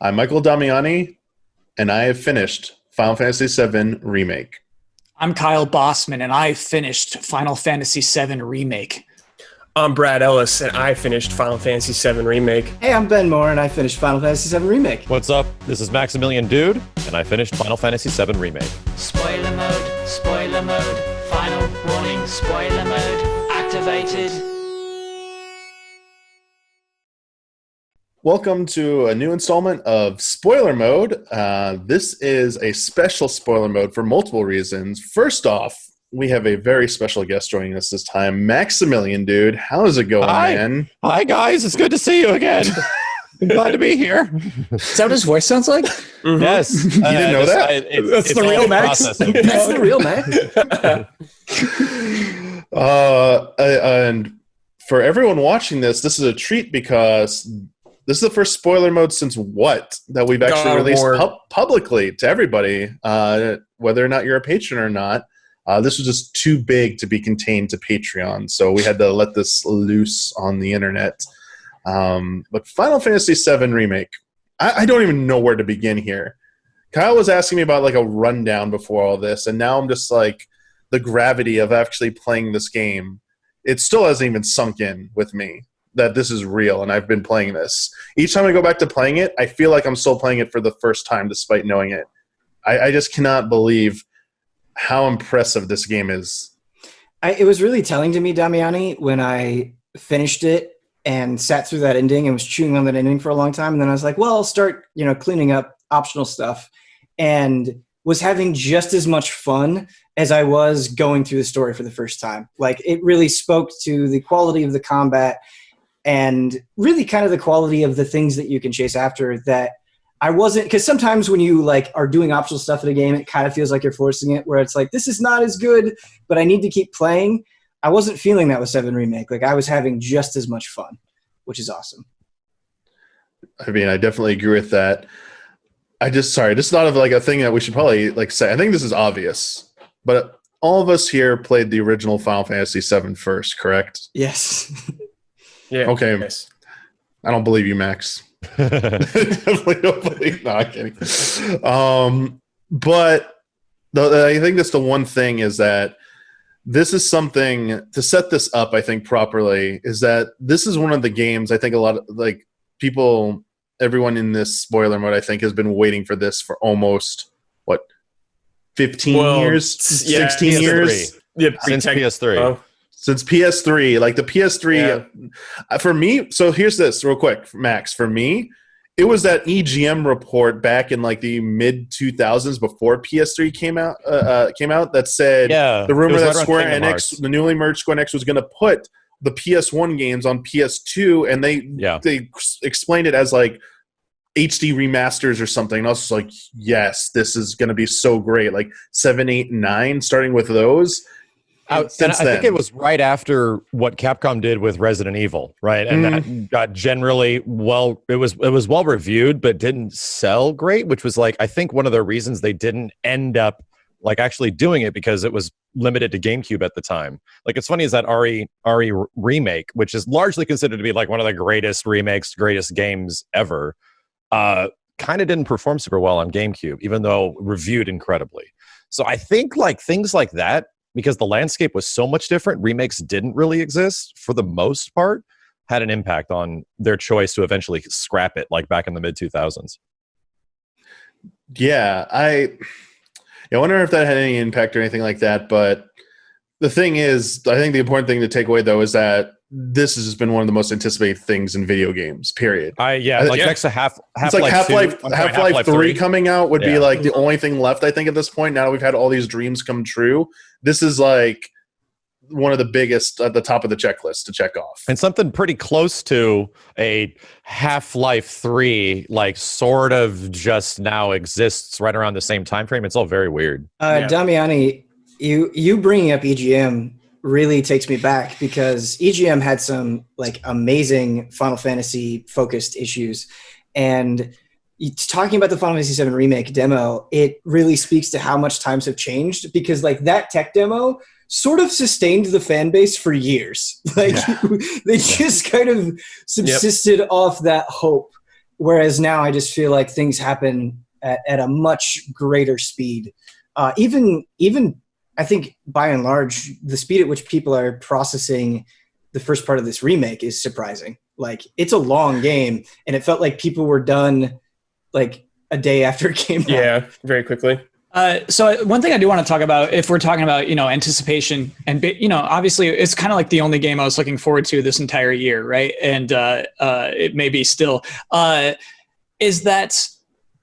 I'm Michael Damiani, and I have finished Final Fantasy VII Remake. I'm Kyle Bossman, and I finished Final Fantasy VII Remake. I'm Brad Ellis, and I finished Final Fantasy VII Remake. Hey, I'm Ben Moore, and I finished Final Fantasy VII Remake. What's up? This is Maximilian Dood, and I finished Final Fantasy VII Remake. Spoiler mode, final warning, spoiler mode, activated. Welcome to a new installment of Spoiler Mode. This is a special spoiler mode for multiple reasons. First off, we have a very special guest joining us this time, Maximilian Dood. How's it going, man? Hi, guys. It's good to see you again. I'm glad to be here. Is that what his voice sounds like? Mm-hmm. Yes. You didn't know that? That's the real Max. That's the real Max. And for everyone watching this is a treat because this is the first spoiler mode since what? That we've actually released publicly to everybody, whether or not you're a patron or not. This was just too big to be contained to Patreon, so we had to let this loose on the internet. But Final Fantasy VII Remake, I don't even know where to begin here. Kyle was asking me about like a rundown before all this, and now I'm just like, the gravity of actually playing this game, it still hasn't even sunk in with me that this is real, and I've been playing this. Each time I go back to playing it, I feel like I'm still playing it for the first time despite knowing it. I just cannot believe how impressive this game is. It was really telling to me, Damiani, when I finished it and sat through that ending and was chewing on that ending for a long time. And then I was like, well, I'll start, cleaning up optional stuff, and was having just as much fun as I was going through the story for the first time. Like, it really spoke to the quality of the combat and really kind of the quality of the things that you can chase after that I wasn't, because sometimes when you are doing optional stuff in a game, it kind of feels like you're forcing it, where it's like, this is not as good, but I need to keep playing. I wasn't feeling that with 7 Remake. I was having just as much fun, which is awesome. I mean, I definitely agree with that. I just thought of a thing that we should probably say. I think this is obvious, but all of us here played the original Final Fantasy VII first, correct? Yes. Yeah. Okay. Yes. I don't believe you, Max. Definitely don't believe. No, I'm kidding. But I think that's the one thing is that this is something to set this up. I think properly is that this is one of the games. I think a lot of people, everyone in this spoiler mode, I think has been waiting for this for almost 15 years, 16 PS3. years. Yeah, Since PS3. Since PS3, the PS3, for me, so here's this real quick, Max. For me, it was that EGM report back in the mid 2000s before PS3 came out that said the rumor that Square Enix, the newly merged Square Enix, was going to put the PS1 games on PS2, and they explained it as HD remasters or something. And I was just like, yes, this is going to be so great. 7, 8, and 9, starting with those. I think it was right after what Capcom did with Resident Evil, right? And that got generally it was well reviewed, but didn't sell great, which was I think one of the reasons they didn't end up actually doing it, because it was limited to GameCube at the time. It's funny is that RE remake, which is largely considered to be one of the greatest remakes, greatest games ever, kind of didn't perform super well on GameCube, even though reviewed incredibly. So I think things like that, because the landscape was so much different, remakes didn't really exist for the most part, had an impact on their choice to eventually scrap it back in the mid 2000s. Yeah, I wonder if that had any impact or anything like that. But the thing is, I think the important thing to take away though is that this has just been one of the most anticipated things in video games, period. Next to Half-Life 3 coming out would be the only thing left, I think, at this point. Now that we've had all these dreams come true, this is one of the biggest at the top of the checklist to check off. And something pretty close to a Half-Life 3, sort of just now exists right around the same time frame. It's all very weird. Damiani, you bringing up EGM really takes me back, because EGM had some amazing Final Fantasy focused issues, and talking about the Final Fantasy VII Remake demo, it really speaks to how much times have changed, because that tech demo sort of sustained the fan base for years. They just kind of subsisted off that hope. Whereas now I just feel like things happen at a much greater speed. Even I think by and large, the speed at which people are processing the first part of this remake is surprising. Like, it's a long game, and it felt like people were done like a day after it came out. Yeah, very quickly. So one thing I do want to talk about, if we're talking about, anticipation, and, obviously it's kind of like the only game I was looking forward to this entire year, right? And it may be still, is that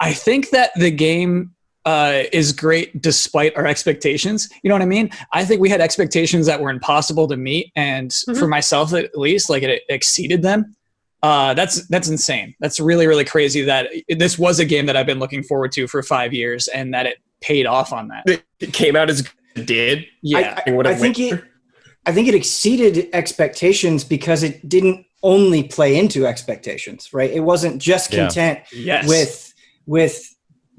I think that the game is great despite our expectations. You know what I mean? I think we had expectations that were impossible to meet, and for myself at least, like, it exceeded them. That's insane. That's really, really crazy that this was a game that I've been looking forward to for 5 years, and that it paid off on that. It came out as good as it did. Yeah. I think it exceeded expectations because it didn't only play into expectations, right? It wasn't just content with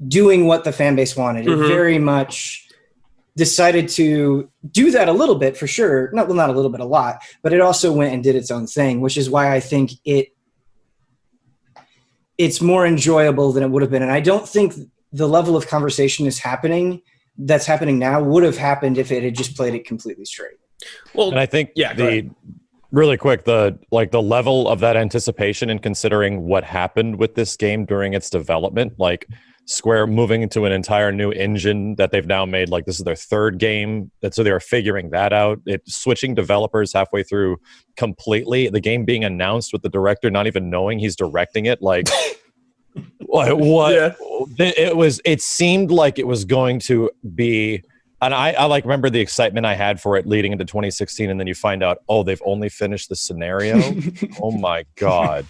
doing what the fan base wanted. It very much decided to do that a little bit, for sure. Not a little bit, a lot, but it also went and did its own thing, which is why I think it's more enjoyable than it would have been. And I don't think the level of conversation that's happening now would have happened if it had just played it completely straight. Well, and I think really quick, the level of that anticipation and considering what happened with this game during its development, like Square moving into an entire new engine that they've now made, like this is their third game, so they were figuring that out. Switching developers halfway through completely, the game being announced with the director not even knowing he's directing it, like what? Yeah. It seemed like it was going to be. And I like remember the excitement I had for it leading into 2016, and then you find out, they've only finished the scenario. Oh my God.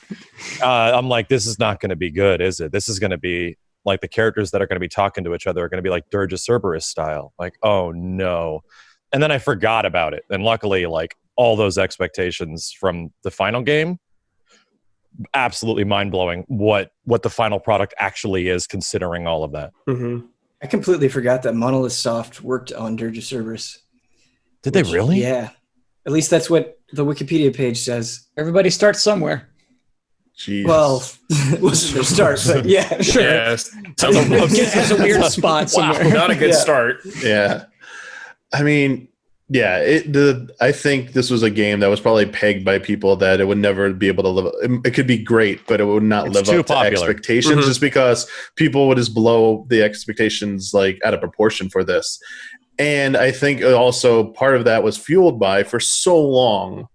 I'm like, this is not going to be good, is it? This is going to be like the characters that are going to be talking to each other are going to be like Dirge of Cerberus style. Like, oh no. And then I forgot about it. And luckily, like, all those expectations from the final game, absolutely mind-blowing what the final product actually is, considering all of that. I completely forgot that Monolith Soft worked on Dirge of Cerberus. Did they really? Yeah. At least that's what the Wikipedia page says. Everybody starts somewhere. Jeez. Well, it wasn't their start, but yeah, sure. Yeah, It's a weird spot somewhere. Wow, not a good start. Yeah. I mean, yeah, I think this was a game that was probably pegged by people that it would never be able to live. It could be great, but it would not live up to expectations just because people would just blow the expectations like out of proportion for this. And I think also part of that was fueled by, for so long,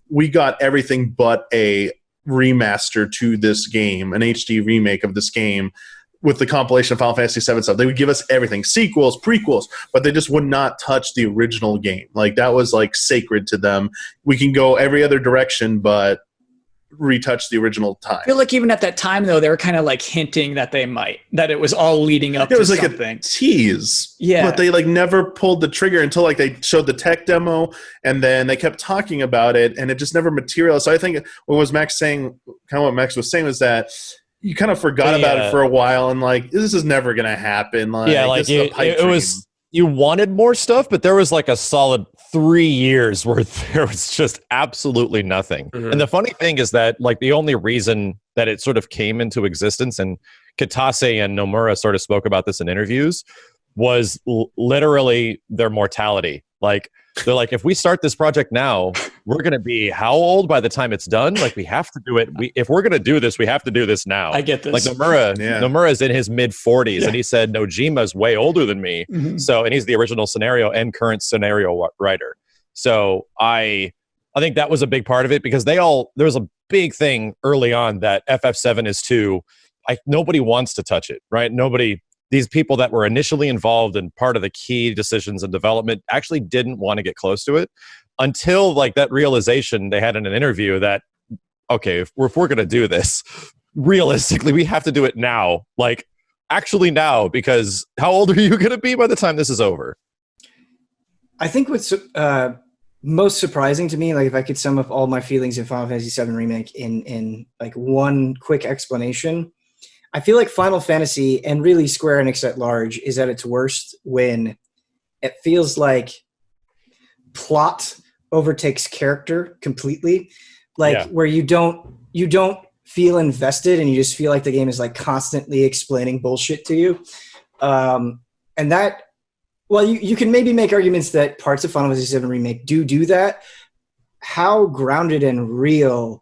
we got everything but a remaster to this game, an HD remake of this game with the compilation of Final Fantasy VII stuff. They would give us everything, sequels, prequels, but they just would not touch the original game. Like, that was like sacred to them. We can go every other direction, but retouch the original time. I feel like even at that time, though, they were kind of like hinting that that it was all leading up to something. It was like a tease. Yeah. But they like never pulled the trigger until like they showed the tech demo, and then they kept talking about it, and it just never materialized. So I think what Max was saying was that you kind of forgot about it for a while, and like, this is never going to happen. Like, yeah, like it was, you wanted more stuff, but there was like a solid 3 years where there was just absolutely nothing. And the funny thing is that like the only reason that it sort of came into existence, and Kitase and Nomura sort of spoke about this in interviews, was literally their mortality. Like, they're like, if we start this project now, we're going to be how old by the time it's done? Like, we have to do it. If we're going to do this, we have to do this now. I get this. Like, Nomura's in his mid-40s, and he said, Nojima's way older than me. So, and he's the original scenario and current scenario writer. So, I think that was a big part of it, because there was a big thing early on that FF7 is too, nobody wants to touch it, right? These people that were initially involved in part of the key decisions and development actually didn't want to get close to it until like that realization they had in an interview that, okay, if we're going to do this, realistically, we have to do it now. Like, actually now, because how old are you going to be by the time this is over? I think what's most surprising to me, like if I could sum up all my feelings in Final Fantasy VII Remake in like one quick explanation, I feel like Final Fantasy, and really Square Enix at large, is at its worst when it feels like plot overtakes character completely. Like, where you don't feel invested, and you just feel like the game is like constantly explaining bullshit to you. And that, well, you can maybe make arguments that parts of Final Fantasy VII Remake do that. How grounded and real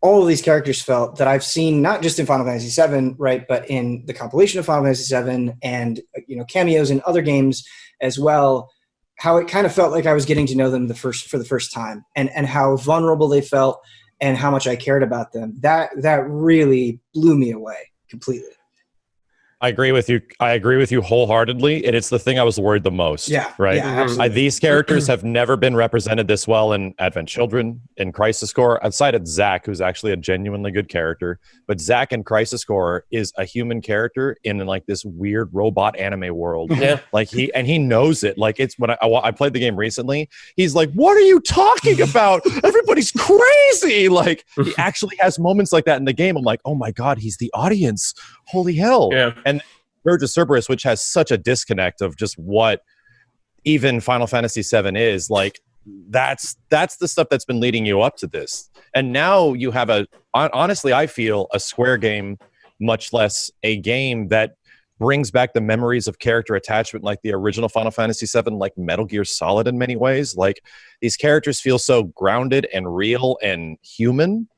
all of these characters felt that I've seen, not just in Final Fantasy VII, right, but in the compilation of Final Fantasy VII and, you know, cameos in other games as well, how it kind of felt like I was getting to know them for the first time, and how vulnerable they felt and how much I cared about them. That really blew me away completely. I agree with you. I agree with you wholeheartedly, and it's the thing I was worried the most. Yeah, right. Yeah, absolutely. These characters have never been represented this well in Advent Children, in Crisis Core. Outside of Zack, who's actually a genuinely good character, but Zack in Crisis Core is a human character in like this weird robot anime world. Yeah, like he knows it. Like it's when I played the game recently. He's like, "What are you talking about? Everybody's crazy!" Like he actually has moments like that in the game. I'm like, "Oh my god, he's the audience! Holy hell!" Yeah. And Verge of Cerberus, which has such a disconnect of just what even Final Fantasy VII is, like that's the stuff that's been leading you up to this. And now you have honestly, I feel a Square game, much less a game that brings back the memories of character attachment like the original Final Fantasy VII, like Metal Gear Solid in many ways. Like these characters feel so grounded and real and human.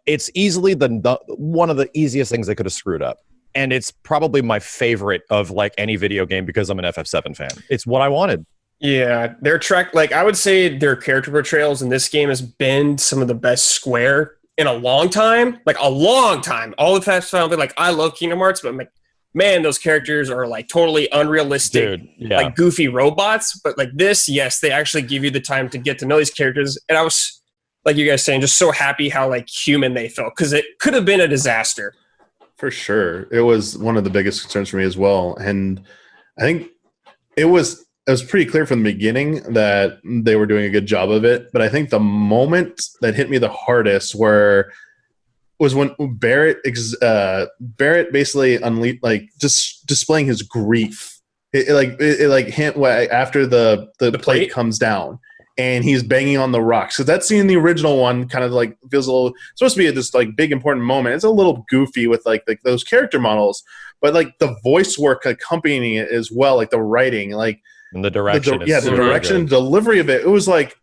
It's easily the one of the easiest things they could have screwed up. And it's probably my favorite of like any video game because I'm an FF7 fan. It's what I wanted. Yeah, I would say their character portrayals in this game has been some of the best Square in a long time. Like a long time. All the past Final Fantasy, like I love Kingdom Hearts, but I'm like, man, those characters are like totally unrealistic, like goofy robots. But like this, yes, they actually give you the time to get to know these characters. And I was, like you guys saying, just so happy how like human they felt, because it could have been a disaster. For sure. It was one of the biggest concerns for me as well. And I think it was pretty clear from the beginning that they were doing a good job of it. But I think the moment that hit me the hardest was when Barrett basically unleashed, like just displaying his grief. After the plate comes down. And he's banging on the rocks. So that scene in the original one kind of like feels a little supposed to be this like big important moment. It's a little goofy with like those character models, but like the voice work accompanying it as well, like the writing, like and the direction. the direction, and delivery of it. It was like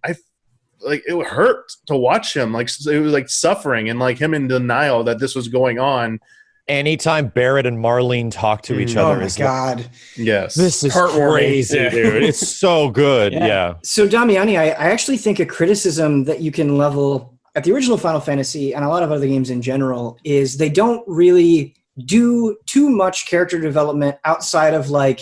it hurt to watch him. Like it was like suffering and like him in denial that this was going on. Anytime Barrett and Marlene talk to each other, oh my god, like, yes, this is crazy, dude. It's so good. Yeah. So Damiani, I actually think a criticism that you can level at the original Final Fantasy and a lot of other games in general is they don't really do too much character development outside of like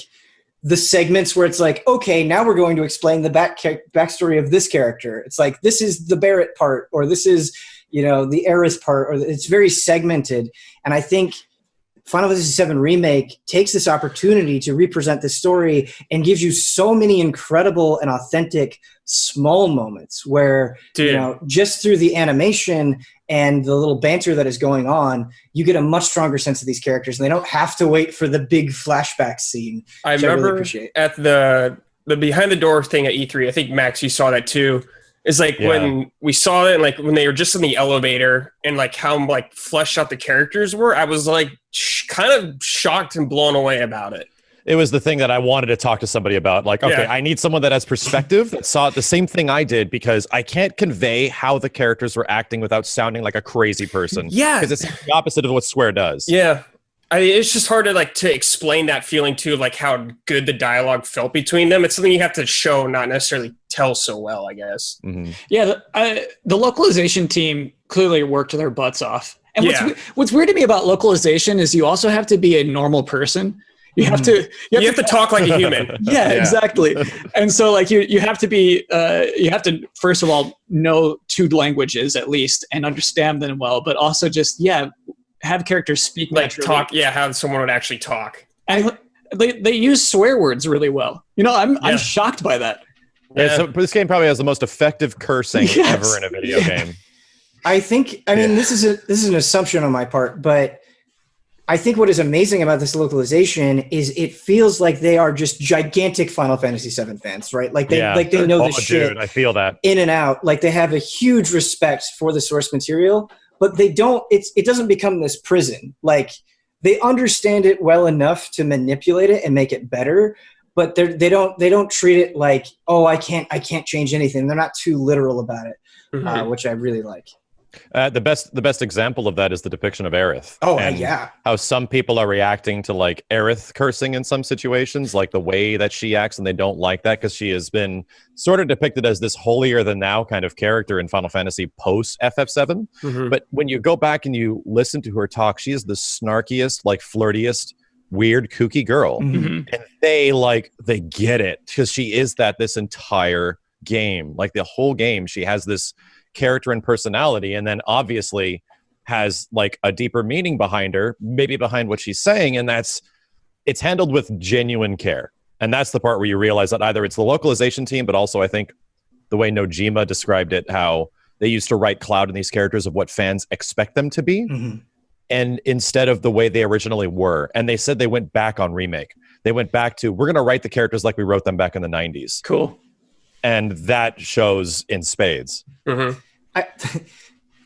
the segments where it's like, okay, now we're going to explain the backstory of this character. It's like, this is the Barrett part, or this is, you know, the Aerith part, or it's very segmented. And I think Final Fantasy VII Remake takes this opportunity to represent the story and gives you so many incredible and authentic small moments where, you know, just through the animation and the little banter that is going on, you get a much stronger sense of these characters, and they don't have to wait for the big flashback scene. I remember at the behind the door thing at E3, I think Max, you saw that too. Is like when we saw it, and like when they were just in the elevator, and like how like fleshed out the characters were, I was like kind of shocked and blown away about it. It was the thing that I wanted to talk to somebody about. Like, okay, I need someone that has perspective, that saw the same thing I did, because I can't convey how the characters were acting without sounding like a crazy person. Yeah, because it's the opposite of what Square does. Yeah. I mean, it's just hard to explain that feeling too, like how good the dialogue felt between them. It's something you have to show, not necessarily tell so well, I guess. Mm-hmm. Yeah, the localization team clearly worked their butts off. And what's weird to me about localization is you also have to be a normal person. You have to talk like a human. Yeah, exactly. And so like you have to be you have to first of all know 2 languages at least and understand them well, but also just have characters speak like naturally. Talk, how someone would actually talk. And they use swear words really well. You know, I'm shocked by that. Yeah, so this game probably has the most effective cursing ever in a video game. I mean, this is an assumption on my part, but I think what is amazing about this localization is it feels like they are just gigantic Final Fantasy VII fans, right? Like they know the shit. Dude, I feel that in and out. Like they have a huge respect for the source material, but they don't. It doesn't become this prison. Like they understand it well enough to manipulate it and make it better, but they don't treat it like, oh, I can't change anything. They're not too literal about it, which I really like. The best example of that is the depiction of Aerith. Oh, and yeah. How some people are reacting to like Aerith cursing in some situations, like the way that she acts, and they don't like that because she has been sort of depicted as this holier than thou kind of character in Final Fantasy post FF7. But when you go back and you listen to her talk, she is the snarkiest, like flirtiest, weird, kooky girl, and they get it because she is that this entire game, like the whole game. She has this character and personality, and then obviously has like a deeper meaning behind her, maybe behind what she's saying, and it's handled with genuine care. And that's the part where you realize that either it's the localization team, but also I think the way Nojima described it, how they used to write Cloud in these characters of what fans expect them to be, and instead of the way they originally were. And they said they went back on Remake. They went back to, we're going to write the characters like we wrote them back in the 90s. Cool. And that shows in spades.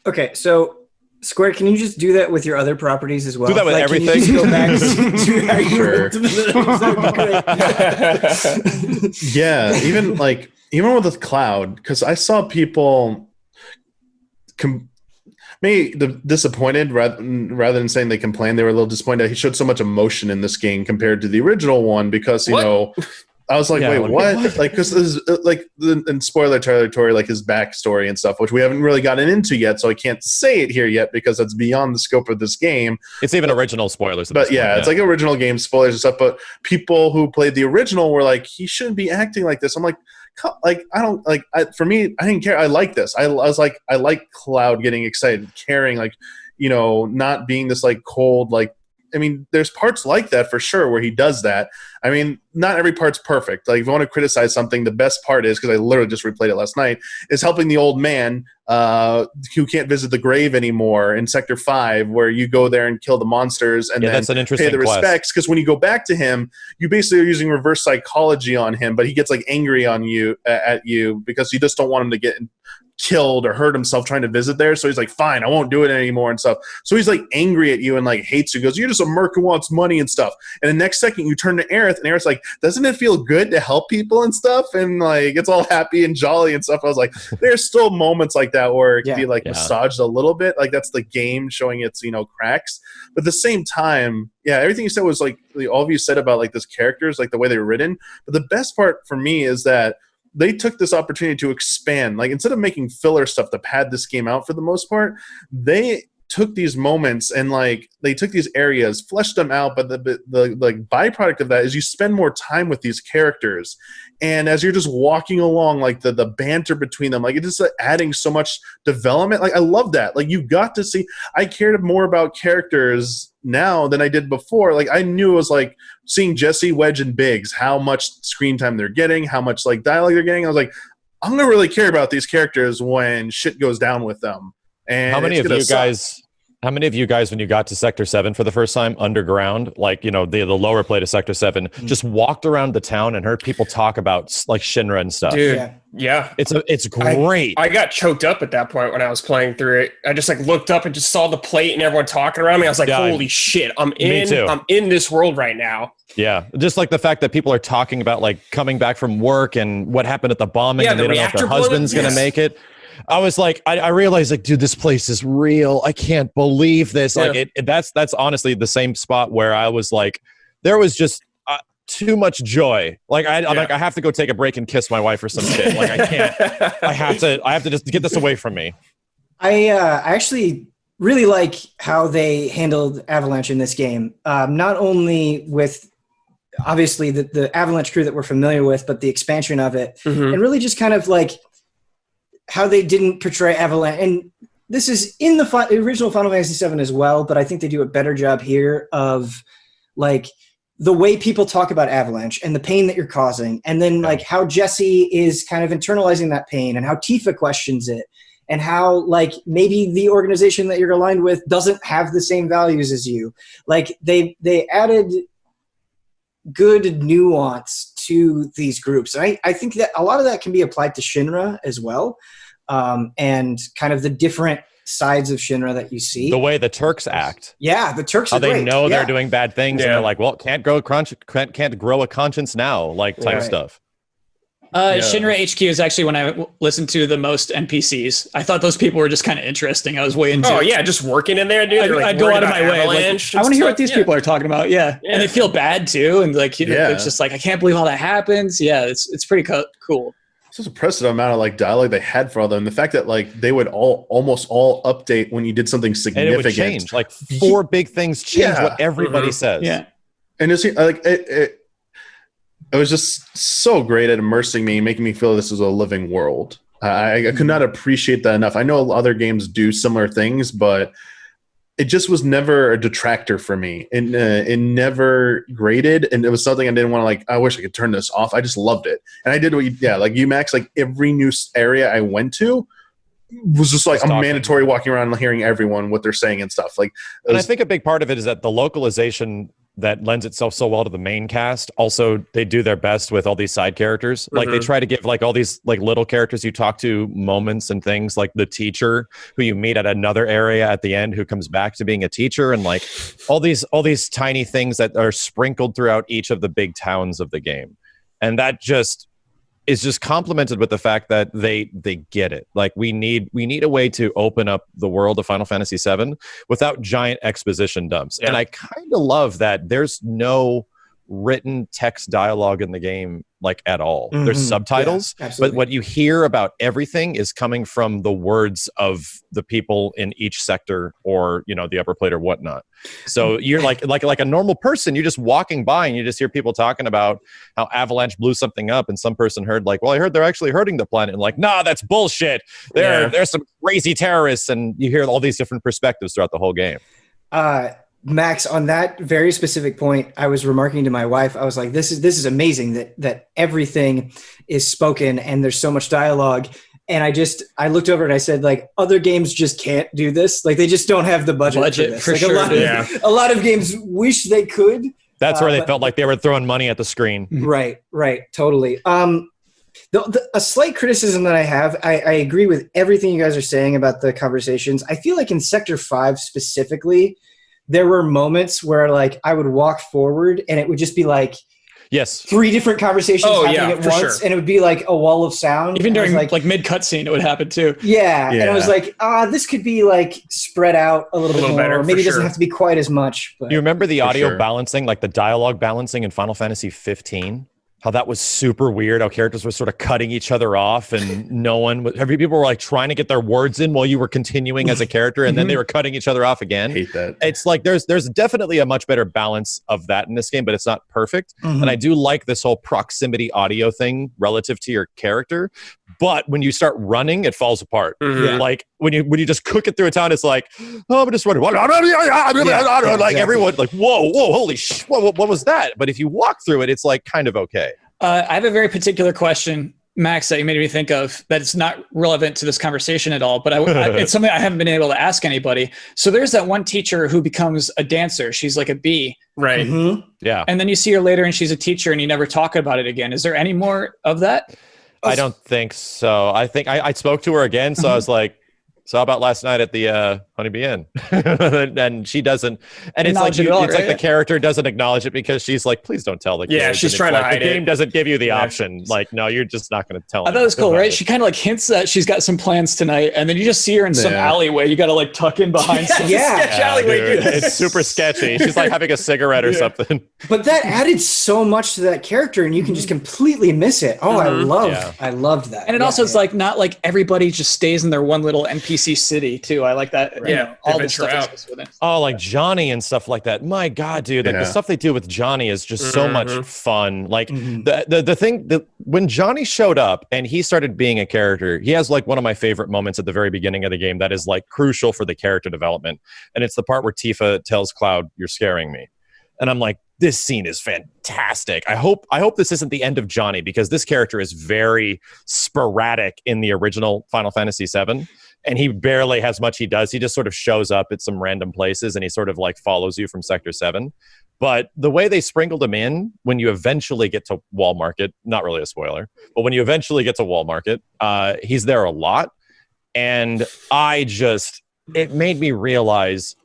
Okay, so Square, can you just do that with your other properties as well? Do that with everything. Can you just go back to how you wrote them? That would be great. Yeah, even with the Cloud, because I saw people maybe disappointed rather than saying they complained. They were a little disappointed that he showed so much emotion in this game compared to the original one, because you know. I was like, wait, what? Like, because this is like in spoiler territory, like his backstory and stuff, which we haven't really gotten into yet, so I can't say it here yet because that's beyond the scope of this game. It's even original spoilers. But yeah, it's like original game spoilers and stuff. But people who played the original were like, he shouldn't be acting like this. I'm like, I don't like. For me, I didn't care. I like this. I was like, I like Cloud getting excited, caring, like, you know, not being this like cold, like. I mean, there's parts like that for sure where he does that. I mean, not every part's perfect. Like, if you want to criticize something, the best part is, because I literally just replayed it last night, is helping the old man who can't visit the grave anymore in Sector 5, where you go there and kill the monsters and then that's an interesting pay the respects. Because when you go back to him, you basically are using reverse psychology on him, but he gets like angry on you at you because you just don't want him to get killed or hurt himself trying to visit there. So he's like, fine, I won't do it anymore and stuff. So he's like angry at you and like hates you, goes, you're just a merc who wants money and stuff. And the next second you turn to Aerith, and Aerith's like, doesn't it feel good to help people and stuff? And like, it's all happy and jolly and stuff. I was like, there's still moments like that where it can be like massaged a little bit. Like, that's the game showing its, you know, cracks. But at the same time, yeah, everything you said was like, all of you said about like this characters, like the way they were written. But the best part for me is that they took this opportunity to expand. Like, instead of making filler stuff to pad this game out for the most part, they took these moments and like they took these areas, fleshed them out. But the like byproduct of that is you spend more time with these characters, and as you're just walking along, like the banter between them, like it's just like adding so much development. Like, I love that. Like, you got to see. I cared more about characters now than I did before. Like, I knew it was like seeing Jesse, Wedge, and Biggs, how much screen time they're getting, how much like dialogue they're getting. I was like, I'm gonna really care about these characters when shit goes down with them. And how many of you guys, when you got to Sector 7 for the first time underground, like, you know, the lower plate of Sector 7, just walked around the town and heard people talk about like Shinra and stuff? Dude, yeah. It's great. I got choked up at that point when I was playing through it. I just like looked up and just saw the plate and everyone talking around me. I was like, holy shit, I'm in this world right now. Yeah, just like the fact that people are talking about like coming back from work and what happened at the bombing, and they don't know if their husband's going to make it. I was like, I realized, like, dude, this place is real. I can't believe this. Yeah. Like, that's honestly the same spot where I was like, there was just too much joy. Like, I'm like, I have to go take a break and kiss my wife or some shit. Like, I can't. I have to just get this away from me. I actually really like how they handled Avalanche in this game. Not only with obviously the Avalanche crew that we're familiar with, but the expansion of it, and really just kind of like how they didn't portray Avalanche. And this is in the original Final Fantasy VII as well, but I think they do a better job here of like the way people talk about Avalanche and the pain that you're causing. And then like how Jesse is kind of internalizing that pain and how Tifa questions it. and how like maybe the organization that you're aligned with doesn't have the same values as you. Like they added good nuance to these groups. And I think that a lot of that can be applied to Shinra as well, and kind of the different sides of Shinra that you see. The way the Turks act. Yeah, the Turks how are they great. know they're doing bad things, and Yeah. they're like, well, can't grow a conscience now, like type Right. stuff. Shinra HQ is actually when I listened to the most NPCs. I thought those people were just kind of interesting. I was way into. Oh yeah, just working in there, dude. I'd go out of my way. Like, I want to hear what these people are talking about. Yeah. And they feel bad too, and like it's just like I can't believe how that happens. Yeah, it's pretty cool. It's just impressive amount of like dialogue they had for all them. The fact that like they would almost all update when you did something significant. And it would change. Like 4 big things change what everybody says. Yeah. And it's like it was just so great at immersing me, making me feel this is a living world. I could not appreciate that enough. I know other games do similar things, but it just was never a detractor for me. It never grated, and it was something I didn't want to like. I wish I could turn this off. I just loved it, and I did like you, Max. Like every new area I went to was just like a mandatory walking around and hearing everyone what they're saying and stuff. Like, and I think a big part of it is that the localization that lends itself so well to the main cast. Also, they do their best with all these side characters. Like they try to give like all these like little characters you talk to moments and things, like the teacher who you meet at another area at the end who comes back to being a teacher, and like all these tiny things that are sprinkled throughout each of the big towns of the game. And that just is just complemented with the fact that they get it. Like we need a way to open up the world of Final Fantasy VII without giant exposition dumps. Yeah. And I kind of love that there's no written text dialogue in the game like at all. There's subtitles, but what you hear about everything is coming from the words of the people in each sector or, you know, the upper plate or whatnot. So you're like a normal person, you're just walking by and you just hear people talking about how Avalanche blew something up, and some person heard like, well, I heard they're actually hurting the planet, and like, nah, that's bullshit. There's some crazy terrorists, and you hear all these different perspectives throughout the whole game. Max, on that very specific point, I was remarking to my wife, I was like, this is amazing that everything is spoken and there's so much dialogue. And I looked over and I said, like, other games just can't do this. Like, they just don't have the budget for this. For like, sure. A lot of games wish they could. That's where they felt like they were throwing money at the screen. Right, totally. A slight criticism that I have, I agree with everything you guys are saying about the conversations. I feel like in Sector 5 specifically, there were moments where like I would walk forward and it would just be like, yes, 3 different conversations happening at once, and it would be like a wall of sound. Even during like mid cutscene, it would happen too. Yeah, and I was like, this could be like spread out a little bit more, better, or maybe it doesn't have to be quite as much. But you remember the audio balancing, like the dialogue balancing in Final Fantasy 15? How that was super weird, how characters were sort of cutting each other off, and people were like trying to get their words in while you were continuing as a character, and then they were cutting each other off again. Hate that. It's like there's definitely a much better balance of that in this game, but it's not perfect. And I do like this whole proximity audio thing relative to your character. But when you start running, it falls apart. Like when you just cook it through a town, it's like, oh, I'm just running. Like everyone, like, whoa, holy sh! What was that? But if you walk through it, it's like kind of okay. I have a very particular question, Max, that you made me think of that it's not relevant to this conversation at all, but it's something I haven't been able to ask anybody. So there's that one teacher who becomes a dancer. She's like a bee. Right. Yeah. And then you see her later and she's a teacher and you never talk about it again. Is there any more of that? I don't think so. I think I spoke to her again, so I was like, so how about last night at the Honeybee Inn? And she doesn't, and it's like like the character doesn't acknowledge it because she's like, please don't tell the kids. Yeah, she's trying to hide it. The game doesn't give you the option. Like, no, you're just not going to tell them. I thought it was cool, right? She kind of like hints that she's got some plans tonight, and then you just see her in some alleyway. You got to like tuck in behind some sketch alleyway. Dude, it's super sketchy. She's like having a cigarette or something. But that added so much to that character, and you can just completely miss it. Oh, I loved that. And it also is like not like everybody just stays in their one little NPC city too. I like that. You know, all the stuff exists with it. Oh, like Johnny and stuff like that. My God, dude, like the stuff they do with Johnny is just so much fun. Like the thing that when Johnny showed up and he started being a character, he has like one of my favorite moments at the very beginning of the game that is like crucial for the character development. And it's the part where Tifa tells Cloud, "You're scaring me." And I'm like, this scene is fantastic. I hope this isn't the end of Johnny, because this character is very sporadic in the original Final Fantasy VII. and he barely has much he does. He just sort of shows up at some random places, and he sort of like follows you from Sector 7. But the way they sprinkled him in, when you eventually get to Wall Market, not really a spoiler, but when you eventually get to Wall Market, he's there a lot. And it made me realize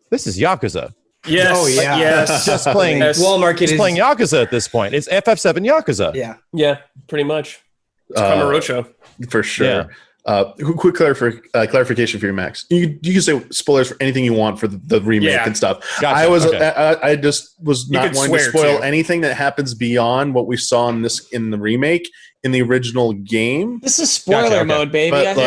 this is Yakuza. Yes. Oh, yeah. Yes. Just playing Wall Market is playing Yakuza at this point. It's FF7 Yakuza. Yeah. Yeah, pretty much. It's Kamurocho. For sure. Yeah. Quick clarification for you, Max. You can say spoilers for anything you want for the remake and stuff. Gotcha. I just was not wanting to spoil anything that happens beyond what we saw in the remake in the original game. This is spoiler mode, baby. But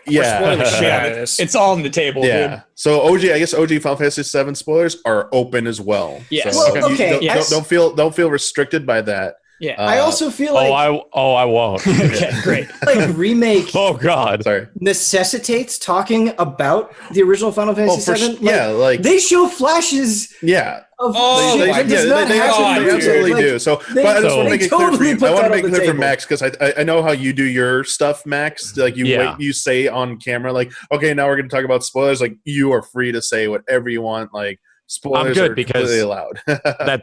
We're spoiling the shit out of this. It's all on the table. Yeah. Dude. So I guess OG Final Fantasy VII spoilers are open as well. Yes. So Well, okay. don't feel restricted by that. Yeah. I also feel like I won't. Okay, great. like remake Oh God. Sorry. necessitates talking about the original Final Fantasy VII. They show flashes Yeah. of They shit that does not happen in the absolutely remake. do. So, they- but I just want to they make it totally clear for you. put I want that to make on it the clear for table. Max because I know how you do your stuff, Max. Like you say on camera, like, okay, now we're going to talk about spoilers. Like you are free to say whatever you want. Like spoilers I'm good are because completely allowed.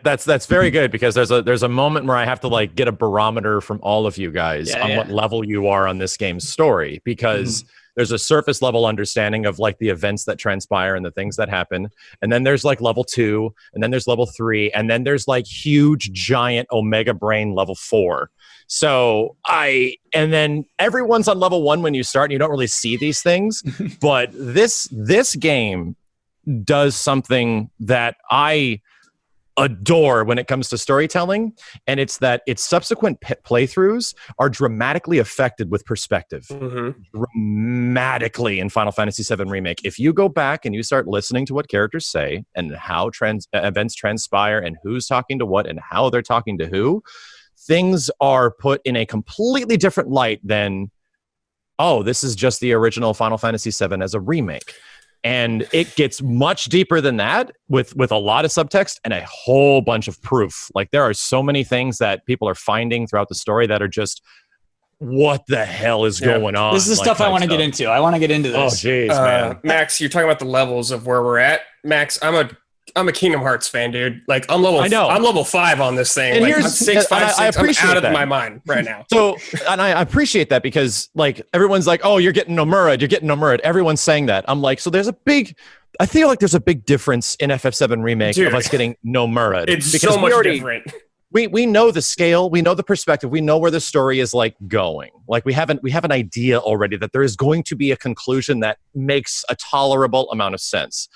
that's very good because there's a moment where I have to like get a barometer from all of you guys on what level you are on this game's story because there's a surface level understanding of like the events that transpire and the things that happen, and then there's like level 2, and then there's level 3, and then there's like huge giant Omega Brain level 4. And then everyone's on level 1 when you start, and you don't really see these things, but this game does something that I adore when it comes to storytelling, and it's that its subsequent playthroughs are dramatically affected with perspective. Dramatically in Final Fantasy VII Remake. If you go back and you start listening to what characters say and how events transpire and who's talking to what and how they're talking to who, things are put in a completely different light than, oh, this is just the original Final Fantasy VII as a remake. And it gets much deeper than that with a lot of subtext and a whole bunch of proof. Like there are so many things that people are finding throughout the story that are just, what the hell is going on? This is the stuff I want to get into. I want to get into this. Oh, jeez, man. Max, you're talking about the levels of where we're at. Max, I'm a Kingdom Hearts fan, dude. Like I'm level 5 on this thing. And like, here's I'm 6, 5, 6. I appreciate I'm out that. of my mind right now. So, and I appreciate that because like everyone's like, oh, you're getting Nomura. Everyone's saying that. I'm like, so I feel like there's a big difference in FF7 Remake of us getting Nomura. It's so much different. We know the scale, we know the perspective, we know where the story is like going. Like we have an idea already that there is going to be a conclusion that makes a tolerable amount of sense.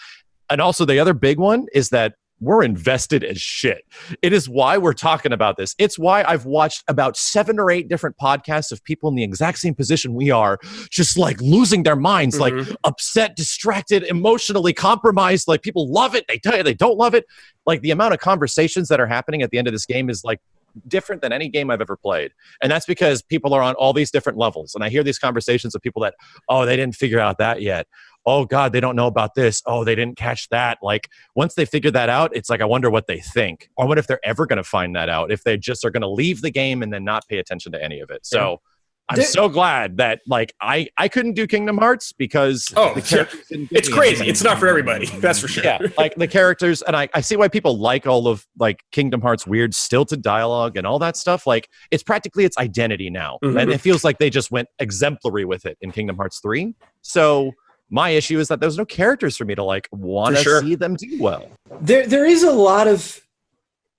And also the other big one is that we're invested as shit. It is why we're talking about this. It's why I've watched about 7 or 8 different podcasts of people in the exact same position we are, just like losing their minds, like upset, distracted, emotionally compromised. Like people love it. They tell you they don't love it. Like the amount of conversations that are happening at the end of this game is like different than any game I've ever played. And that's because people are on all these different levels. And I hear these conversations of people that, oh, they didn't figure out that yet. Oh God, they don't know about this. Oh, they didn't catch that. Like once they figure that out, it's like, I wonder what they think. Or what if they're ever going to find that out, if they just are going to leave the game and then not pay attention to any of it. So I'm so glad that like I couldn't do Kingdom Hearts because the characters didn't give it's me crazy. anything. It's not for everybody. That's for sure. Yeah, like the characters, and I see why people like all of like Kingdom Hearts weird stilted dialogue and all that stuff. Like it's practically its identity now. And it feels like they just went exemplary with it in Kingdom Hearts 3. So my issue is that there's no characters for me to like want to see them do well. There is a lot of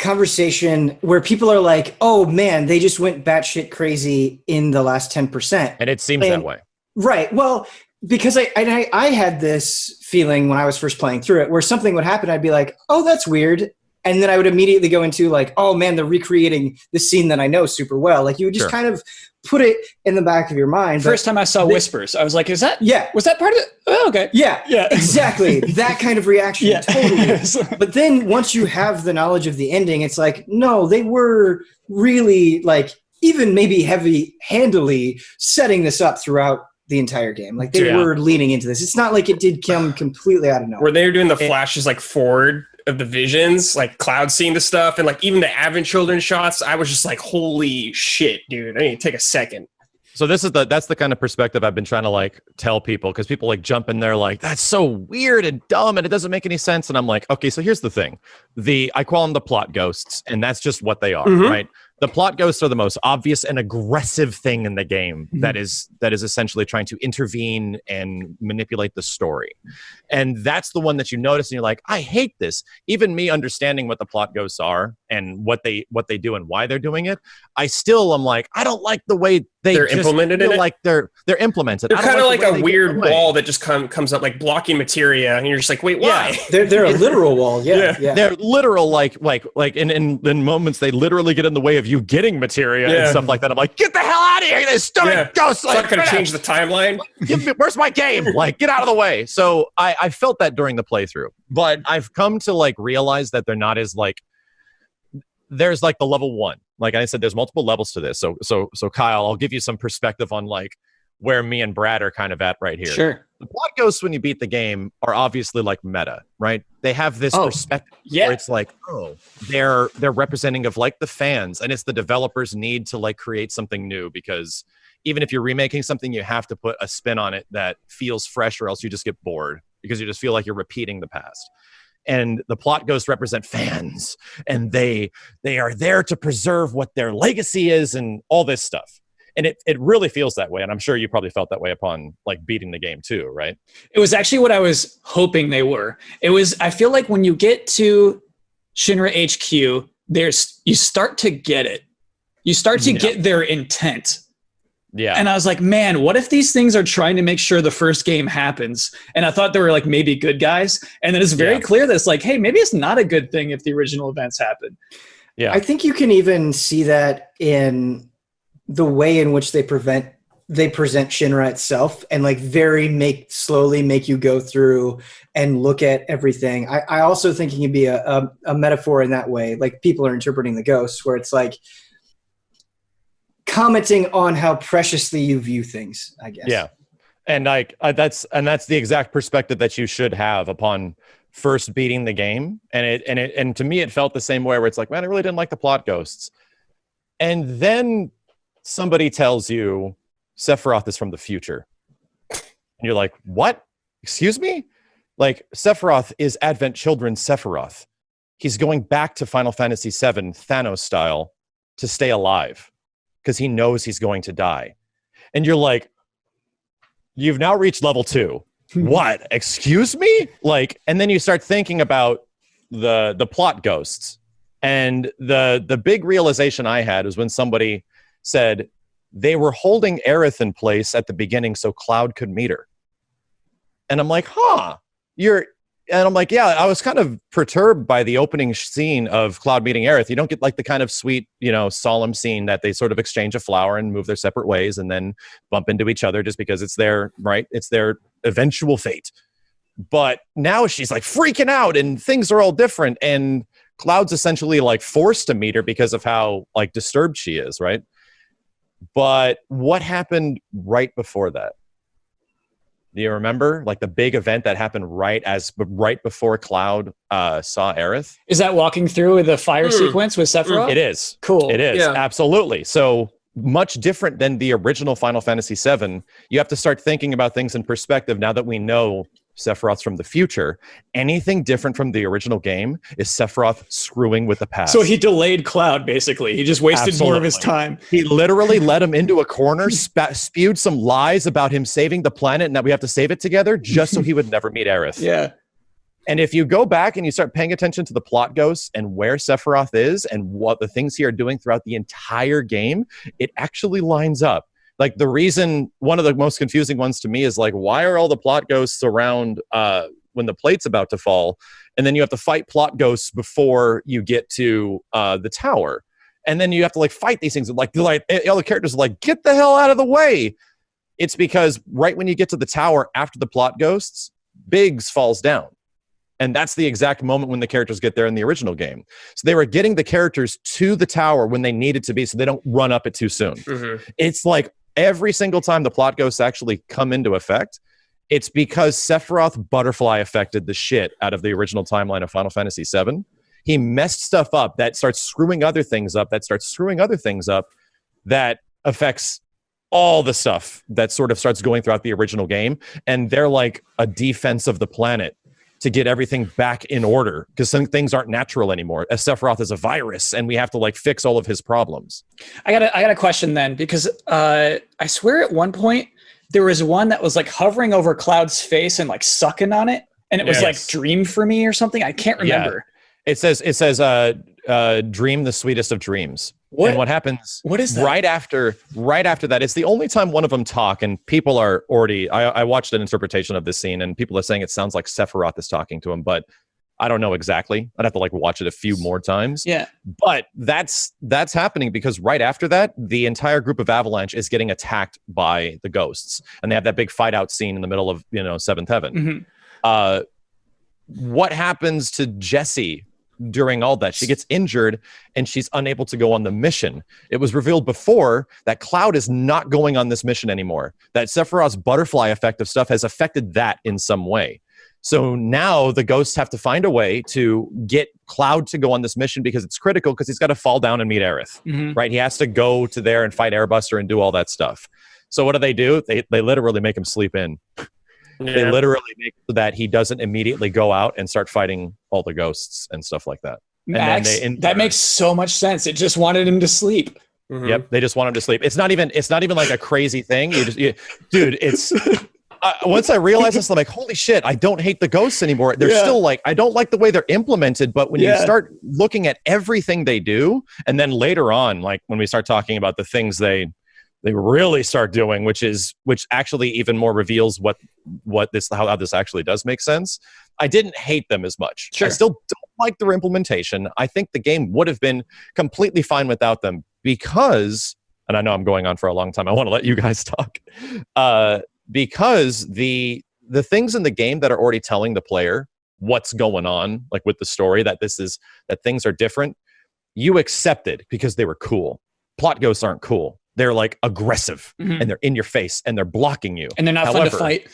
conversation where people are like, oh man, they just went batshit crazy in the last 10%. And it seems that way. Right. Well, because I had this feeling when I was first playing through it where something would happen, I'd be like, oh, that's weird. And then I would immediately go into like, oh man, they're recreating the scene that I know super well. Like you would just kind of put it in the back of your mind. First time I saw Whispers, I was like, was that part of it? Oh, okay. Yeah, exactly. That kind of reaction. Totally. But then once you have the knowledge of the ending, it's like, no, they were really like even maybe heavy-handedly setting this up throughout the entire game. Like they were leaning into this. It's not like it did come completely out of nowhere. Where they were doing the flashes like forward of the visions, like Cloud seeing the stuff, and like even the Advent Children shots, I was just like, holy shit, dude, I need to take a second. So that's the kind of perspective I've been trying to like tell people, because people like jump in there like, that's so weird and dumb and it doesn't make any sense. And I'm like, okay, so here's the thing. I call them the plot ghosts, and that's just what they are, right? The plot ghosts are the most obvious and aggressive thing in the game that is essentially trying to intervene and manipulate the story. And that's the one that you notice and you're like, I hate this. Even me understanding what the plot ghosts are and what they do and why they're doing it, I still am like, I don't like the way they're implemented in it. Like they're implemented. They're kind of like a weird wall that just comes up like blocking materia, and you're just like, wait, why? Yeah. They're a literal wall. Yeah. They're literal, like in moments they literally get in the way of you getting materia and stuff like that. I'm like, get the hell out of here! This stupid ghost! It's not going to change the timeline. Where's my game? Like, get out of the way. So I felt that during the playthrough, but I've come to like realize that they're not as like. There's like the level 1. Like I said, there's multiple levels to this. So Kyle, I'll give you some perspective on like where me and Brad are kind of at right here. Sure. The plot ghosts when you beat the game are obviously like meta, right? They have this perspective where it's like, they're representing of like the fans, and it's the developers' need to like create something new, because even if you're remaking something, you have to put a spin on it that feels fresh, or else you just get bored because you just feel like you're repeating the past. And the plot ghosts represent fans, and they are there to preserve what their legacy is and all this stuff. And it really feels that way. And I'm sure you probably felt that way upon like beating the game too, right? It was actually what I was hoping they were. I feel like when you get to Shinra HQ, you start to get it. You start to get their intent. Yeah. And I was like, man, what if these things are trying to make sure the first game happens? And I thought they were like maybe good guys. And then it's very clear that it's like, hey, maybe it's not a good thing if the original events happen. Yeah. I think you can even see that in the way in which they present Shinra itself, and like slowly make you go through and look at everything. I also think it can be a metaphor in that way. Like people are interpreting the ghosts, where it's like commenting on how preciously you view things, I guess. Yeah. And like that's the exact perspective that you should have upon first beating the game. And to me it felt the same way, where it's like, man, I really didn't like the plot ghosts. And then somebody tells you Sephiroth is from the future. And you're like, what? Excuse me? Like, Sephiroth is Advent Children's Sephiroth. He's going back to Final Fantasy VII, Thanos style, to stay alive, because he knows he's going to die. And you're like, you've now reached level 2. What? Excuse me? Like, and then you start thinking about the plot ghosts. And the big realization I had was when somebody said they were holding Aerith in place at the beginning so Cloud could meet her. And I'm like, and I'm like, yeah, I was kind of perturbed by the opening scene of Cloud meeting Aerith. You don't get like the kind of sweet, solemn scene that they sort of exchange a flower and move their separate ways and then bump into each other just because it's their eventual fate. But now she's like freaking out and things are all different. And Cloud's essentially like forced to meet her because of how like disturbed she is, right? But what happened right before that? Do you remember like the big event that happened right before Cloud saw Aerith? Is that walking through the fire sequence with Sephiroth? It is. Cool. It is. Yeah. Absolutely. So much different than the original Final Fantasy VII. You have to start thinking about things in perspective now that we know Sephiroth's from the future. Anything different from the original game is Sephiroth screwing with the past. So he delayed Cloud, basically. He just wasted more of his time. He literally led him into a corner, spewed some lies about him saving the planet and that we have to save it together just so he would never meet Aerith. Yeah. And if you go back and you start paying attention to the plot ghosts and where Sephiroth is and what the things he are doing throughout the entire game, it actually lines up. Like the reason, one of the most confusing ones to me is like, why are all the plot ghosts around when the plate's about to fall? And then you have to fight plot ghosts before you get to the tower. And then you have to like fight these things. Like all the characters are like, get the hell out of the way. It's because right when you get to the tower after the plot ghosts, Biggs falls down. And that's the exact moment when the characters get there in the original game. So they were getting the characters to the tower when they needed to be so they don't run up it too soon. Mm-hmm. It's like every single time the plot ghosts actually come into effect, it's because Sephiroth butterfly affected the shit out of the original timeline of Final Fantasy VII. He messed stuff up that starts screwing other things up, that affects all the stuff that sort of starts going throughout the original game, and they're like a defense of the planet to get everything back in order because some things aren't natural anymore. Sephiroth is a virus, and we have to like fix all of his problems. I got a question then, because I swear at one point there was one that was like hovering over Cloud's face and like sucking on it, and it was like Dream for Me or something. I can't remember. Yeah. It says Dream the sweetest of dreams. And what happens? What is that? Right after that, it's the only time one of them talk, and people are already. I watched an interpretation of this scene, and people are saying it sounds like Sephiroth is talking to him, but I don't know exactly. I'd have to like watch it a few more times. Yeah, but that's happening because right after that, the entire group of Avalanche is getting attacked by the ghosts, and they have that big fight out scene in the middle of Seventh Heaven. Mm-hmm. What happens to Jessie? During all that, she gets injured and she's unable to go on the mission. It was revealed before that Cloud is not going on this mission anymore. That Sephiroth's butterfly effect of stuff has affected that in some way. So now the ghosts have to find a way to get Cloud to go on this mission because it's critical because he's got to fall down and meet Aerith, right? He has to go to there and fight Airbuster and do all that stuff. So what do? They literally make him sleep in. Yeah. They literally make so that he doesn't immediately go out and start fighting all the ghosts and stuff like that. Max, that makes so much sense. It just wanted him to sleep. Mm-hmm. Yep, they just want him to sleep. It's not even like a crazy thing. Dude, it's once I realized this, I'm like, holy shit, I don't hate the ghosts anymore. They're still like, I don't like the way they're implemented, but when you start looking at everything they do, and then later on, like when we start talking about the things they really start doing, which actually even more reveals how this actually does make sense. I didn't hate them as much. Sure. I still don't like their implementation. I think the game would have been completely fine without them because, and I know I'm going on for a long time. I want to let you guys talk. Because the things in the game that are already telling the player what's going on, like with the story, that things are different, you accept it because they were cool. Plot ghosts aren't cool. They're like aggressive and they're in your face and they're blocking you. And they're not fun to fight.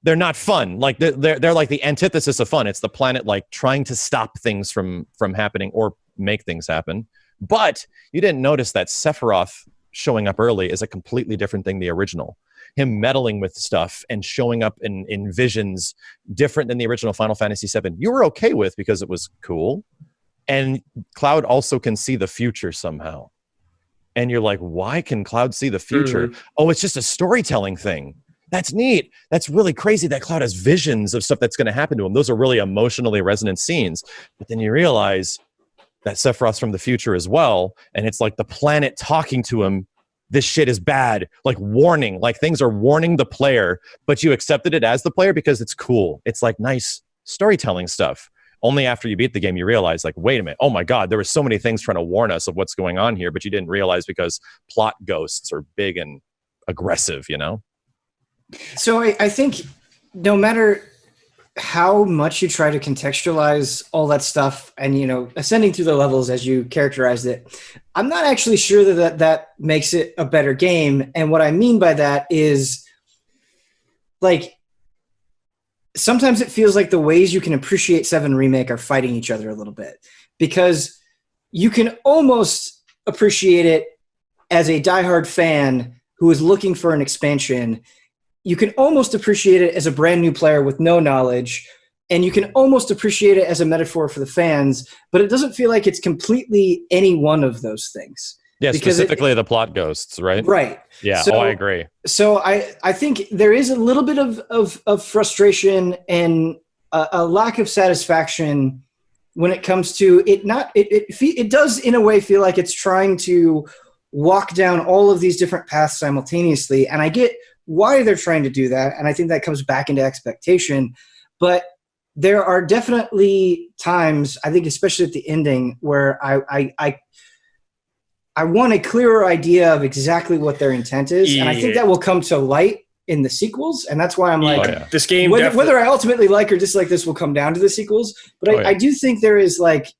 They're not fun. Like they're like the antithesis of fun. It's the planet like trying to stop things from happening or make things happen. But you didn't notice that Sephiroth showing up early is a completely different thing than the original. Him meddling with stuff and showing up in visions different than the original Final Fantasy VII. You were okay with because it was cool. And Cloud also can see the future somehow. And you're like, why can Cloud see the future? Oh, it's just a storytelling thing. That's neat. That's really crazy that Cloud has visions of stuff that's going to happen to him. Those are really emotionally resonant scenes. But then you realize that Sephiroth's from the future as well. And it's like the planet talking to him. This shit is bad. Like warning. Like things are warning the player. But you accepted it as the player because it's cool. It's like nice storytelling stuff. Only after you beat the game, you realize, like, wait a minute, oh my God, there were so many things trying to warn us of what's going on here, but you didn't realize because plot ghosts are big and aggressive, So I think no matter how much you try to contextualize all that stuff and, ascending through the levels as you characterized it, I'm not actually sure that makes it a better game. And what I mean by that is, like, sometimes it feels like the ways you can appreciate 7 Remake are fighting each other a little bit, because you can almost appreciate it as a diehard fan who is looking for an expansion. You can almost appreciate it as a brand new player with no knowledge, and you can almost appreciate it as a metaphor for the fans, but it doesn't feel like it's completely any one of those things. Yeah, specifically the plot ghosts, right? Right. Yeah, I agree. So I think there is a little bit of frustration and a lack of satisfaction when it comes to it. It does in a way feel like it's trying to walk down all of these different paths simultaneously, and I get why they're trying to do that, and I think that comes back into expectation. But there are definitely times, I think especially at the ending, where I want a clearer idea of exactly what their intent is, and I think that will come to light in the sequels, and that's why I'm like, this game, whether I ultimately like or dislike this will come down to the sequels. But I do think there is, like,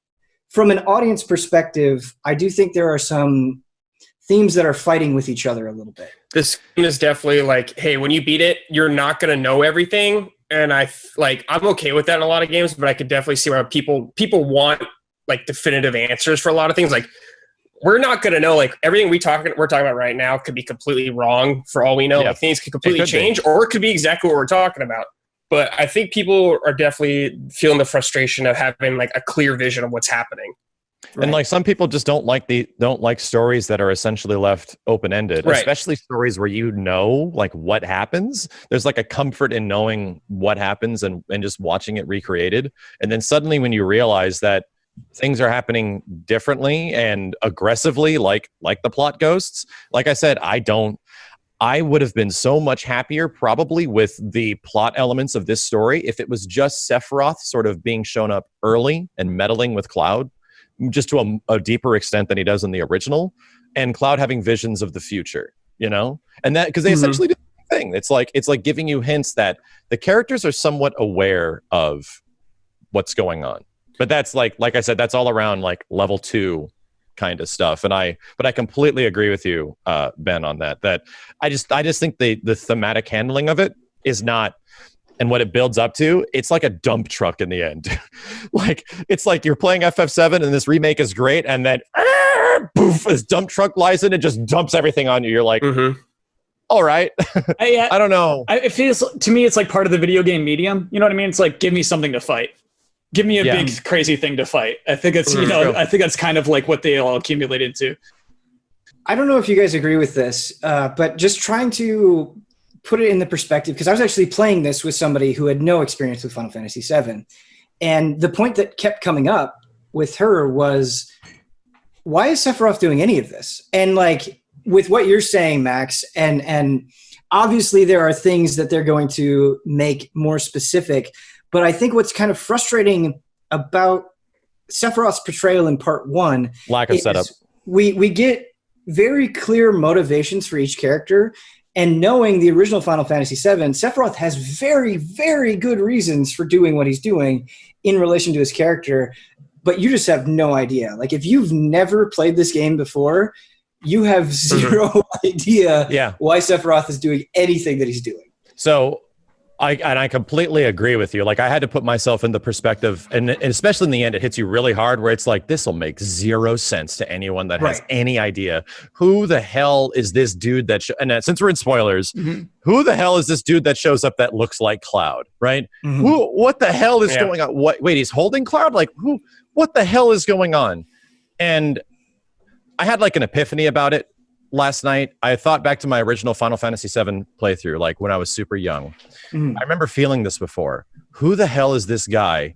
from an audience perspective, I do think there are some themes that are fighting with each other a little bit. This game is definitely like, hey, when you beat it, you're not going to know everything, and I'm okay with that in a lot of games, but I could definitely see why people want like definitive answers for a lot of things, like. we're not going to know. Like everything we're talking about right now could be completely wrong for all we know. Yeah. Like things could completely change, or it could be exactly what we're talking about. But I think people are definitely feeling the frustration of having like a clear vision of what's happening. And like some people just don't like stories that are essentially left open-ended, especially stories where like what happens. There's like a comfort in knowing what happens and just watching it recreated. And then suddenly when you realize that things are happening differently and aggressively, like the plot ghosts, like I said, I would have been so much happier probably with the plot elements of this story if it was just Sephiroth sort of being shown up early and meddling with Cloud, just to a deeper extent than he does in the original, and Cloud having visions of the future, and that because they essentially do the thing. It's like giving you hints that the characters are somewhat aware of what's going on, but that's like I said, that's all around like level 2 kind of stuff. But I completely agree with you, Ben, on that I just think the thematic handling of it is not. And what it builds up to, it's like a dump truck in the end. Like it's like you're playing FF7 and this remake is great, and then poof, this dump truck lies in and just dumps everything on you. You're like, all right. I don't know. It feels to me it's like part of the video game medium. You know what I mean? It's like, give me something to fight. Give me a big crazy thing to fight. I think it's I think that's kind of like what they all accumulate into. I don't know if you guys agree with this, but just trying to put it in the perspective, because I was actually playing this with somebody who had no experience with Final Fantasy VII. And the point that kept coming up with her was, why is Sephiroth doing any of this? And like with what you're saying, Max, and obviously there are things that they're going to make more specific, but I think what's kind of frustrating about Sephiroth's portrayal in part 1, lack of setup. We get very clear motivations for each character. And knowing the original Final Fantasy VII, Sephiroth has very, very good reasons for doing what he's doing in relation to his character, but you just have no idea. Like, if you've never played this game before, you have zero idea why Sephiroth is doing anything that he's doing. So I completely agree with you. Like, I had to put myself in the perspective, and especially in the end, it hits you really hard where it's like, this will make zero sense to anyone that has any idea. Who the hell is this dude that, and since we're in spoilers, who the hell is this dude that shows up that looks like Cloud, right? What the hell is going on? Wait, he's holding Cloud? Like, what the hell is going on? And I had like an epiphany about it last night. I thought back to my original Final Fantasy VII playthrough, like when I was super young. I remember feeling this before. Who the hell is this guy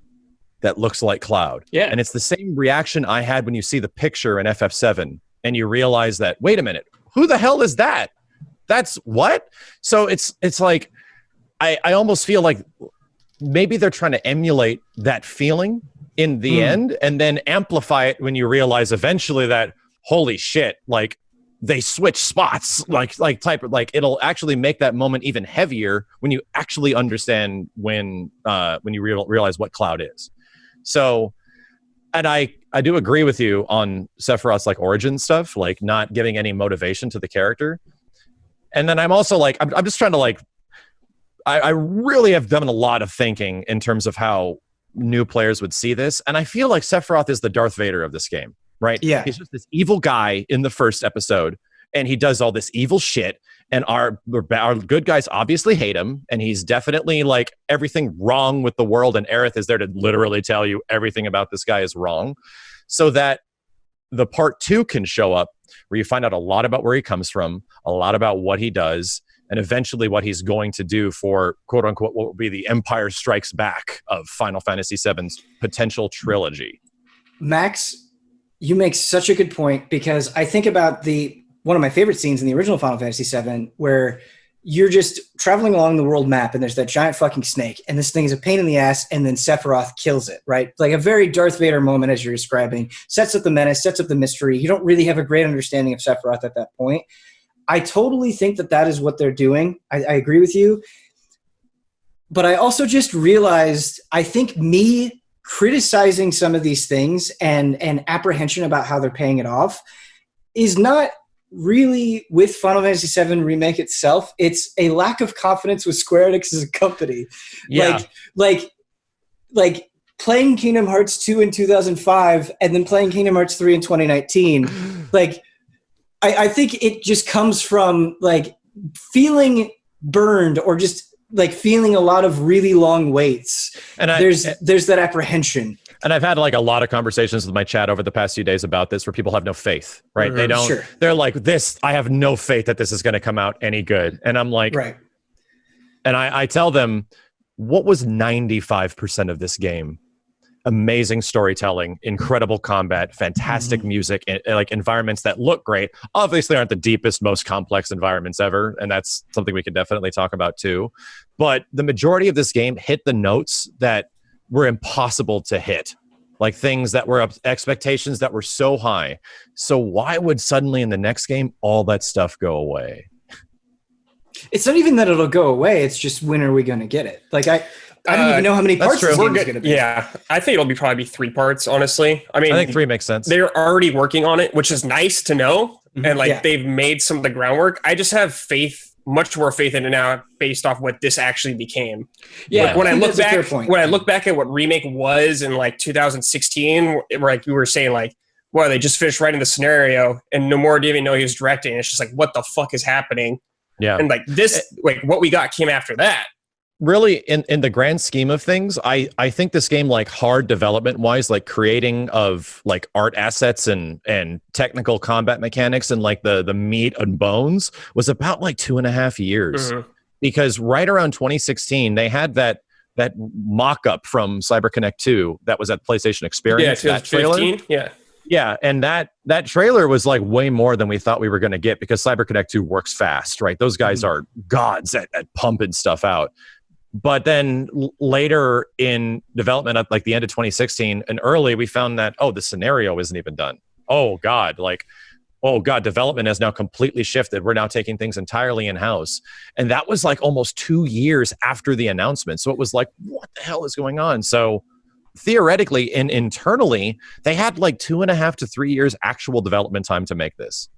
that looks like Cloud? Yeah. And it's the same reaction I had when you see the picture in FF7 and you realize that, wait a minute, who the hell is that? That's what? So it's like, I almost feel like maybe they're trying to emulate that feeling in the end and then amplify it when you realize eventually that, holy shit, like, they switch spots, it'll actually make that moment even heavier when you actually understand when you realize what Cloud is. So, and I do agree with you on Sephiroth's like origin stuff, like not giving any motivation to the character. And then I'm also like, I'm just trying to like, I really have done a lot of thinking in terms of how new players would see this. And I feel like Sephiroth is the Darth Vader of this game. Right? Yeah. He's just this evil guy in the first episode, and he does all this evil shit, and our good guys obviously hate him, and he's definitely like everything wrong with the world, and Aerith is there to literally tell you everything about this guy is wrong, so that the part 2 can show up where you find out a lot about where he comes from, a lot about what he does, and eventually what he's going to do for quote unquote what will be the Empire Strikes Back of Final Fantasy VII's potential trilogy. Max, you make such a good point, because I think about one of my favorite scenes in the original Final Fantasy VII where you're just traveling along the world map and there's that giant fucking snake and this thing is a pain in the ass, and then Sephiroth kills it, right? Like a very Darth Vader moment, as you're describing, sets up the menace, sets up the mystery. You don't really have a great understanding of Sephiroth at that point. I totally think that is what they're doing. I agree with you. But I also just realized, I think me criticizing some of these things and apprehension about how they're paying it off is not really with Final Fantasy VII Remake itself. It's a lack of confidence with Square Enix as a company. Yeah. Like playing Kingdom Hearts 2 in 2005 and then playing Kingdom Hearts 3 in 2019, like I think it just comes from like feeling burned or just like feeling a lot of really long waits. And there's that apprehension. And I've had like a lot of conversations with my chat over the past few days about this where people have no faith, right? They don't, they're like, I have no faith that this is going to come out any good. And I'm like, right. And I tell them, what was 95% of this game? Amazing storytelling, incredible combat, fantastic music, and like environments that look great. Obviously aren't the deepest, most complex environments ever, and that's something we could definitely talk about too. But the majority of this game hit the notes that were impossible to hit, like things that were expectations that were so high. So why would suddenly in the next game all that stuff go away? It's not even that it'll go away. It's just when are we going to get it? Like I don't even know how many parts this game is going to be. Yeah, I think it'll probably be 3 parts, honestly. I mean, I think 3 makes sense. They're already working on it, which is nice to know. And like they've made some of the groundwork. I just have much more faith in it now based off what this actually became. Yeah. Like when I look back at what Remake was in like 2016, like we were saying like, well, they just finished writing the scenario and Nomura didn't even know he was directing. It's just like, what the fuck is happening? Yeah. And like this, like what we got came after that. Really, in the grand scheme of things, I think this game, like hard development wise, like creating of like art assets and technical combat mechanics and like the meat and bones was about like 2.5 years. Because right around 2016, they had that mock-up from CyberConnect 2 that was at PlayStation Experience. Yeah, 2015. Yeah, and that trailer was like way more than we thought we were going to get because CyberConnect 2 works fast, right? Those guys are gods at pumping stuff out. But then later in development, at like the end of 2016 and early, we found that, the scenario isn't even done. Oh, God, development has now completely shifted. We're now taking things entirely in-house. And that was like almost 2 years after the announcement. So it was like, what the hell is going on? So theoretically and internally, they had like 2.5 to 3 years actual development time to make this.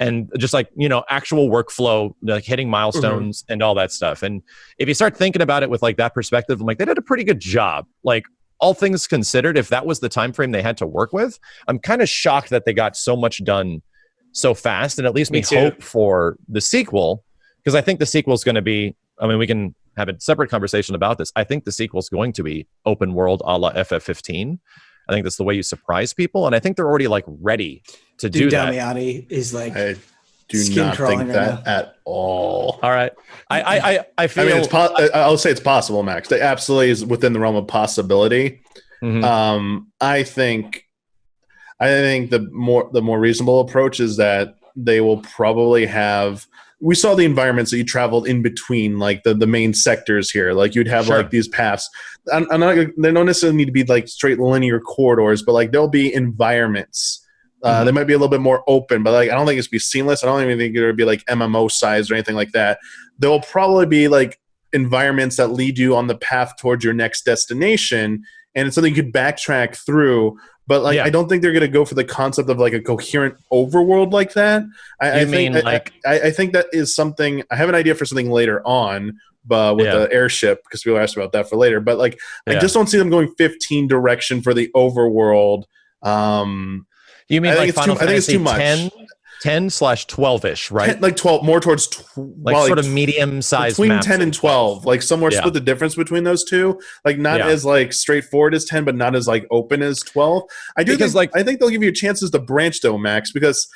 And just like, actual workflow, like hitting milestones and all that stuff. And if you start thinking about it with like that perspective, I'm like, they did a pretty good job. Like all things considered, if that was the time frame they had to work with, I'm kind of shocked that they got so much done so fast. And at least me hope for the sequel, because I think the sequel is going to be, we can have a separate conversation about this. I think the sequel is going to be open world a la FF15. I think that's the way you surprise people. And I think they're already like ready to do that. Damiani is like, I do not think that at all. All right. I feel. I'll say it's possible, Max. It absolutely is within the realm of possibility. I think the more reasonable approach is that they will probably have. We saw the environments that you traveled in between, like the main sectors here. Like you'd have like these paths. They don't necessarily need to be like straight linear corridors, but like there'll be environments. They might be a little bit more open, but like I don't think it's be seamless. I don't even think it'll be like MMO size or anything like that. There will probably be like environments that lead you on the path towards your next destination, and it's something you could backtrack through. But like, I don't think they're going to go for the concept of like a coherent overworld like that. I think that is something. I have an idea for something later on, but with the airship, because people asked about that for later. But like, I just don't see them going 15 direction for the overworld. You mean like Final Fantasy I think it's too much. 10/12ish, right? Like 12, more towards sort of medium size between 10 and 12, like somewhere split the difference between those two, like not as like straightforward as 10, but not as like open as 12. I think they'll give you chances to branch though, Max, because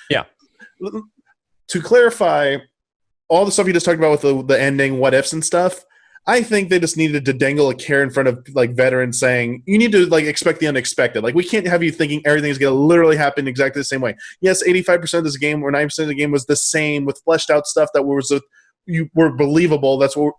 to clarify all the stuff you just talked about with the ending, what ifs and stuff. I think they just needed to dangle a carrot in front of like veterans saying, you need to like expect the unexpected. Like we can't have you thinking everything's going to literally happen exactly the same way. Yes, 85% of this game or 90% of the game was the same with fleshed out stuff that you were believable. That's what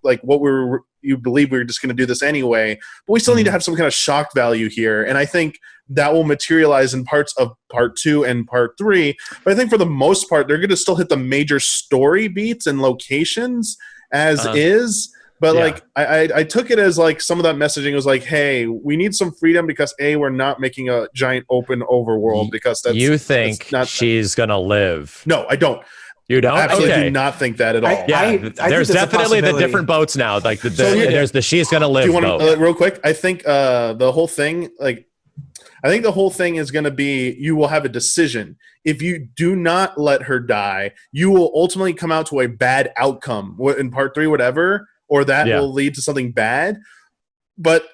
you believe we were just going to do this anyway. But we still need to have some kind of shock value here. And I think that will materialize in parts of part 2 and part 3. But I think for the most part, they're going to still hit the major story beats and locations as is. But like I took it as like some of that messaging was like, hey, we need some freedom because we're not making a giant open overworld because that's she's gonna live. No, I don't. You don't? I absolutely Okay. do not think that at all. There's definitely the different boats now. Like there's the she's gonna live. Do you want boat. real quick? I think the whole thing, is going to be you will have a decision. If you do not let her die, you will ultimately come out to a bad outcome in part 3, whatever, or that will lead to something bad. But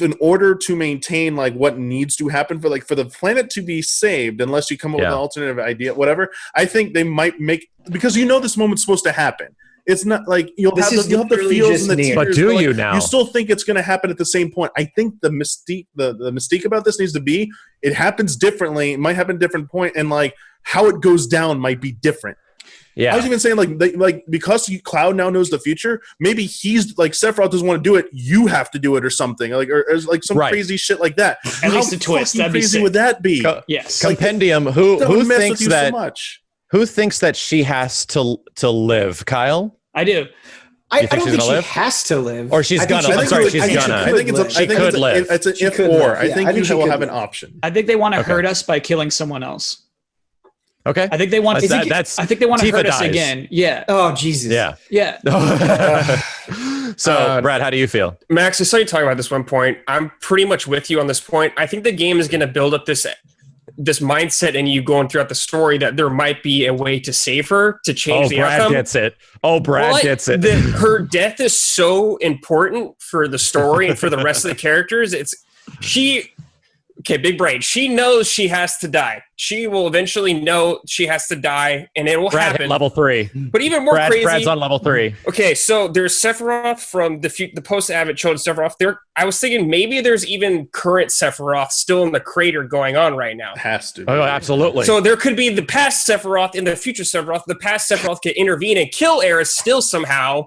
in order to maintain like what needs to happen for the planet to be saved, unless you come up with an alternative idea, whatever, I think they might make, because this moment's supposed to happen. It's not like you'll have the feels and the tears. But do you now? You still think it's going to happen at the same point. I think the mystique about this needs to be it happens differently. It might happen at a different point, and like how it goes down might be different. Yeah, I was even saying because Cloud now knows the future. Maybe he's like Sephiroth doesn't want to do it. You have to do it or something or some crazy shit like that. At least a twist. That'd be crazy. Sick. Would that be? Yes. Compendium. Who thinks that? So much? Who thinks that she has to live? Kyle? I do. I don't think she has to live. Or she's gonna. I'm sorry, she's gonna. I think she could live. It's an if or. I think you will have an option. I think they want to hurt us by killing someone else. Okay. I think they want. I think they want to hurt us again. Yeah. Oh Jesus. Yeah. Yeah. So, Brad, how do you feel? Max, I saw you talking about this one point. I'm pretty much with you on this point. I think the game is going to build up this mindset in you going throughout the story that there might be a way to save her, to change the outcome. Brad gets it. Her death is so important for the story and for the rest of the characters. Big brain. She knows she has to die. She will eventually know she has to die, and it will happen. Hit level 3. But even more crazy. Brad's on level 3. Okay, so there's Sephiroth from the post-Advent children Sephiroth. I was thinking maybe there's even current Sephiroth still in the crater going on right now. It has to. Oh, absolutely. So there could be the past Sephiroth and the future Sephiroth. The past Sephiroth could intervene and kill Aerith still somehow.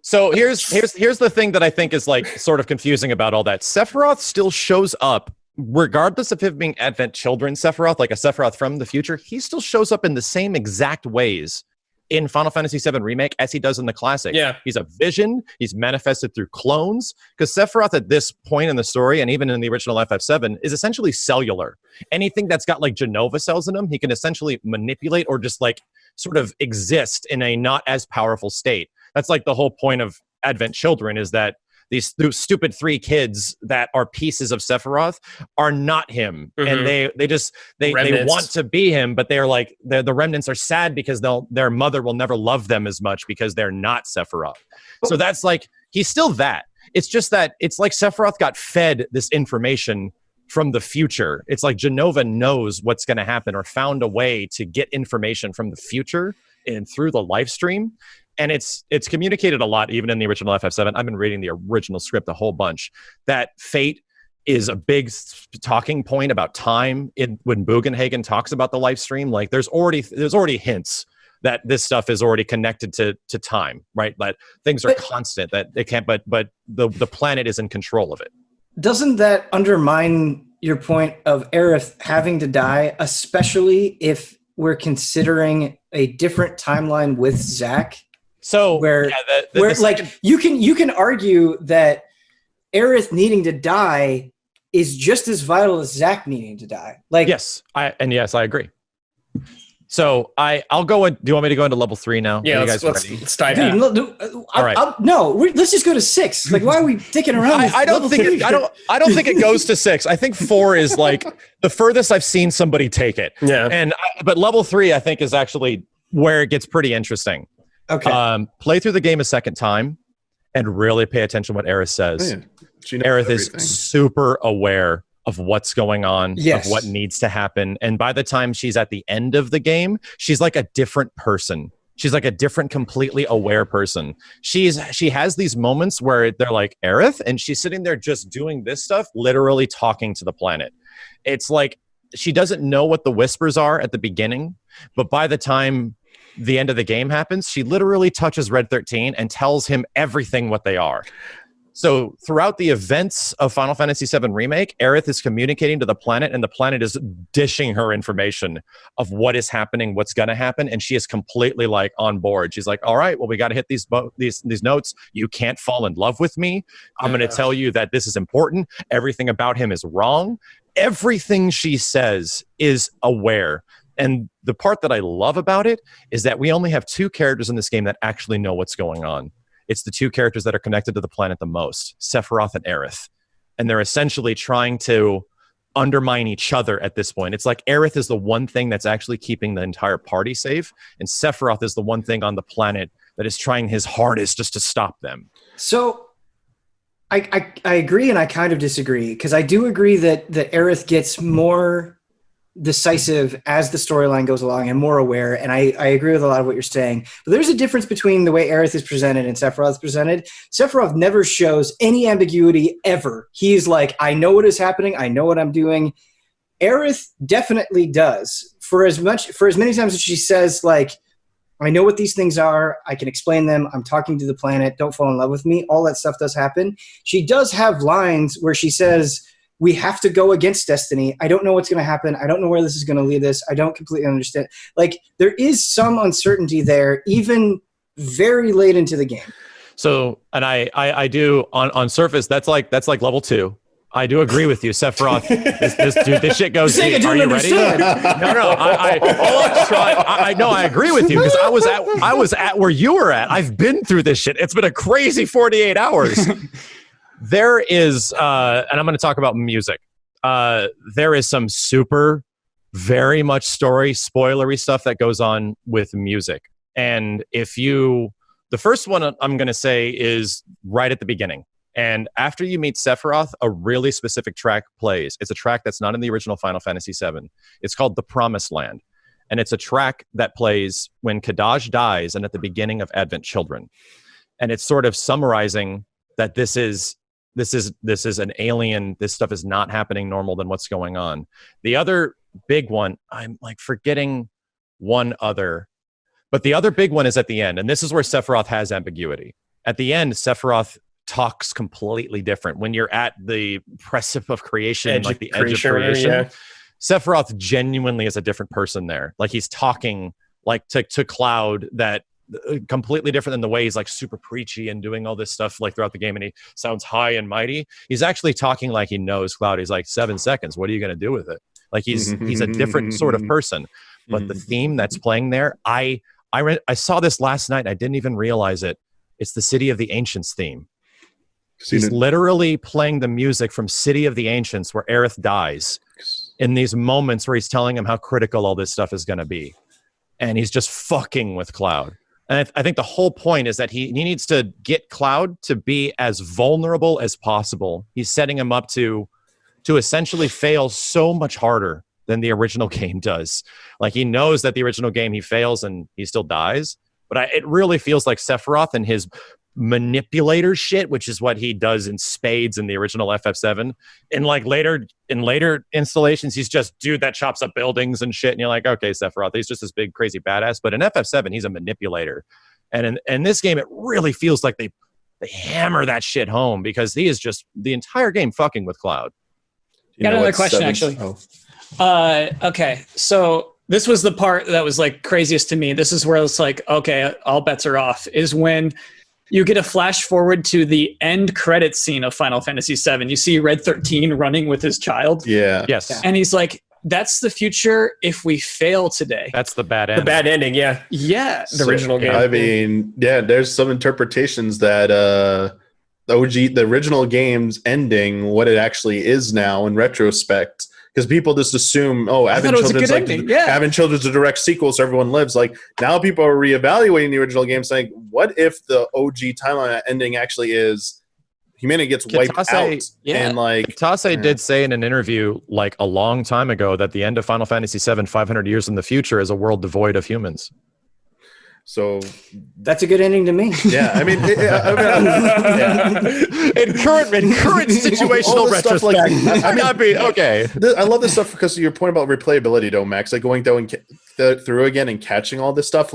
So here's the thing that I think is like sort of confusing about all that. Sephiroth still shows up. Regardless of him being Advent Children Sephiroth, like a Sephiroth from the future, he still shows up in the same exact ways in Final Fantasy VII Remake as he does in the classic. Yeah. He's a vision. He's manifested through clones. Because Sephiroth at this point in the story, and even in the original FF7, is essentially cellular. Anything that's got like Genova cells in him, he can essentially manipulate or just like sort of exist in a not as powerful state. That's like the whole point of Advent Children, is that these stupid 3 kids that are pieces of Sephiroth are not him. And they want to be him, but they're like, the remnants are sad because their mother will never love them as much because they're not Sephiroth. So that's like, he's still that. It's just that it's like Sephiroth got fed this information from the future. It's like Genova knows what's going to happen or found a way to get information from the future and through the live stream. And it's communicated a lot, even in the original FF7. I've been reading the original script a whole bunch. That fate is a big talking point about time. When Bugenhagen talks about the live stream, like there's already hints that this stuff is already connected to time, right? That things are constant, that they can't. But the planet is in control of it. Doesn't that undermine your point of Aerith having to die, especially if we're considering a different timeline with Zack? So where you can argue that Aerith needing to die is just as vital as Zack needing to die. Like yes, I agree. So I'll go. Do you want me to go into level 3 now? Yeah, let's dive in. All right. Let's just go to 6. Like, why are we dicking around? I don't think it goes to 6. I think 4 is like the furthest I've seen somebody take it. Yeah. But level 3, I think, is actually where it gets pretty interesting. Okay. Play through the game a second time and really pay attention to what Aerith says. Aerith is super aware of what's going on, of what needs to happen. And by the time she's at the end of the game, she's like a different person. She's like a different, completely aware person. She has these moments where they're like, Aerith, and she's sitting there just doing this stuff, literally talking to the planet. It's like she doesn't know what the whispers are at the beginning, but by the time the end of the game happens, she literally touches Red 13 and tells him everything what they are. So throughout the events of Final Fantasy VII Remake, Aerith is communicating to the planet, and the planet is dishing her information of what is happening, what's going to happen, and she is completely like on board. She's like, all right, well, we got to hit these notes. You can't fall in love with me. I'm going to tell you that this is important. Everything about him is wrong. Everything she says is aware. And the part that I love about it is that we only have 2 characters in this game that actually know what's going on. It's the 2 characters that are connected to the planet the most, Sephiroth and Aerith. And they're essentially trying to undermine each other at this point. It's like Aerith is the one thing that's actually keeping the entire party safe, and Sephiroth is the one thing on the planet that is trying his hardest just to stop them. So I agree and I kind of disagree, because I do agree that Aerith gets more decisive as the storyline goes along and more aware, and I agree with a lot of what you're saying. But there's a difference between the way Aerith is presented and Sephiroth is presented. Sephiroth never shows any ambiguity ever. He's like, I know what is happening, I know what I'm doing. Aerith definitely does. For as many times as she says, like, I know what these things are, I can explain them, I'm talking to the planet, don't fall in love with me, all that stuff does happen. She does have lines where she says, we have to go against destiny. I don't know what's going to happen. I don't know where this is going to lead us. I don't completely understand. Like, there is some uncertainty there, even very late into the game. So, and I do on surface, that's like level 2. I do agree with you, Sephiroth. This shit goes deep. Are you ready? No. I agree with you, because I was at where you were at. I've been through this shit. It's been a crazy 48 hours. There is, and I'm going to talk about music. There is some super, very much story, spoilery stuff that goes on with music. And the first one I'm going to say is right at the beginning. And after you meet Sephiroth, a really specific track plays. It's a track that's not in the original Final Fantasy VII. It's called The Promised Land. And it's a track that plays when Kadaj dies and at the beginning of Advent Children. And it's sort of summarizing that this is an alien. This stuff is not happening normal than what's going on. The other big one, I'm like forgetting one other, but the other big one is at the end. And this is where Sephiroth has ambiguity. At the end, Sephiroth talks completely different. When you're at the precipice of creation, like the edge of creation, yeah. Sephiroth genuinely is a different person there. Like, he's talking like to Cloud, that completely different than the way he's like super preachy and doing all this stuff like throughout the game, and he sounds high and mighty. He's actually talking like he knows Cloud. He's like, 7 seconds, what are you going to do with it? Like, he's a different sort of person. But the theme that's playing there, I saw this last night and I didn't even realize it. It's the City of the Ancients theme. He's literally playing the music from City of the Ancients, where Aerith dies, in these moments where he's telling him how critical all this stuff is going to be. And he's just fucking with Cloud. And I think the whole point is that he needs to get Cloud to be as vulnerable as possible. He's setting him up to essentially fail so much harder than the original game does. Like, he knows that the original game he fails and he still dies. But it really feels like Sephiroth and his manipulator shit, which is what he does in spades in the original FF7. In later installations, he's just dude that chops up buildings and shit, and you're like, okay, Sephiroth, he's just this big crazy badass. But in FF7, he's a manipulator, and in this game, it really feels like they hammer that shit home, because he is just the entire game fucking with Cloud. Got another question, actually. Okay, so this was the part that was like craziest to me. This is where it's like, okay, all bets are off, is when you get a flash forward to the end credit scene of Final Fantasy VII. You see Red 13 running with his child. Yeah. Yes. And he's like, that's the future if we fail today. That's the bad ending. The bad ending, yeah. Yeah. The original game. I mean, yeah, there's some interpretations that the original game's ending, what it actually is now in retrospect. Because people just assume, Advent Children's a direct sequel, so everyone lives. Like, now people are reevaluating the original game, saying, what if the OG timeline ending actually is humanity gets wiped out? Yeah. And like, Kitase did say in an interview like a long time ago that the end of Final Fantasy VII 500 years in the future is a world devoid of humans. So that's a good ending to me. Yeah, I mean, in current situational retrospect, okay. I love this stuff because of your point about replayability, though, Max. Like, going through again and catching all this stuff,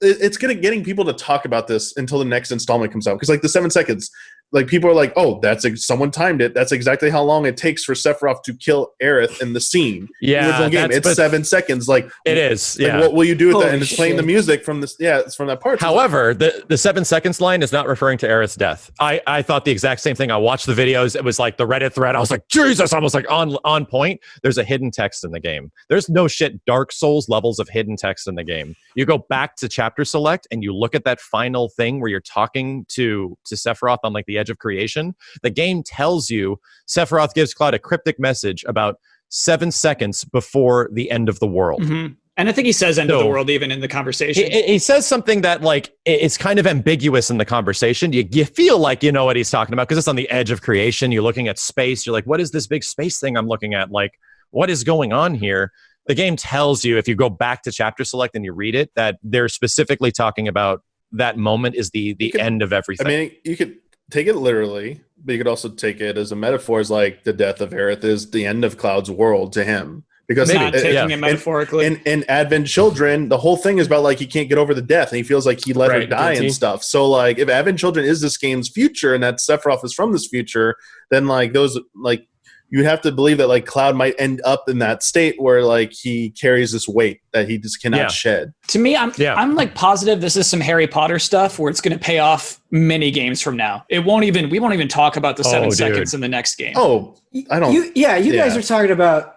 it's getting people to talk about this until the next installment comes out. Because like the 7 seconds, like people are like, oh, someone timed it. That's exactly how long it takes for Sephiroth to kill Aerith in the scene. Yeah, the game. It's 7 seconds. Like it is. Like, yeah. what will you do with that? And it's shit. playing the music from this. Yeah, it's from that part. However, the 7 seconds line is not referring to Aerith's death. I thought the exact same thing. I watched the videos. It was like the Reddit thread. I was like, Jesus, almost like on point. There's a hidden text in the game. There's no shit Dark Souls levels of hidden text in the game. You go back to chapter select and you look at that final thing where you're talking to Sephiroth on like the edge of creation. The game tells you Sephiroth gives Cloud a cryptic message about 7 seconds before the end of the world. Mm-hmm. And I think he says end of the world even in the conversation. He says something that like it's kind of ambiguous in the conversation. You feel like you know what he's talking about because it's on the edge of creation. You're looking at space. You're like, what is this big space thing I'm looking at? Like, what is going on here? The game tells you, if you go back to chapter select and you read it, that they're specifically talking about that moment is the end of everything. I mean, you could take it literally, but you could also take it as a metaphor, as like the death of Aerith is the end of Cloud's world to him. Because not taking it metaphorically. In Advent Children, the whole thing is about like he can't get over the death and he feels like he let her die and stuff. So like if Advent Children is this game's future and that Sephiroth is from this future, then like those like you have to believe that like Cloud might end up in that state where like he carries this weight that he just cannot shed. To me, I'm like positive this is some Harry Potter stuff where it's going to pay off many games from now. We won't even talk about the 7 seconds in the next game. Oh, I don't. You guys are talking about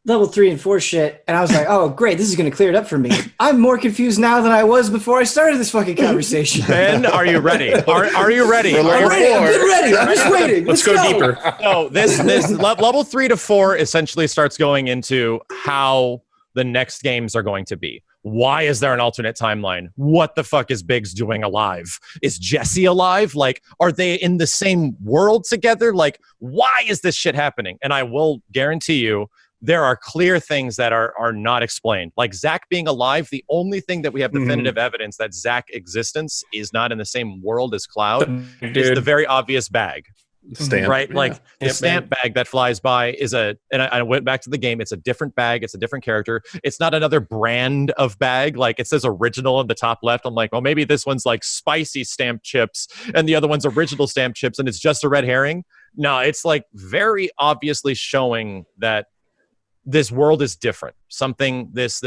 level 3 and 4 shit, and I was like, oh, great, this is going to clear it up for me. I'm more confused now than I was before I started this fucking conversation. Ben, are you ready? Are you ready? I'm ready. I'm getting ready. I'm just waiting. Let's go deeper. No, this level 3 to 4 essentially starts going into how the next games are going to be. Why is there an alternate timeline? What the fuck is Biggs doing alive? Is Jesse alive? Like, are they in the same world together? Like, why is this shit happening? And I will guarantee you, there are clear things that are not explained. Like Zack being alive, the only thing that we have definitive evidence that Zack's existence is not in the same world as Cloud is the very obvious bag. Stamp. Right? Like the stamp bag that flies by is and I went back to the game, it's a different bag, it's a different character. It's not another brand of bag. Like it says original in the top left. I'm like, well, maybe this one's like spicy stamp chips and the other one's original stamp chips and it's just a red herring. No, it's like very obviously showing that this world is different. Something this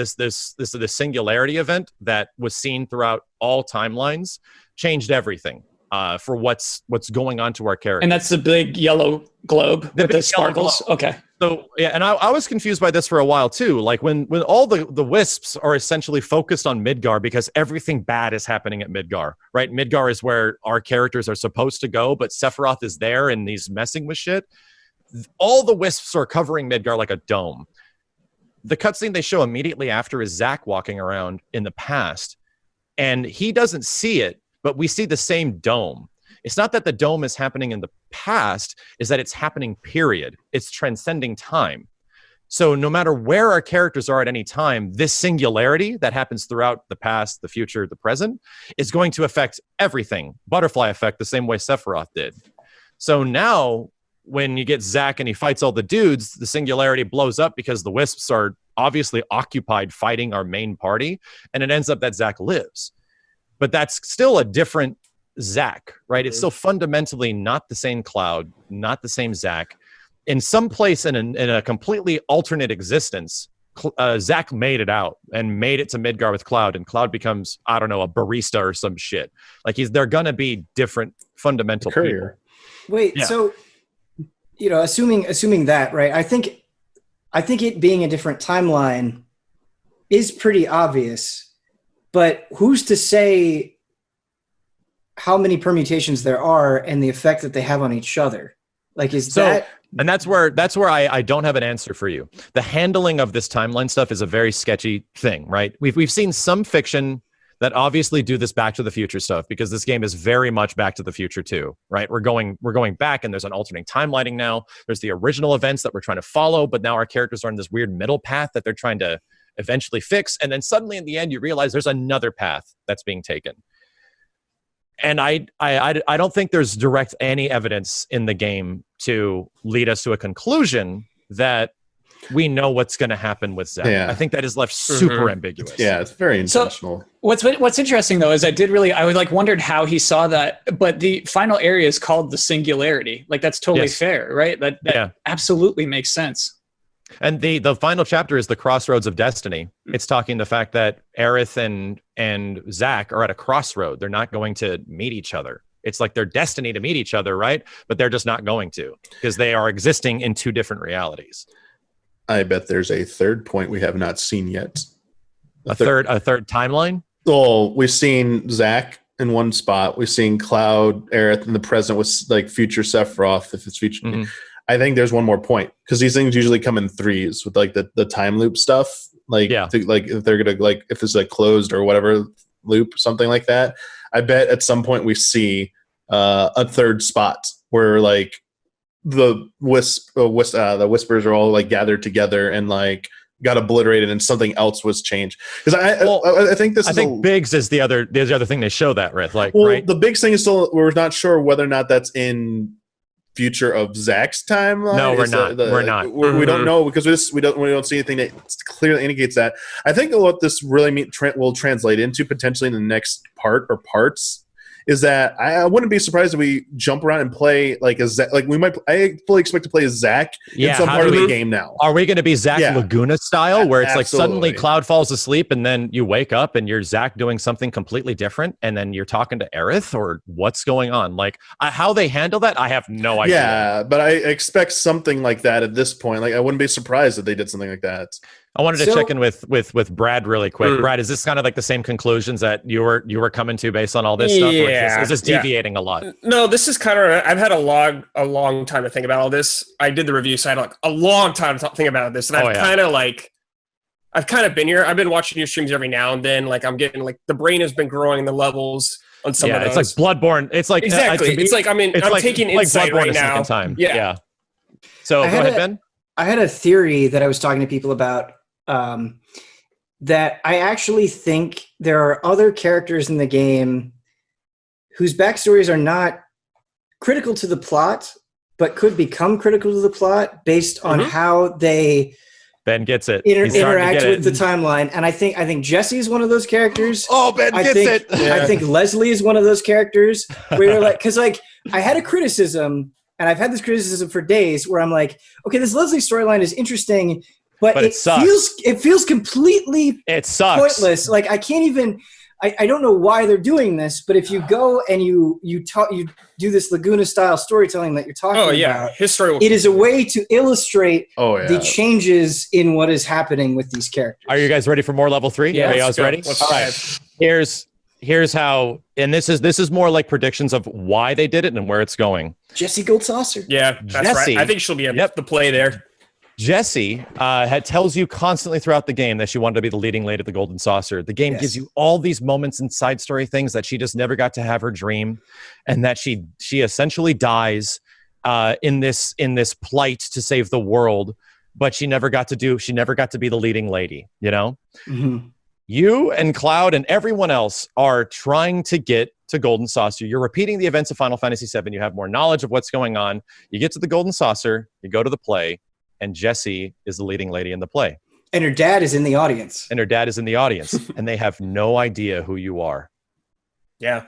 singularity event that was seen throughout all timelines changed everything for what's going on to our character. And that's the big yellow globe with the sparkles. Okay. So yeah, and I was confused by this for a while too. Like when all the wisps are essentially focused on Midgar because everything bad is happening at Midgar, right? Midgar is where our characters are supposed to go, but Sephiroth is there and he's messing with shit. All the wisps are covering Midgar like a dome. The cutscene they show immediately after is Zack walking around in the past, and he doesn't see it, but we see the same dome. It's not that the dome is happening in the past, is that it's happening, period. It's transcending time. So no matter where our characters are at any time, this singularity that happens throughout the past, the future, the present, is going to affect everything. Butterfly effect, the same way Sephiroth did. So now, when you get Zack and he fights all the dudes, the singularity blows up because the wisps are obviously occupied fighting our main party, and it ends up that Zack lives. But that's still a different Zack, right? It's still fundamentally not the same Cloud, not the same Zack. In some place in a completely alternate existence, Zack made it out and made it to Midgar with Cloud, and Cloud becomes, I don't know, a barista or some shit. Like they're gonna be different fundamental people. Wait, so assuming that, right? I think it being a different timeline is pretty obvious, but who's to say how many permutations there are and the effect that they have on each other? Like, and that's where I don't have an answer for you. The handling of this timeline stuff is a very sketchy thing, right? We've seen some fiction that obviously do this Back to the Future stuff because this game is very much Back to the Future too, right? We're going back and there's an alternating timelining now. There's the original events that we're trying to follow, but now our characters are on this weird middle path that they're trying to eventually fix. And then suddenly in the end, you realize there's another path that's being taken. And I don't think there's direct any evidence in the game to lead us to a conclusion that we know what's going to happen with Zack. Yeah. I think that is left super ambiguous. Yeah, it's very intentional. So what's interesting though is I would like wondered how he saw that, but the final area is called the Singularity. Like that's totally fair, right? That absolutely makes sense. And the final chapter is the Crossroads of Destiny. It's talking the fact that Aerith and Zack are at a crossroad. They're not going to meet each other. It's like they're destined to meet each other, right? But they're just not going to because they are existing in two different realities. I bet there's a third point we have not seen yet. A third timeline? Oh, we've seen Zack in one spot. We've seen Cloud, Aerith in the present with like future Sephiroth if it's future. Mm-hmm. I think there's one more point because these things usually come in threes with like the time loop stuff. Like, like if they're gonna like if it's like closed or whatever loop, something like that. I bet at some point we see a third spot where like the whispers are all like gathered together and like got obliterated and something else was changed. Because I think Biggs is the other thing they show that with. Like, right? The Biggs thing is still we're not sure whether or not that's in future of Zack's timeline. No, we're not. We're not. We don't know because we don't see anything that clearly indicates that. I think what this really will translate into potentially in the next part or parts is that I wouldn't be surprised if we jump around and play like a Zack. Like we might. I fully expect to play as Zack in some part of the game now. Are we going to be Zack Laguna style, where it's like suddenly Absolutely. Cloud falls asleep and then you wake up and you're Zack doing something completely different, and then you're talking to Aerith, or what's going on? Like how they handle that, I have no idea. Yeah, but I expect something like that at this point. Like I wouldn't be surprised if they did something like that. I wanted to check in with Brad really quick. Brad, is this kind of like the same conclusions that you were coming to based on all this stuff? Or is this deviating a lot? No, this is kind of. I've had a long time to think about all this. I did the review, so I had like a long time to think about this, and I've kind of been here. I've been watching your streams every now and then. Like I'm getting like the brain has been growing the levels on some of those. It's like Bloodborne. It's like exactly. It's like I'm taking insight Bloodborne right now. Time. Yeah. So go ahead, Ben. I had a theory that I was talking to people about. That I actually think there are other characters in the game whose backstories are not critical to the plot, but could become critical to the plot based on how they Ben gets it. Interact with the timeline. And I think Jesse is one of those characters. Oh, Ben gets it. I think Leslie is one of those characters where you're like, because like I had a criticism, and I've had this criticism for days, where I'm like, okay, this Leslie storyline is interesting. But it feels completely pointless. Like I can't even. I don't know why they're doing this, but if you go and you do this Laguna style storytelling that you're talking about, it is a way to illustrate the changes in what is happening with these characters. Are you guys ready for more level 3? Yeah, are you guys ready? All right. Here's how, and this is more like predictions of why they did it and where it's going. Jesse Gold Saucer. Yeah, that's right. I think she'll be the play there. Jessie tells you constantly throughout the game that she wanted to be the leading lady of the Golden Saucer. The game gives you all these moments and side story things that she just never got to have her dream, and that she essentially dies in this plight to save the world, but she never got to be the leading lady. You know, you and Cloud and everyone else are trying to get to Golden Saucer. You're repeating the events of Final Fantasy VII. You have more knowledge of what's going on. You get to the Golden Saucer. You go to the play. And Jessie is the leading lady in the play. And her dad is in the audience. And and they have no idea who you are. Yeah.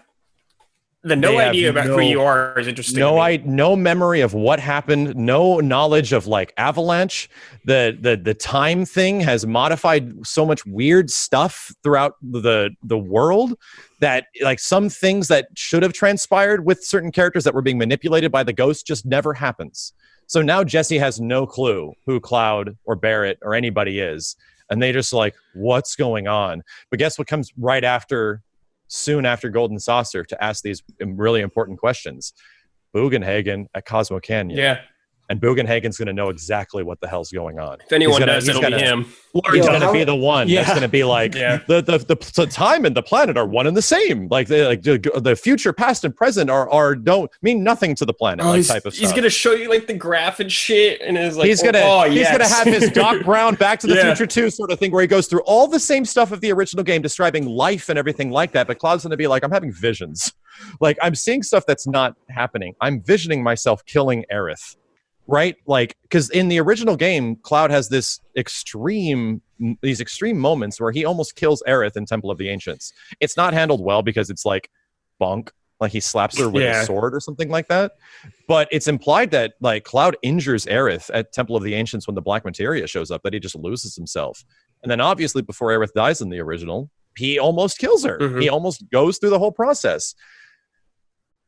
The idea about who you are is interesting. No memory of what happened. No knowledge of like Avalanche. The time thing has modified so much weird stuff throughout the world that like some things that should have transpired with certain characters that were being manipulated by the ghost just never happens. So now Jessie has no clue who Cloud or Barrett or anybody is. And they just like, what's going on? But guess what comes right after, soon after Golden Saucer, to ask these really important questions? Bugenhagen at Cosmo Canyon. Yeah. And Bugenhagen's going to know exactly what the hell's going going If anyone does, it'll be him. He's going to be the one that's going to be like, the time and the planet are one and the same. Like the future, past, and present are don't mean nothing to the planet. Type of stuff. He's going to show you like the graph and shit, and is like, he's going to have his Doc Brown Back to the Future 2 sort of thing, where he goes through all the same stuff of the original game, describing life and everything like that. But Cloud's going to be like, I'm having visions. Like I'm seeing stuff that's not happening. I'm visioning myself killing Aerith. right? Like, because in the original game, Cloud has these extreme moments where he almost kills Aerith in Temple of the Ancients. It's not handled well because it's like bonk, like he slaps her with a sword or something like that. But it's implied that like Cloud injures Aerith at Temple of the Ancients when the Black Materia shows up, that he just loses himself. And then obviously before Aerith dies in the original, he almost kills her. Mm-hmm. He almost goes through the whole process.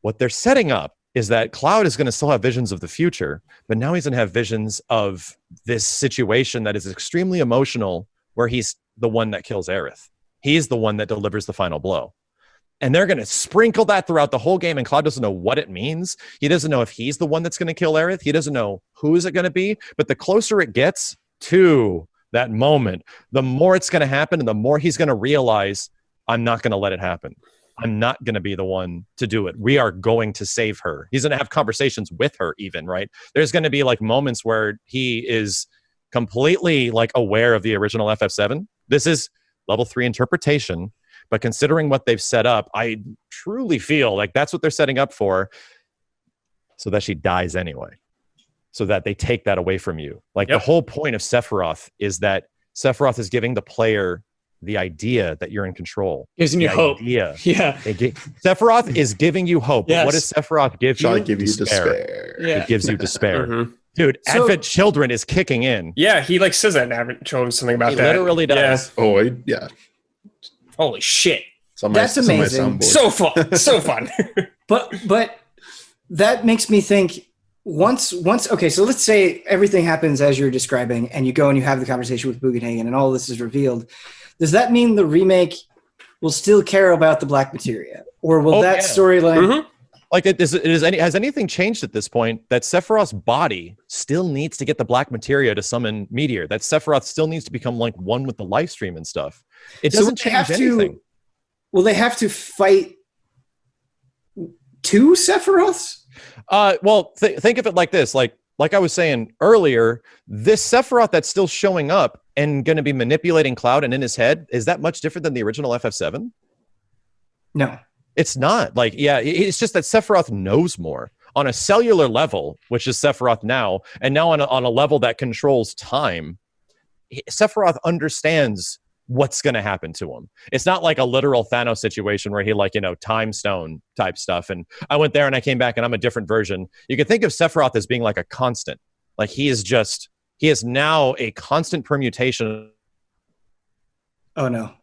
What they're setting up is that Cloud is going to still have visions of the future, but now he's going to have visions of this situation that is extremely emotional, where he's the one that kills Aerith. He's the one that delivers the final blow. And they're going to sprinkle that throughout the whole game, and Cloud doesn't know what it means. He doesn't know if he's the one that's going to kill Aerith. He doesn't know who is it going to be, but the closer it gets to that moment, the more it's going to happen, and the more he's going to realize, I'm not going to let it happen. I'm not going to be the one to do it. We are going to save her. He's going to have conversations with her even, right? There's going to be like moments where he is completely like aware of the original FF7. This is level 3 interpretation, but considering what they've set up, I truly feel like that's what they're setting up for, so that she dies anyway, so that they take that away from you. Like the whole point of Sephiroth is that Sephiroth is giving the player the idea that you're in control. Gives you hope. Yeah. Sephiroth is giving you hope. Yes. What does Sephiroth give you? Give you despair. Yeah. It gives you despair. Mm-hmm. Dude, Advent Children is kicking in. Yeah, he like says that in Advent Children, something about that. He literally does. Yeah. Oh, yeah. Holy shit. That's amazing. So fun. So fun. But that makes me think, once okay, so let's say everything happens as you're describing, and you go and you have the conversation with Bugenhagen and all this is revealed. Does that mean the remake will still care about the Black Materia, or will storyline? Mm-hmm. Like, has anything changed at this point? That Sephiroth's body still needs to get the Black Materia to summon Meteor. That Sephiroth still needs to become like one with the life stream and stuff. It doesn't change anything. Will they have to fight two Sephiroths? Well, think of it like this. Like I was saying earlier, this Sephiroth that's still showing up and going to be manipulating Cloud and in his head, is that much different than the original FF7? No. It's not. Like, yeah, it's just that Sephiroth knows more on a cellular level, which is Sephiroth now, and now on a level that controls time. Sephiroth understands what's going to happen to him. It's not like a literal Thanos situation where he time stone type stuff. And I went there and I came back and I'm a different version. You can think of Sephiroth as being like a constant. Like he is now a constant permutation. Oh no.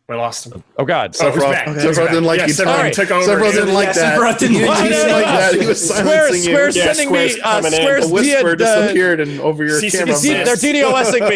We lost him. Oh God. Sephiroth didn't like you. Sephiroth took over. Sephiroth didn't like that. Sephiroth didn't like that. He was silencing you. Square's sending me. Square's whisper disappeared and over your camera. They're DDoSing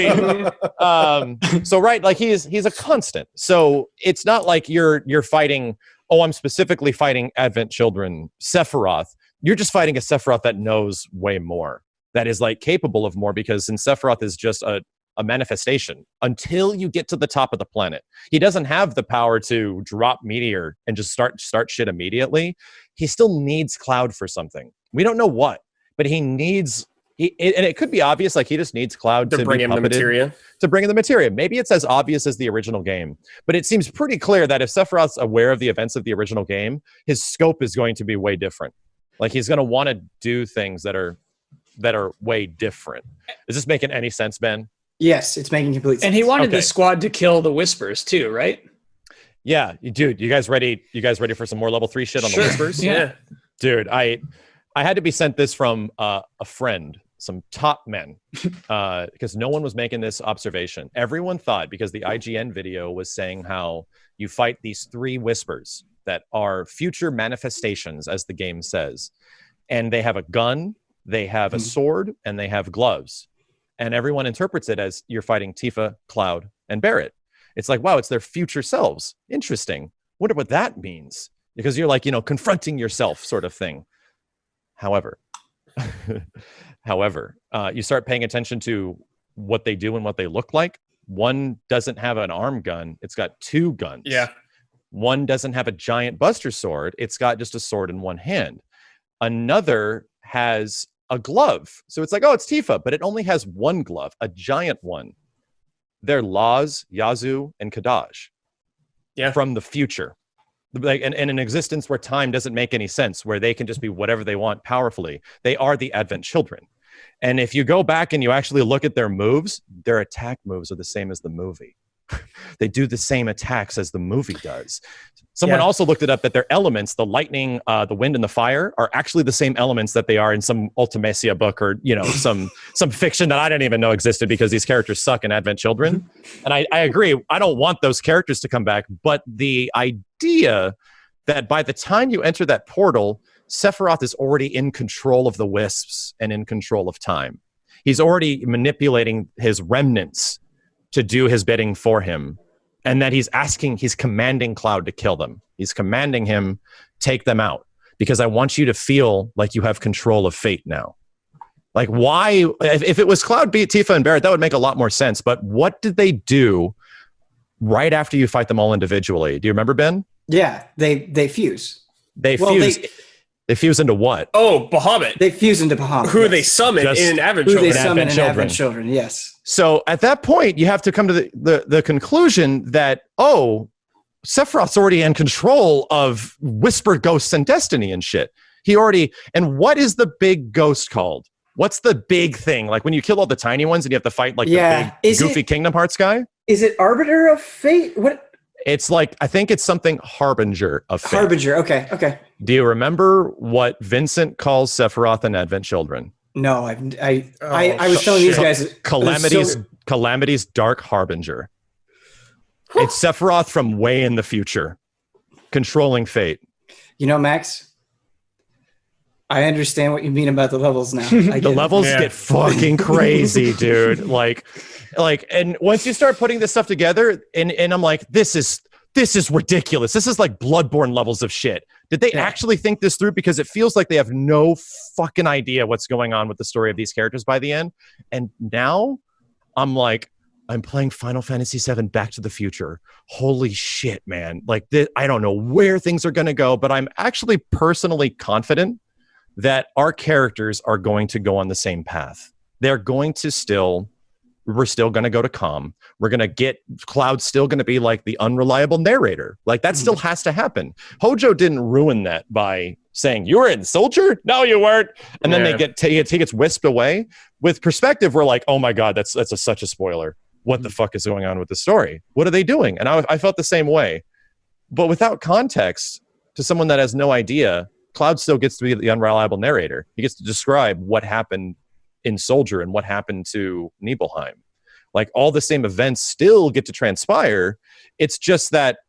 me. So right, like he's a constant. So it's not like you're fighting. Oh, I'm specifically fighting Advent Children Sephiroth. You're just fighting a Sephiroth that knows way more. That is like capable of more, because since Sephiroth is just a manifestation until you get to the top of the planet. He doesn't have the power to drop Meteor and just start shit immediately. He still needs Cloud for something. We don't know what, but he needs, and it could be obvious, like he just needs Cloud to bring him the materia. To bring in the materia. Maybe it's as obvious as the original game, but it seems pretty clear that if Sephiroth's aware of the events of the original game, his scope is going to be way different. Like he's going to want to do things that are way different. Is this making any sense, Ben? Yes, it's making complete sense. And he wanted the squad to kill the Whispers too, right? Yeah, dude. You guys ready? You guys ready for some more level 3 shit on the Whispers? Yeah, dude. I had to be sent this from a friend, some top men, because no one was making this observation. Everyone thought, because the IGN video was saying how you fight these 3 Whispers that are future manifestations, as the game says, and they have a gun, they have a sword, and they have gloves. And everyone interprets it as you're fighting Tifa, Cloud, and Barrett. It's like, wow, it's their future selves. Interesting. Wonder what that means. Because you're like, confronting yourself sort of thing. However, you start paying attention to what they do and what they look like. One doesn't have an arm gun. It's got 2 guns. Yeah. One doesn't have a giant buster sword. It's got just a sword in one hand. Another has a glove. So it's like, oh, it's Tifa, but it only has 1 glove, a giant one. They're Laz, Yazoo, and Kadaj. Yeah. From the future. Like in an existence where time doesn't make any sense, where they can just be whatever they want powerfully. They are the Advent Children. And if you go back and you actually look at their moves, their attack moves are the same as the movie. They do the same attacks as the movie does. Someone also looked it up that their elements, the lightning, the wind, and the fire, are actually the same elements that they are in some Ultimacia book or some fiction that I didn't even know existed because these characters suck in Advent Children. And I agree. I don't want those characters to come back, but the idea that by the time you enter that portal, Sephiroth is already in control of the wisps and in control of time. He's already manipulating his remnants to do his bidding for him. And that he's commanding Cloud to kill them. He's commanding him, take them out. Because I want you to feel like you have control of fate now. Like why, if it was Cloud beat Tifa and Barret, that would make a lot more sense. But what did they do right after you fight them all individually? Do you remember, Ben? Yeah, they fuse. They fuse into what? Oh, Bahamut. They fuse into Bahamut. Who they summon in Advent Children. Who they summon in Advent Children, yes. So at that point, you have to come to the conclusion that, Sephiroth's already in control of Whisper Ghosts and Destiny and shit. And what is the big ghost called? What's the big thing? Like when you kill all the tiny ones and you have to fight the big goofy Kingdom Hearts guy? Is it Arbiter of Fate? What? It's like, I think it's something Harbinger of Fate. Harbinger, okay. Do you remember what Vincent calls Sephiroth in Advent Children? No, I was telling these guys. Calamity's Dark Harbinger. It's Sephiroth from way in the future, controlling fate. You know, Max, I understand what you mean about the levels now. The levels get fucking crazy, dude. Like, and once you start putting this stuff together, and I'm like, this is ridiculous. This is like Bloodborne levels of shit. Did they actually think this through? Because it feels like they have no fucking idea what's going on with the story of these characters by the end. And now I'm like, I'm playing Final Fantasy VII Back to the Future. Holy shit, man. Like, I don't know where things are going to go, but I'm actually personally confident that our characters are going to go on the same path. They're going to we're still going to go to calm. We're going to get Cloud still going to be like the unreliable narrator. Like that still has to happen. Hojo didn't ruin that by saying, you were in Soldier? No, you weren't. And then he gets whisked away. With perspective, we're like, oh my God, that's such a spoiler. What the fuck is going on with the story? What are they doing? And I felt the same way. But without context, to someone that has no idea, Cloud still gets to be the unreliable narrator. He gets to describe what happened in Soldier and what happened to Nibelheim. Like all the same events still get to transpire. It's just that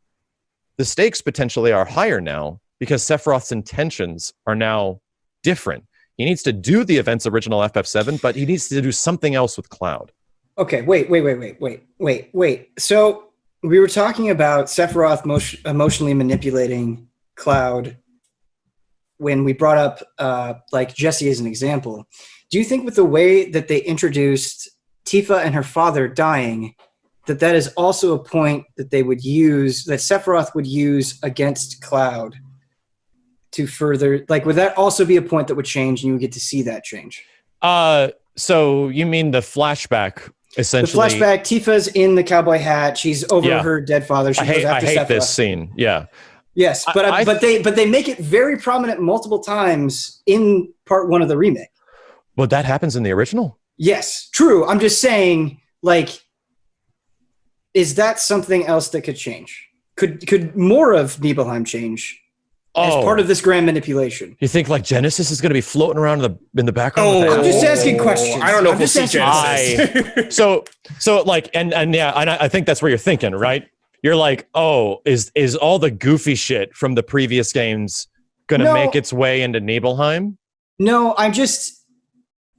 the stakes potentially are higher now because Sephiroth's intentions are now different. He needs to do the events original FF7, but he needs to do something else with Cloud. Okay, wait. So we were talking about Sephiroth emotionally manipulating Cloud when we brought up like Jessie as an example. Do you think with the way that they introduced Tifa and her father dying, that is also a point that they would use, that Sephiroth would use against Cloud to further, like, would that also be a point that would change and you would get to see that change? So you mean the flashback, essentially? The flashback, Tifa's in the cowboy hat. She's over her dead father. She goes after I hate Sephiroth. this scene. Yeah. Yes, but they make it very prominent multiple times in part 1 of the remake. Well, that happens in the original. Yes, true. I'm just saying, like, is that something else that could change? Could more of Nibelheim change as part of this grand manipulation? You think like Genesis is going to be floating around in the background? I'm just asking questions. I don't know if we'll see Genesis. So like, and yeah, and I think that's where you're thinking, right? You're like, is all the goofy shit from the previous games going to make its way into Nibelheim? No,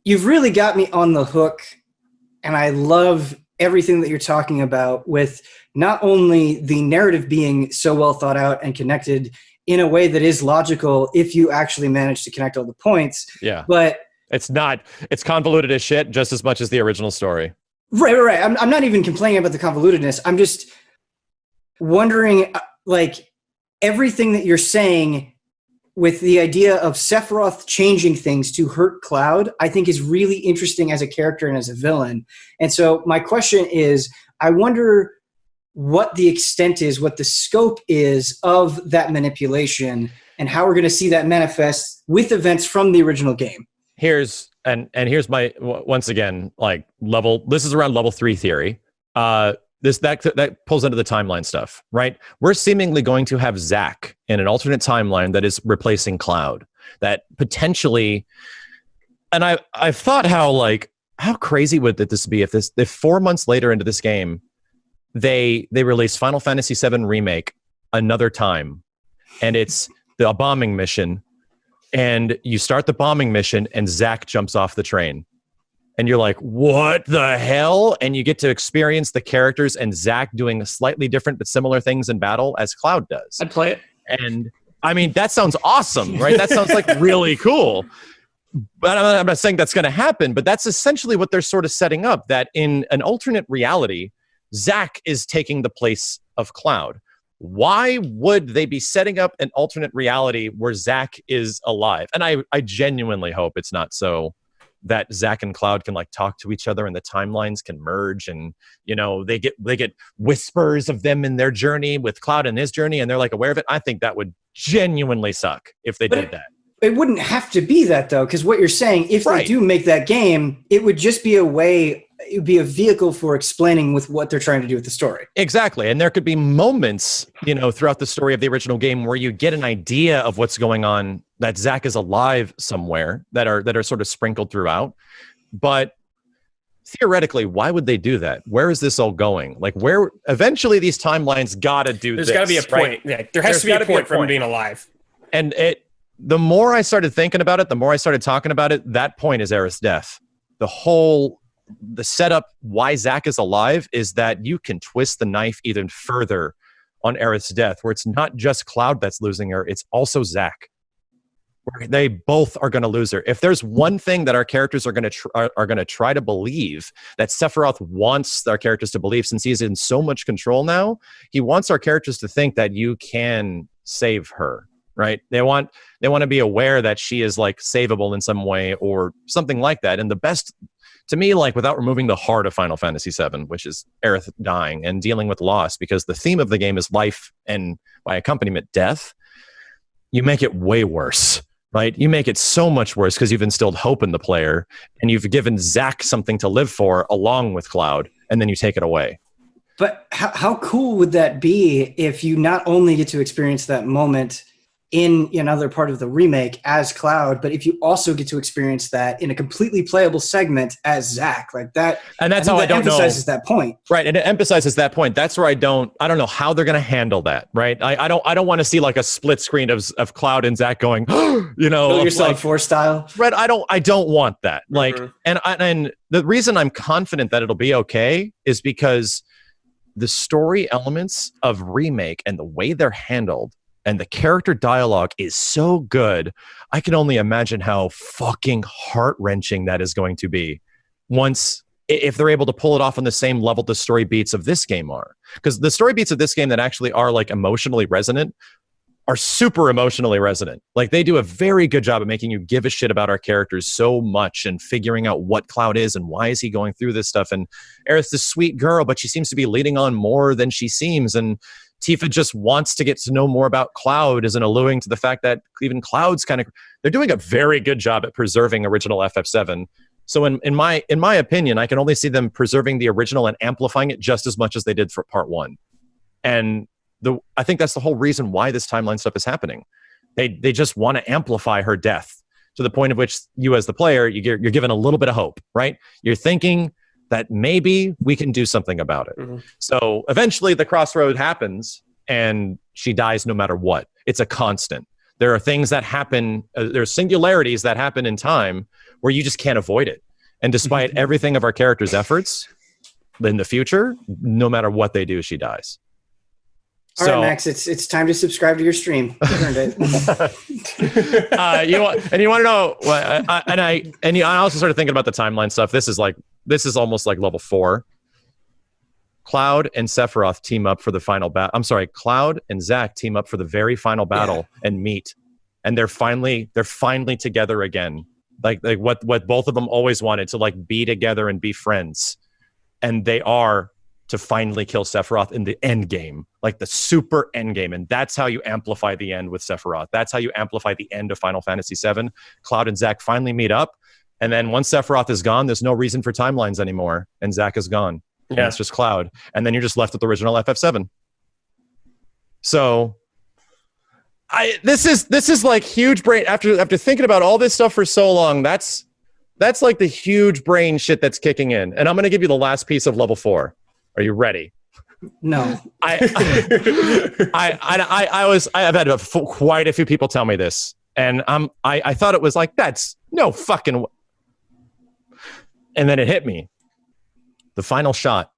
you've really got me on the hook, and I love everything that you're talking about with not only the narrative being so well thought out and connected in a way that is logical if you actually manage to connect all the points. Yeah. But it's convoluted as shit just as much as the original story. Right. I'm not even complaining about the convolutedness. I'm just wondering, like, everything that you're saying with the idea of Sephiroth changing things to hurt Cloud, I think is really interesting as a character and as a villain. And so my question is, I wonder what the extent is, what the scope is of that manipulation, and how we're going to see that manifest with events from the original game. Here's my, once again, like this is around level 3 theory. That pulls into the timeline stuff, right? We're seemingly going to have Zack in an alternate timeline that is replacing Cloud. That potentially, and I've thought how crazy would this be if 4 months later into this game, they release Final Fantasy VII Remake another time, and it's a bombing mission, and you start the bombing mission, and Zack jumps off the train. And you're like, what the hell? And you get to experience the characters and Zack doing slightly different but similar things in battle as Cloud does. I'd play it. And I mean, that sounds awesome, right? That sounds like really cool. But I'm not saying that's going to happen, but that's essentially what they're sort of setting up, that in an alternate reality, Zack is taking the place of Cloud. Why would they be setting up an alternate reality where Zack is alive? And I genuinely hope it's not so that Zack and Cloud can like talk to each other and the timelines can merge, and they get whispers of them in their journey with Cloud and his journey, and they're like aware of it. I think that would genuinely suck if they did that. It wouldn't have to be that though, because what you're saying, if they do make that game, it would just be it would be a vehicle for explaining with what they're trying to do with the story. Exactly. And there could be moments, throughout the story of the original game where you get an idea of what's going on, that Zack is alive somewhere, that are sort of sprinkled throughout. But theoretically, why would they do that? Where is this all going? Like, where eventually these timelines got to do There's this. There's got to be a point. Right? Yeah, there has to be a point for him being alive. And the more I started thinking about it, the more I started talking about it, that point is Aerith's death. The setup why Zack is alive is that you can twist the knife even further on Aerith's death, where it's not just Cloud that's losing her, it's also Zack. Where they both are going to lose her. If there's one thing that our characters are going to try to believe, that Sephiroth wants our characters to believe, since he's in so much control now, he wants our characters to think that you can save her. Right? They want to be aware that she is like savable in some way or something like that. And the best, to me, like without removing the heart of Final Fantasy VII, which is Aerith dying and dealing with loss, because the theme of the game is life and by accompaniment death, you make it way worse, right? You make it so much worse because you've instilled hope in the player and you've given Zack something to live for along with Cloud, and then you take it away. But how cool would that be if you not only get to experience that moment in another part of the remake as Cloud, but if you also get to experience that in a completely playable segment as Zack, like that, and that's how I don't emphasizes that point, right? And it emphasizes that point. That's where I don't know how they're going to handle that, right? I don't want to see like a split screen of Cloud and Zack going, Metal Gear Solid 4 style, right? I don't want that. Like, and the reason I'm confident that it'll be okay is because the story elements of Remake and the way they're handled and the character dialogue is so good. I can only imagine how fucking heart-wrenching that is going to be if they're able to pull it off on the same level the story beats of this game are. Because the story beats of this game that actually are like emotionally resonant are super emotionally resonant. Like, they do a very good job of making you give a shit about our characters so much and figuring out what Cloud is and why is he going through this stuff. And Aerith's this sweet girl, but she seems to be leading on more than she seems. And Tifa just wants to get to know more about Cloud, as an alluding to the fact that even Cloud's they're doing a very good job at preserving original FF7. So in my opinion, I can only see them preserving the original and amplifying it just as much as they did for part 1. And I think that's the whole reason why this timeline stuff is happening. They just want to amplify her death to the point of which you as the player, you're given a little bit of hope, right? You're thinking that maybe we can do something about it. Mm-hmm. So eventually the crossroad happens and she dies no matter what. It's a constant. There are things that happen, there's singularities that happen in time where you just can't avoid it. And despite everything of our character's efforts in the future, no matter what they do, she dies. All right, Max, it's time to subscribe to your stream. You earned it. You want to know? I also started thinking about the timeline stuff. This is almost like level 4. Cloud and Sephiroth team up for the final battle. I'm sorry, Cloud and Zack team up for the very final battle and meet, and they're finally together again. Like what both of them always wanted, to like be together and be friends, and they are to finally kill Sephiroth in the end game, like the super end game. And that's how you amplify the end with Sephiroth. That's how you amplify the end of Final Fantasy VII. Cloud and Zack finally meet up. And then once Sephiroth is gone, there's no reason for timelines anymore. And Zack is gone. Yeah. And it's just Cloud. And then you're just left with the original FF7. So this is like huge brain. After thinking about all this stuff for so long, that's like the huge brain shit that's kicking in. And I'm going to give you the last piece of level 4. Are you ready? No. I've had quite a few people tell me this, and I thought it was like, that's no fucking. And then it hit me. The final shot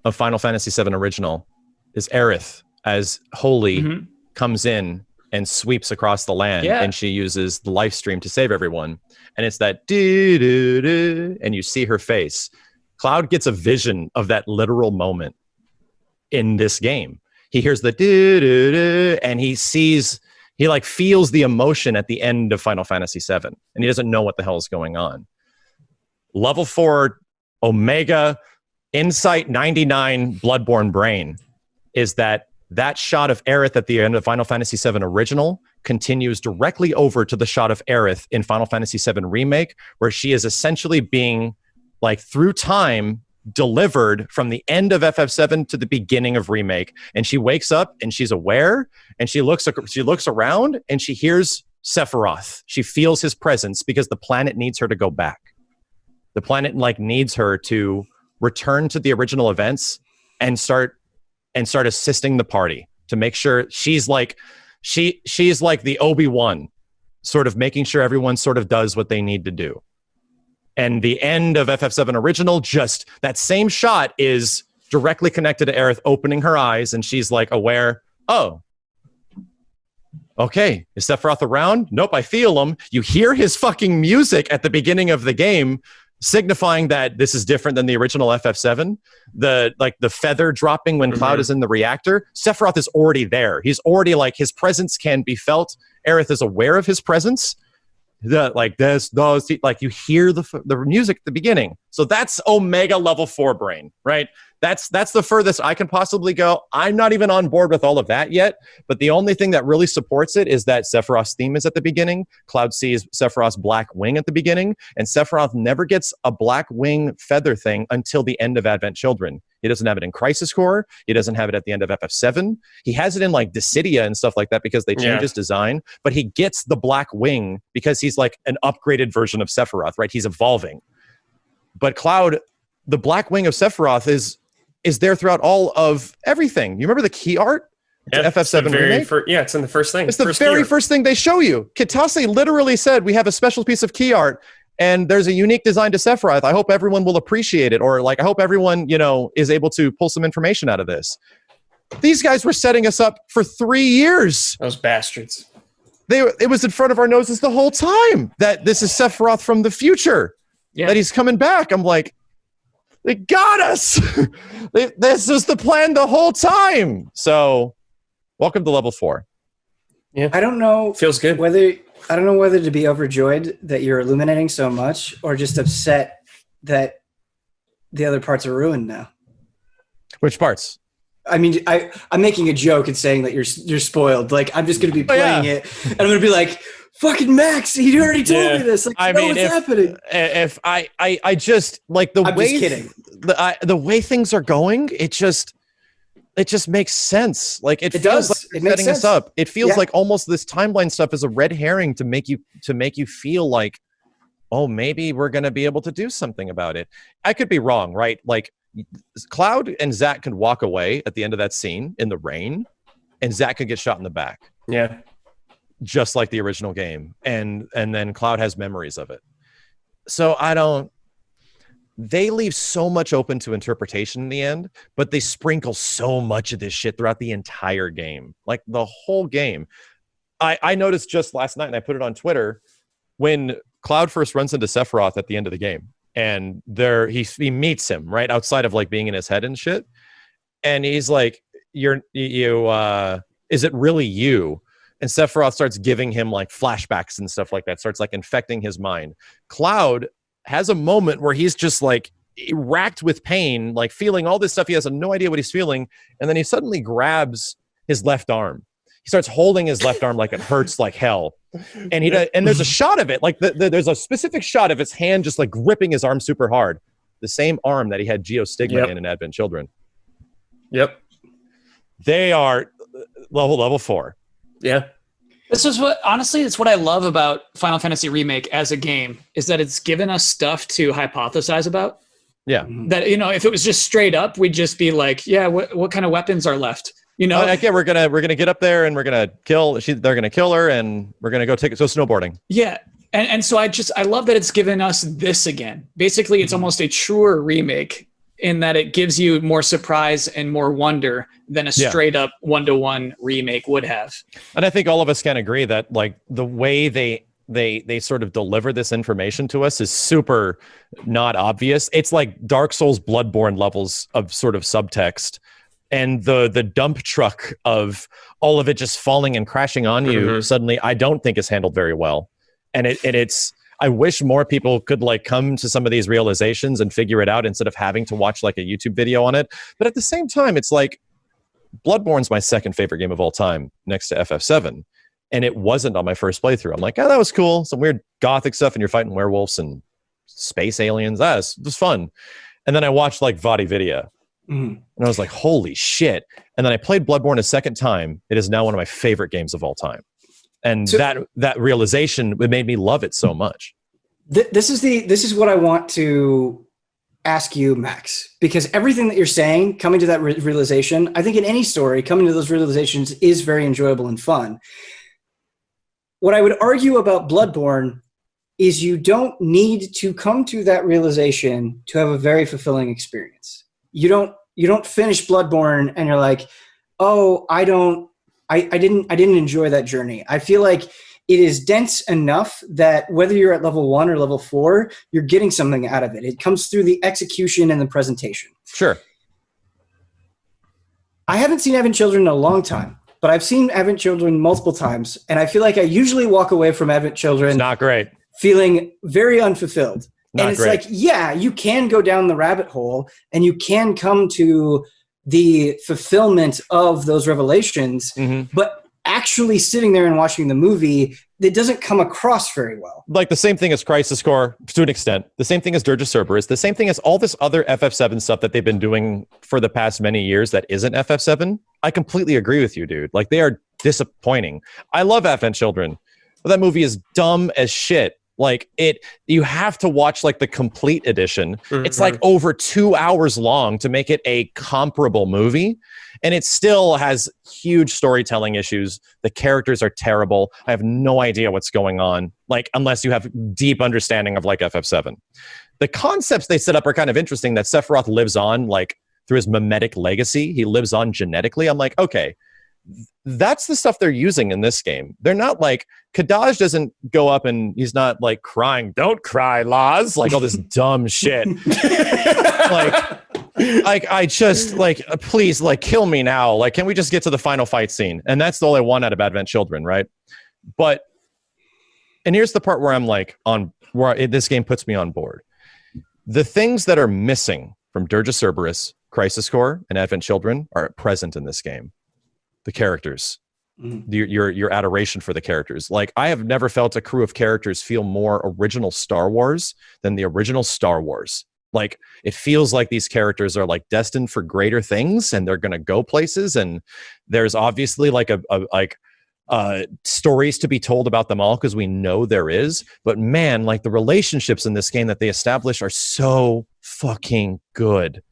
of Final Fantasy VII Original is Aerith as Holy comes in and sweeps across the land, and she uses the life stream to save everyone. And it's that do-do-do, and you see her face. Cloud gets a vision of that literal moment in this game. He hears the do-do-do, and he like feels the emotion at the end of Final Fantasy VII, and he doesn't know what the hell is going on. Level 4 Omega Insight 99 Bloodborne Brain is that shot of Aerith at the end of Final Fantasy VII Original continues directly over to the shot of Aerith in Final Fantasy VII Remake, where she is essentially being, like, through time, delivered from the end of FF7 to the beginning of Remake. And she wakes up and she's aware, and she looks around and she hears Sephiroth. She feels his presence because the planet needs her to go back. The planet needs her to return to the original events and start assisting the party to make sure she's like the Obi-Wan, sort of making sure everyone sort of does what they need to do. And the end of FF7 Original, just that same shot is directly connected to Aerith opening her eyes, and she's like aware, oh, okay, is Sephiroth around? Nope, I feel him. You hear his fucking music at the beginning of the game, signifying that this is different than the original FF7. The feather dropping when Cloud is in the reactor. Sephiroth is already there. He's already, like, his presence can be felt. Aerith is aware of his presence. You hear the music at the beginning. So that's Omega level 4 brain, right? That's the furthest I can possibly go. I'm not even on board with all of that yet, but the only thing that really supports it is that Sephiroth's theme is at the beginning. Cloud sees Sephiroth's black wing at the beginning, and Sephiroth never gets a black wing feather thing until the end of Advent Children. He doesn't have it in Crisis Core. He doesn't have it at the end of FF7. He has it in, like, Dissidia and stuff like that because they change his design, but he gets the black wing because he's like an upgraded version of Sephiroth, right? He's evolving. But Cloud, the black wing of Sephiroth is there throughout all of everything. You remember the key art? Yeah, FF7 Remake? It's in the first thing. It's the very first thing they show you. Kitase literally said, we have a special piece of key art, and there's a unique design to Sephiroth. I hope everyone will appreciate it, or, like, I hope everyone, is able to pull some information out of this. These guys were setting us up for 3 years. Those bastards. It was in front of our noses the whole time that this is Sephiroth from the future, that he's coming back. I'm like, they got us. This was the plan the whole time. So, welcome to level 4. Yeah, I don't know. Feels good. I don't know whether to be overjoyed that you're illuminating so much, or just upset that the other parts are ruined now. Which parts? I mean, I'm making a joke and saying that you're spoiled. Like, I'm just going to be playing it, and I'm going to be like, fucking Max, he already told me this. Like, I know what's happening. If I just, like, the way things are going, it just makes sense. Like, it feels like they're setting us up. It feels like almost this timeline stuff is a red herring to make you feel like, oh, maybe we're going to be able to do something about it. I could be wrong, right? Like, Cloud and Zack could walk away at the end of that scene in the rain, and Zack could get shot in the back. Yeah. Just like the original game. And then Cloud has memories of it. So they leave so much open to interpretation in the end, but they sprinkle so much of this shit throughout the entire game. Like, the whole game. I noticed just last night, and I put it on Twitter, when Cloud first runs into Sephiroth at the end of the game, and he meets him right outside of, like, being in his head and shit, and he's like, is it really you? And Sephiroth starts giving him, like, flashbacks and stuff like that, starts, like, infecting his mind. Cloud has a moment where he's just like, racked with pain, like feeling all this stuff. He has no idea what he's feeling. And then he suddenly grabs his left arm. He starts holding his left arm like it hurts like hell. And and there's a shot of it, like there's a specific shot of his hand just like gripping his arm super hard. The same arm that he had Geostigma in Advent Children. Yep. They are level 4. Yeah. This is honestly, it's what I love about Final Fantasy Remake as a game, is that it's given us stuff to hypothesize about. Yeah. That, if it was just straight up, we'd just be like, yeah, what kind of weapons are left? Like, yeah, we're gonna get up there and we're gonna they're gonna kill her and we're gonna go snowboarding. Yeah. And so I love that it's given us this again. Basically, it's almost a truer remake in that it gives you more surprise and more wonder than a straight up 1-to-1 remake would have. And I think all of us can agree that like the way they sort of deliver this information to us is super not obvious. It's like Dark Souls Bloodborne levels of sort of subtext. And the dump truck of all of it just falling and crashing on you suddenly, I don't think is handled very well. And it's I wish more people could like come to some of these realizations and figure it out instead of having to watch like a YouTube video on it. But at the same time, it's like Bloodborne's my second favorite game of all time next to FF7. And it wasn't on my first playthrough. I'm like, that was cool. Some weird gothic stuff and you're fighting werewolves and space aliens. It was fun. And then I watched like Vadi Vidya. And I was like, holy shit. And then I played Bloodborne a second time. It is now one of my favorite games of all time. And that realization, it made me love it so much. This is what I want to ask you, Max, because everything that you're saying, coming to that realization, I think in any story, coming to those realizations is very enjoyable and fun. What I would argue about Bloodborne is you don't need to come to that realization to have a very fulfilling experience. You don't finish Bloodborne and you're like, oh, I didn't enjoy that journey. I feel like it is dense enough that whether you're at level 1 or level 4, you're getting something out of it. It comes through the execution and the presentation. Sure. I haven't seen Advent Children in a long time, but I've seen Advent Children multiple times, and I feel like I usually walk away from Advent Children it's not great, feeling very unfulfilled. Not and it's great. like, yeah, you can go down the rabbit hole and you can come to the fulfillment of those revelations, but actually sitting there and watching the movie, it doesn't come across very well. Like the same thing as Crisis Core to an extent, the same thing as Dirge of Cerberus, the same thing as all this other FF7 stuff that they've been doing for the past many years that isn't FF7. I completely agree with you, dude. Like they are disappointing. I love Advent Children, but that movie is dumb as shit. Like you have to watch like the complete edition. It's like over 2 hours long to make it a comparable movie. And it still has huge storytelling issues. The characters are terrible. I have no idea what's going on. Like, unless you have deep understanding of like FF7. The concepts they set up are kind of interesting that Sephiroth lives on like through his mimetic legacy. He lives on genetically. I'm like, okay, that's the stuff they're using in this game. They're not like Kadaj doesn't go up and he's not like crying, don't cry, Laz, like all this dumb shit. like I just like, please, like kill me now. Like, can we just get to the final fight scene? And that's all I want out of Advent Children, right? But, and here's the part where I'm like this game puts me on board. The things that are missing from Dirge of Cerberus, Crisis Core, and Advent Children are present in this game. The characters, your adoration for the characters. Like, I have never felt a crew of characters feel more original Star Wars than the original Star Wars. Like, it feels like these characters are like destined for greater things and they're going to go places. And there's obviously like stories to be told about them all, because we know there is. But man, like the relationships in this game that they establish are so fucking good.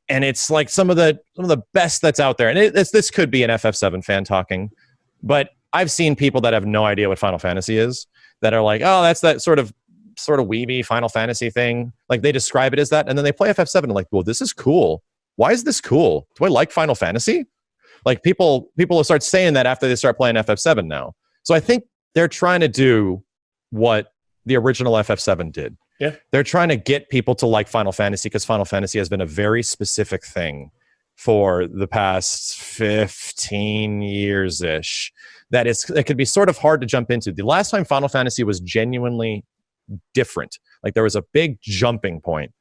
And it's like some of the best that's out there. And this could be an FF7 fan talking, but I've seen people that have no idea what Final Fantasy is that are like, oh, that's that sort of weeby Final Fantasy thing. Like they describe it as that. And then they play FF7 and like, well, this is cool. Why is this cool? Do I like Final Fantasy? Like people will start saying that after they start playing FF7 now. So I think they're trying to do what the original FF7 did. Yeah. They're trying to get people to like Final Fantasy because Final Fantasy has been a very specific thing for the past 15 years-ish. It could be sort of hard to jump into. The last time Final Fantasy was genuinely different, like there was a big jumping point,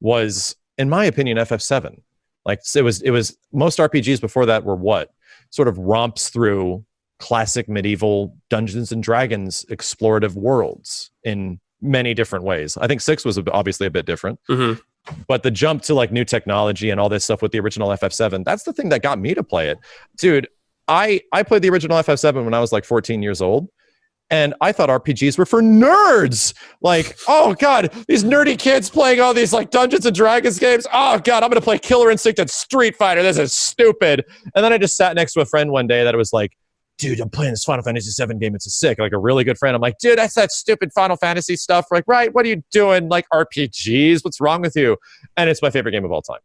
was, in my opinion, FF7. Like it was most RPGs before that were what sort of romps through classic medieval Dungeons and Dragons explorative worlds in many different ways. I think 6 was obviously a bit different, but the jump to like new technology and all this stuff with the original FF7, that's the thing that got me to play it. Dude, I played the original FF7 when I was like 14 years old. And I thought RPGs were for nerds. Like, oh God, these nerdy kids playing all these like Dungeons and Dragons games. Oh God, I'm going to play Killer Instinct and Street Fighter. This is stupid. And then I just sat next to a friend one day that was like, dude, I'm playing this Final Fantasy VII game. It's like a really good friend. I'm like, dude, that's that stupid Final Fantasy stuff. We're like, right, what are you doing? Like RPGs, what's wrong with you? And it's my favorite game of all time.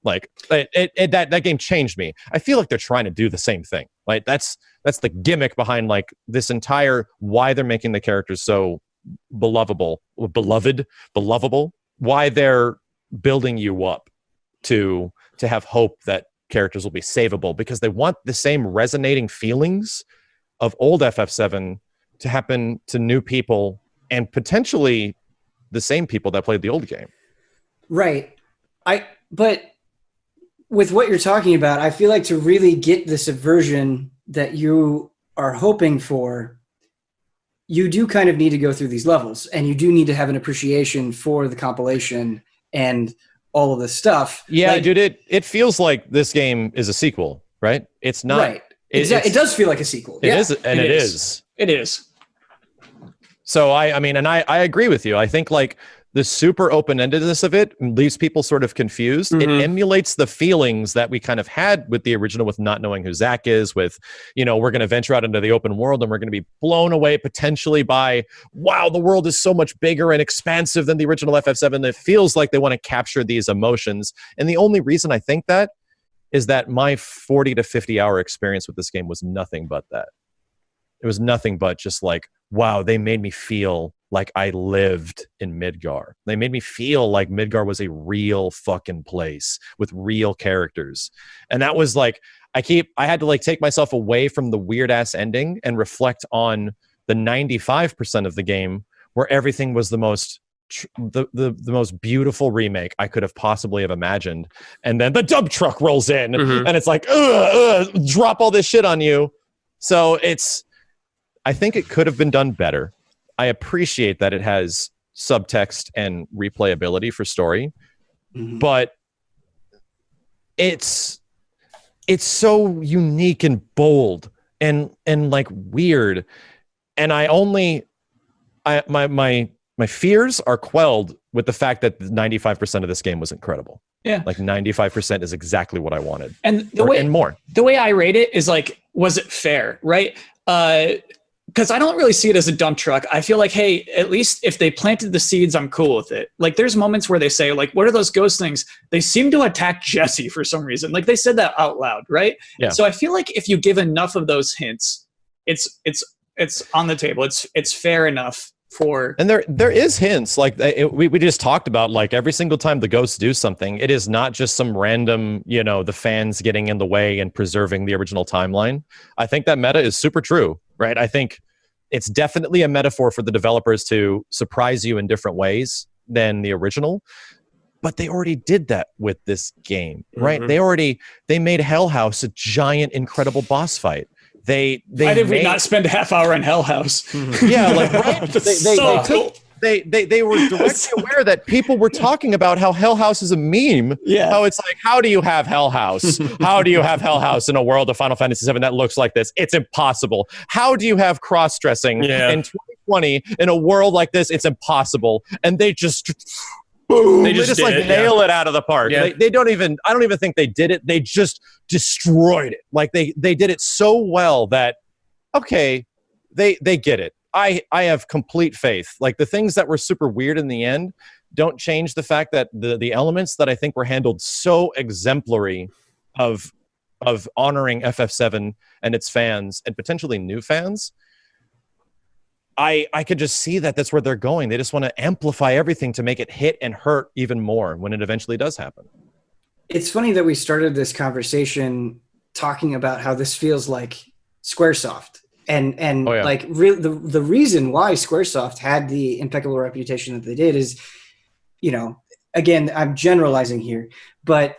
Like that game changed me. I feel like they're trying to do the same thing. Like that's the gimmick behind like this entire why they're making the characters so belovable, why they're building you up to have hope that characters will be savable, because they want the same resonating feelings of old FF7 to happen to new people and potentially the same people that played the old game. Right. But with what you're talking about, I feel like to really get the subversion that you are hoping for, you do kind of need to go through these levels, and you do need to have an appreciation for the compilation and all of this stuff. Yeah, like, dude, it feels like this game is a sequel, right? It's not. Right. It does feel like a sequel. It is, and it is. It is. So I mean, and I agree with you. I think like the super open-endedness of it leaves people sort of confused. It emulates the feelings that we kind of had with the original, with not knowing who Zack is, with, you know, we're going to venture out into the open world and we're going to be blown away potentially by, wow, the world is so much bigger and expansive than the original FF7. It feels like they want to capture these emotions. And the only reason I think that is that my 40 to 50 hour experience with this game was nothing but that. It was nothing but just like, wow, they made me feel like I lived in Midgar. They made me feel like Midgar was a real fucking place with real characters. And that was like, I had to like take myself away from the weird ass ending and reflect on the 95% of the game where everything was the most beautiful remake I could have possibly have imagined. And then the dump truck rolls in and it's like, drop all this shit on you. So I think it could have been done better. I appreciate that it has subtext and replayability for story, but it's so unique and bold and like weird. And my fears are quelled with the fact that 95% of this game was incredible. Yeah. Like 95% is exactly what I wanted. And the way I rate it is like, was it fair? Right. Because I don't really see it as a dump truck. I feel like, hey, at least if they planted the seeds, I'm cool with it. Like, there's moments where they say, like, what are those ghost things? They seem to attack Jesse for some reason. Like, they said that out loud, right? Yeah. So I feel like if you give enough of those hints, it's on the table. It's fair enough for. And there is hints. Like we just talked about, like every single time the ghosts do something, it is not just some random, you know, the fans getting in the way and preserving the original timeline. I think that meta is super true. Right. I think it's definitely a metaphor for the developers to surprise you in different ways than the original. But they already did that with this game, right? They made Hell House a giant, incredible boss fight. Why did we not spend a half hour on Hell House? Yeah, like right? They were directly aware that people were talking about how Hell House is a meme. Yeah. How it's like, how do you have Hell House? How do you have Hell House in a world of Final Fantasy VII that looks like this? It's impossible. How do you have cross-dressing in 2020 in a world like this? It's impossible. And they just boom. They just like nail it out of the park. Yeah. I don't even think they did it. They just destroyed it. Like they did it so well that, okay, they get it. I have complete faith. Like the things that were super weird in the end don't change the fact that the elements that I think were handled so exemplary of honoring FF7 and its fans and potentially new fans, I could just see that that's where they're going. They just want to amplify everything to make it hit and hurt even more when it eventually does happen. It's funny that we started this conversation talking about how this feels like Squaresoft. And like the reason why Squaresoft had the impeccable reputation that they did is, you know, again, I'm generalizing here, but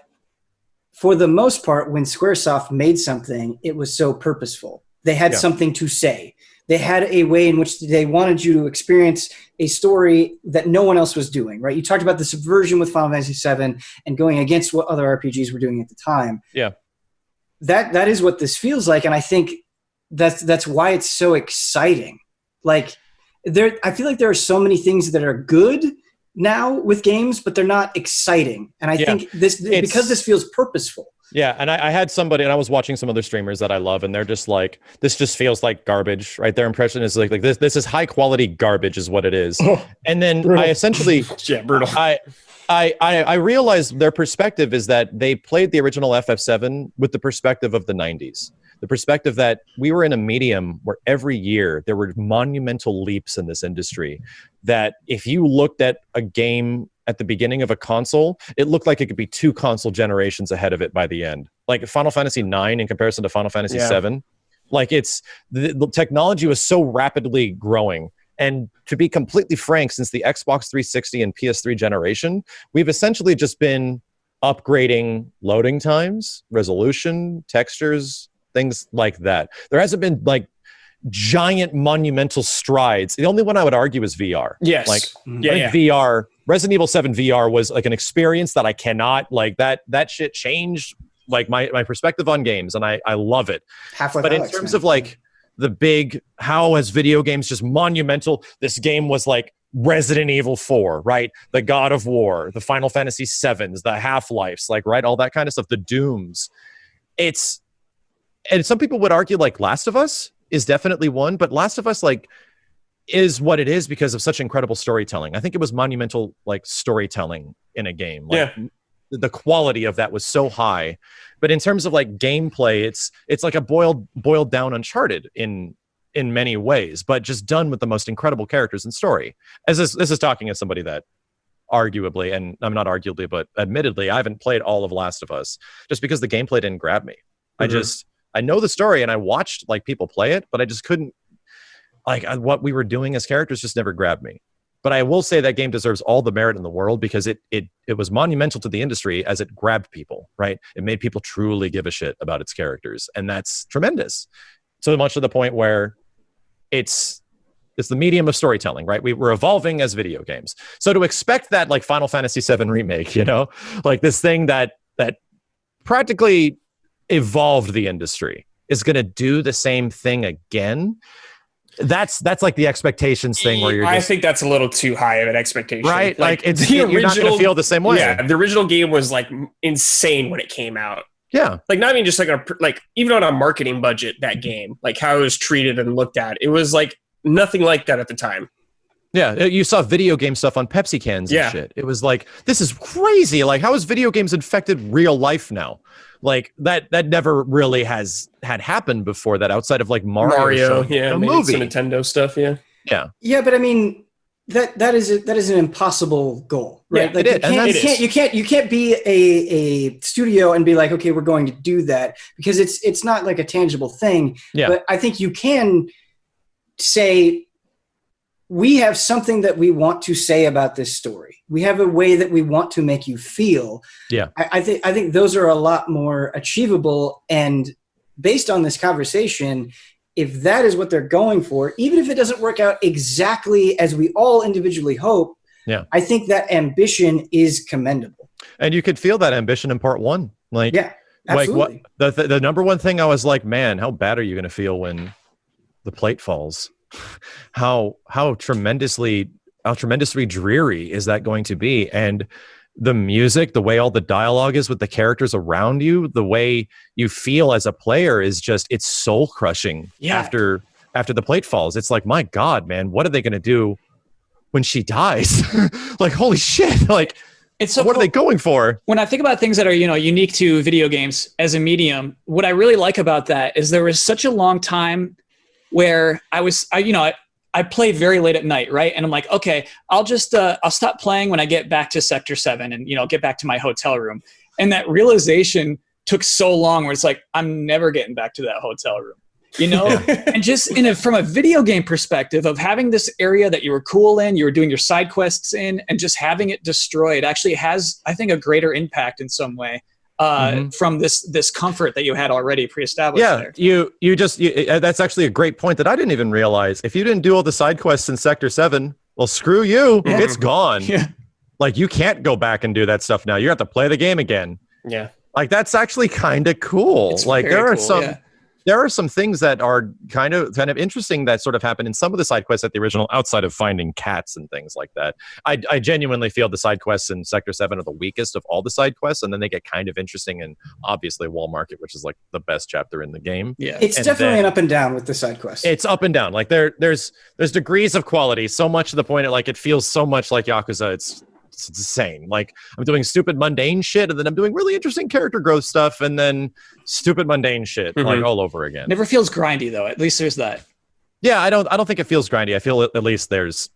for the most part, when Squaresoft made something, it was so purposeful. They had something to say. They had a way in which they wanted you to experience a story that no one else was doing, right? You talked about the subversion with Final Fantasy VII and going against what other RPGs were doing at the time. Yeah. That is what this feels like, and I think that's why it's so exciting. Like, I feel like there are so many things that are good now with games, but they're not exciting. And I think because this feels purposeful. Yeah, and I had somebody, and I was watching some other streamers that I love, and they're just like, this just feels like garbage, right? Their impression is like this is high quality garbage is what it is. And then brutal. I essentially, brutal. I realized their perspective is that they played the original FF7 with the perspective of the 90s. The perspective that we were in a medium where every year there were monumental leaps in this industry, that if you looked at a game at the beginning of a console, it looked like it could be 2 console generations ahead of it by the end. Like Final Fantasy IX in comparison to Final Fantasy VII, like the technology was so rapidly growing. And to be completely frank, since the Xbox 360 and PS3 generation, we've essentially just been upgrading loading times, resolution, textures, things like that. There hasn't been like giant monumental strides. The only one I would argue is VR. Yes. Like VR, Resident Evil 7 VR was like an experience that I cannot, like that shit changed like my perspective on games, and I love it. Half-Life but Alyx, in terms of like the big, how has video games just monumental, this game was like Resident Evil 4, right? The God of War, the Final Fantasy 7s, the Half-Lifes, like, right? All that kind of stuff, the Dooms. And some people would argue like Last of Us is definitely one, but Last of Us like is what it is because of such incredible storytelling. I think it was monumental like storytelling in a game. Like, the quality of that was so high. But in terms of like gameplay, it's like a boiled down Uncharted in many ways, but just done with the most incredible characters and story. As this is talking as somebody that arguably, and I'm not arguably, but admittedly, I haven't played all of Last of Us just because the gameplay didn't grab me. I know the story and I watched like people play it, but I just couldn't, like, what we were doing as characters just never grabbed me. But I will say that game deserves all the merit in the world because it was monumental to the industry as it grabbed people, right? It made people truly give a shit about its characters, and that's tremendous. So much to the point where it's the medium of storytelling, right? We're evolving as video games. So to expect that, like Final Fantasy VII Remake, you know, like this thing that practically evolved the industry is going to do the same thing again. That's like the expectations thing where you're just, I think that's a little too high of an expectation. Right? Like it's you're not going to feel the same way. Yeah, the original game was like insane when it came out. Yeah. Like not even just like even on a marketing budget, that game, like how it was treated and looked at, it was like nothing like that at the time. Yeah, you saw video game stuff on Pepsi cans and shit. It was like, this is crazy. Like, how has video games infected real life now? Like, that never really had happened before that, outside of like Mario yeah, maybe some Nintendo stuff, yeah. But I mean, that is an impossible goal, right? Yeah, like you can't be a studio and be like, okay, we're going to do that, because it's not like a tangible thing. Yeah. But I think you can say, we have something that we want to say about this story. We have a way that we want to make you feel. Yeah. I think those are a lot more achievable. And based on this conversation, if that is what they're going for, even if it doesn't work out exactly as we all individually hope, I think that ambition is commendable. And you could feel that ambition in part one. Like, absolutely. Like the number one thing I was like, man, how bad are you going to feel when the plate falls? How tremendously dreary is that going to be? And the music, the way all the dialogue is with the characters around you, the way you feel as a player is just, it's soul crushing. After the plate falls, it's like, my God, man, what are they going to do when she dies? Like, holy shit. Like, it's so what are they going for? When I think about things that are, unique to video games as a medium, what I really like about that is there was such a long time where I play very late at night, right? And I'm like, okay, I'll just I'll stop playing when I get back to Sector 7 and get back to my hotel room. And that realization took so long where it's like, I'm never getting back to that hotel room. you know, and just from a video game perspective of having this area that you were cool in, you were doing your side quests in, and just having it destroyed actually has, I think, a greater impact in some way from this comfort that you had already pre-established. Yeah, there. That's actually a great point that I didn't even realize. If you didn't do all the side quests in Sector 7, well, screw you. Yeah. It's gone. Yeah. Like, you can't go back and do that stuff now. You have to play the game again. Yeah. Like, that's actually kind of cool. It's like, there are cool, there are some things that are kind of interesting that sort of happen in some of the side quests at the original, outside of finding cats and things like that. I genuinely feel the side quests in Sector 7 are the weakest of all the side quests, and then they get kind of interesting, and obviously Wall Market, which is like the best chapter in the game. Yeah, it's definitely an up and down with the side quests. It's up and down. Like, there's degrees of quality, so much to the point like it feels so much like Yakuza. It's insane. Like, I'm doing stupid mundane shit, and then I'm doing really interesting character growth stuff, and then stupid mundane shit like all over again. Never feels grindy though. At least there's that. Yeah, I don't think it feels grindy. I feel at least there's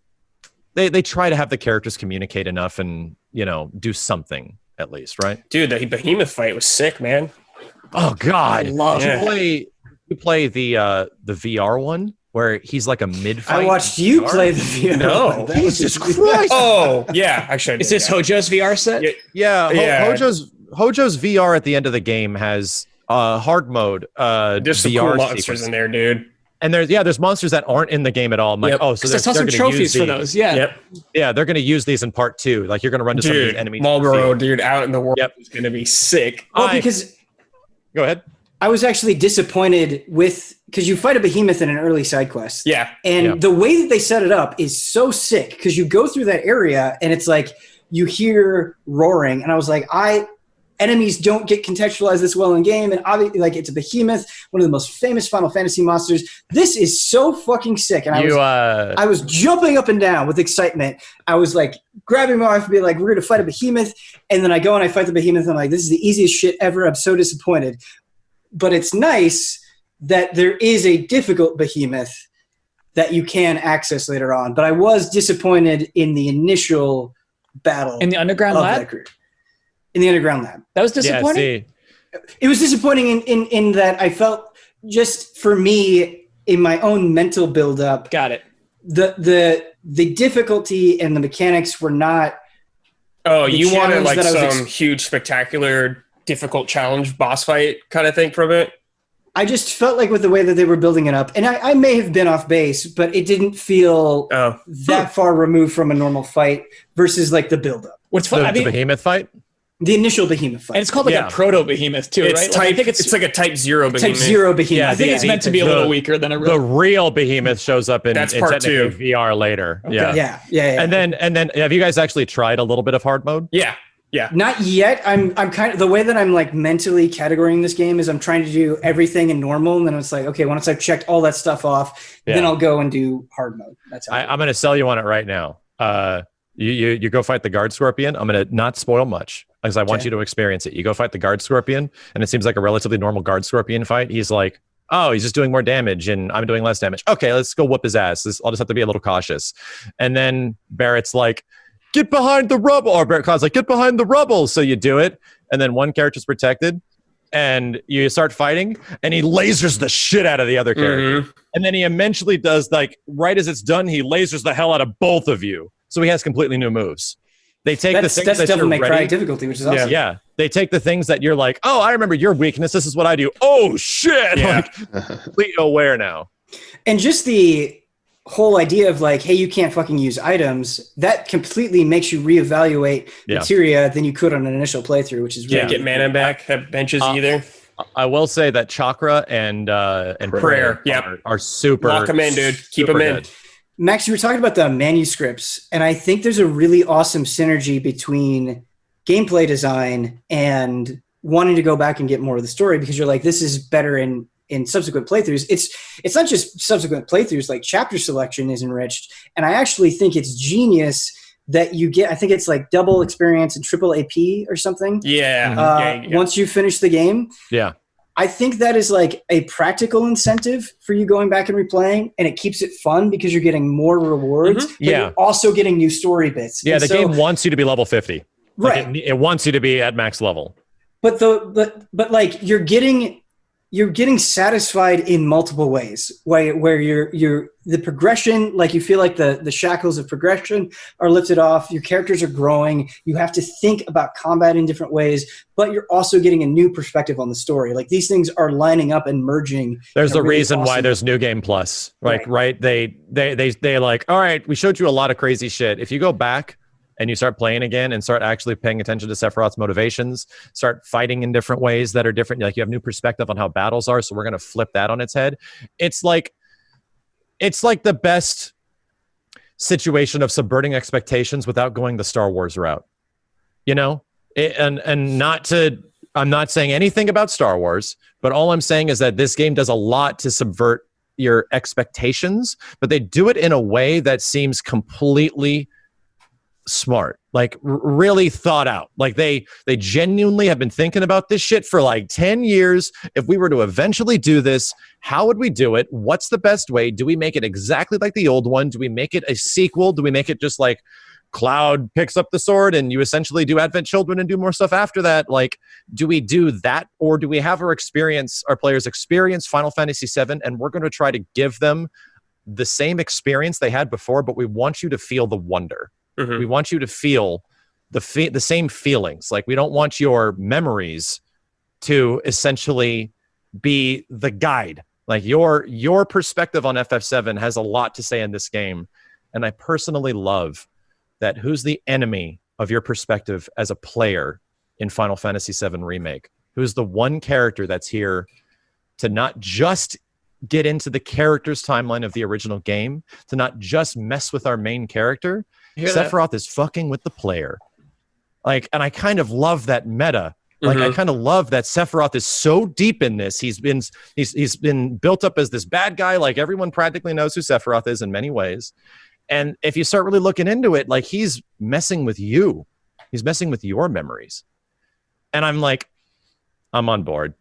they try to have the characters communicate enough and, you know, do something at least, right? Dude, the behemoth fight was sick, man. Oh God, I love it. You play the VR one, where he's like a mid-fight. I watched you play the VR. No, Jesus Christ! Oh, yeah, actually, is this Hojo's VR set? Yeah. Hojo's VR at the end of the game has hard mode. There's some VR cool monsters in there, dude. And there's monsters that aren't in the game at all. I'm like, oh, so I saw some trophies for those. Yeah, yeah, they're gonna use these in part 2. Like, you're gonna run to some of these enemies. Marlboro, dude, out in the world is gonna be sick. Well, because go ahead. I was actually disappointed because you fight a behemoth in an early side quest. Yeah. And the way that they set it up is so sick, because you go through that area and it's like you hear roaring, and I was like, enemies don't get contextualized this well in game, and obviously, like, it's a behemoth, one of the most famous Final Fantasy monsters. This is so fucking sick, and I was jumping up and down with excitement. I was like grabbing my wife and being like, we're gonna fight a behemoth, and then I go and I fight the behemoth, and I'm like, this is the easiest shit ever. I'm so disappointed. But it's nice that there is a difficult behemoth that you can access later on. But I was disappointed in the initial battle. In the underground lab? In the underground lab. That was disappointing? Yeah, it was disappointing in that I felt, just for me, in my own mental buildup. Got it. The difficulty and the mechanics were not... Oh, you wanted like some huge, spectacular... difficult challenge boss fight kind of thing from it? I just felt like with the way that they were building it up, and I may have been off base, but it didn't feel that far removed from a normal fight versus like the build-up. What's fun? The behemoth fight? The initial behemoth fight. And it's called like a proto behemoth too, it's right? Type, I think it's like a type 0 behemoth. Type 0 behemoth. Yeah, I think it's meant to be a little weaker than a real. The real behemoth shows up in part 2 VR later. Okay. Yeah. And then have you guys actually tried a little bit of hard mode? Yeah. Not yet. I'm kind of, the way that I'm like mentally categorizing this game is I'm trying to do everything in normal, and then it's like, okay, once I've checked all that stuff off, then I'll go and do hard mode. That's how I'm going to sell you on it right now. You go fight the guard scorpion. I'm going to not spoil much because I want you to experience it. You go fight the guard scorpion, and it seems like a relatively normal guard scorpion fight. He's like, oh, he's just doing more damage, and I'm doing less damage. Okay, let's go whoop his ass. I'll just have to be a little cautious. And then Barrett's like, get behind the rubble. Or Barrett Cloud's like, get behind the rubble. So you do it. And then one character's protected. And you start fighting. And he lasers the shit out of the other character. Mm-hmm. And then he eventually does, like, right as it's done, he lasers the hell out of both of you. So he has completely new moves. They take the things that's that Devil you're May ready. Cry difficulty, which is awesome. Yeah. They take the things that you're like, oh, I remember your weakness. This is what I do. Oh, shit. Yeah. Like, completely aware now. And just the whole idea of like, hey, you can't fucking use items, that completely makes you reevaluate materia than you could on an initial playthrough, which is really get mana back, have benches either. I will say that chakra and prayer are super. Lock them in, dude. Keep them in. Good. Max, you were talking about the manuscripts, and I think there's a really awesome synergy between gameplay design and wanting to go back and get more of the story, because you're like, this is better in subsequent playthroughs. It's not just subsequent playthroughs, like chapter selection is enriched. And I actually think it's genius that you get, I think it's like double experience and triple AP or something. Yeah. Once you finish the game. Yeah. I think that is like a practical incentive for you going back and replaying, and it keeps it fun because you're getting more rewards, but you're also getting new story bits. Yeah, the game wants you to be level 50. Right. Like it wants you to be at max level. But like you're getting you're getting satisfied in multiple ways, where you're the progression, like you feel like the shackles of progression are lifted off, your characters are growing, you have to think about combat in different ways, but you're also getting a new perspective on the story. Like these things are lining up and merging. There's a really reason why there's New Game Plus. Like, right? They like, all right, we showed you a lot of crazy shit. If you go back and you start playing again and start actually paying attention to Sephiroth's motivations, start fighting in different ways that are different. Like you have new perspective on how battles are. So we're going to flip that on its head. It's like the best situation of subverting expectations without going the Star Wars route, you know? I'm not saying anything about Star Wars, but all I'm saying is that this game does a lot to subvert your expectations, but they do it in a way that seems completely smart, like really thought out. Like they genuinely have been thinking about this shit for like 10 years. If we were to eventually do this, how would we do it? What's the best way? Do we make it exactly like the old one? Do we make it a sequel? Do we make it just like Cloud picks up the sword and you essentially do Advent Children and do more stuff after that? Like, do we do that, or do we have our players experience Final Fantasy VII, and we're going to try to give them the same experience they had before, but we want you to feel the wonder. Mm-hmm. We want you to feel the same feelings. Like, we don't want your memories to essentially be the guide. Like, your perspective on FF7 has a lot to say in this game. And I personally love that who's the enemy of your perspective as a player in Final Fantasy VII Remake? Who's the one character that's here to not just get into the character's timeline of the original game, to not just mess with our main character? Sephiroth is fucking with the player. Like, and I kind of love that meta. Like, I kind of love that Sephiroth is so deep in this. He's been built up as this bad guy. Like, everyone practically knows who Sephiroth is in many ways. And if you start really looking into it, like, he's messing with you. He's messing with your memories. And I'm like, I'm on board.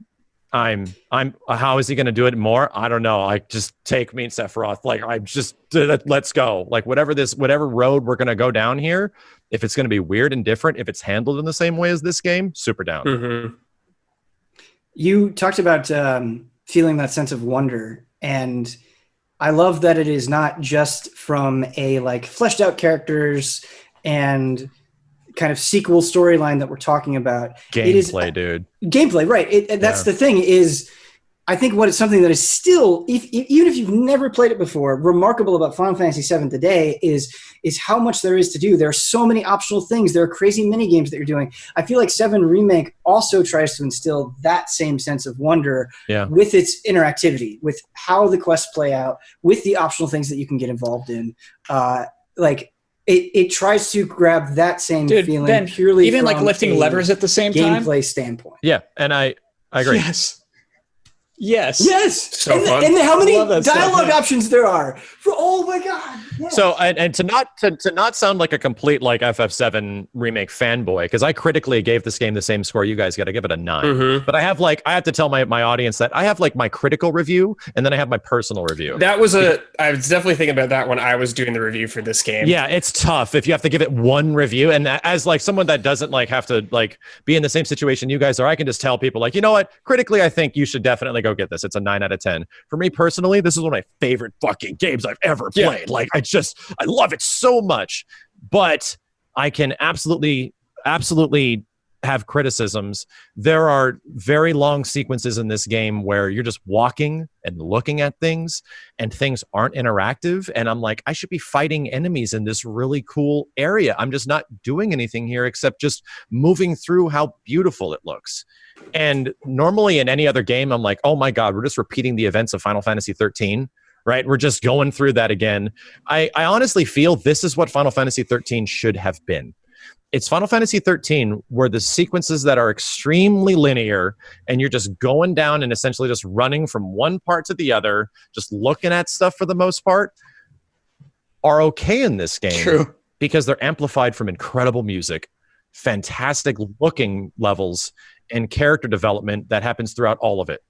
How is he going to do it more? I don't know. Like, just take me and Sephiroth. Like, let's go. Like, whatever road we're going to go down here, if it's going to be weird and different, if it's handled in the same way as this game, super down. Mm-hmm. You talked about feeling that sense of wonder, and I love that it is not just from a like fleshed out characters and kind of sequel storyline that we're talking about. Gameplay, dude. Gameplay, right. That's the thing is, I think what is something that is still, even if you've never played it before, remarkable about Final Fantasy VII today is how much there is to do. There are so many optional things. There are crazy mini games that you're doing. I feel like 7 Remake also tries to instill that same sense of wonder with its interactivity, with how the quests play out, with the optional things that you can get involved in. It tries to grab that same feeling, Ben, purely even like lifting levers at the same time. Gameplay standpoint. Yeah, and I agree. Yes. So fun. And how many dialogue options there are for? Oh my god! Yeah. So and to not sound like a complete like FF7 Remake fanboy, because I critically gave this game the same score you guys got. I give it a 9. Mm-hmm. But I have to tell my audience that I have like my critical review and then I have my personal review. I was definitely thinking about that when I was doing the review for this game. Yeah, it's tough if you have to give it one review. And as like someone that doesn't like have to like be in the same situation you guys are, I can just tell people like, you know what, critically, I think you should definitely go get this. It's a 9 out of 10. For me personally, this is one of my favorite fucking games I've ever played. Like, I love it so much. But I can absolutely have criticisms. There are very long sequences in this game where you're just walking and looking at things and things aren't interactive. And I'm like, I should be fighting enemies in this really cool area. I'm just not doing anything here except just moving through how beautiful it looks. And normally in any other game, I'm like, oh my God, we're just repeating the events of Final Fantasy 13, right? We're just going through that again. I honestly feel this is what Final Fantasy 13 should have been. It's Final Fantasy 13 where the sequences that are extremely linear and you're just going down and essentially just running from one part to the other, just looking at stuff for the most part, are okay in this game. True. Because they're amplified from incredible music, fantastic looking levels, and character development that happens throughout all of it.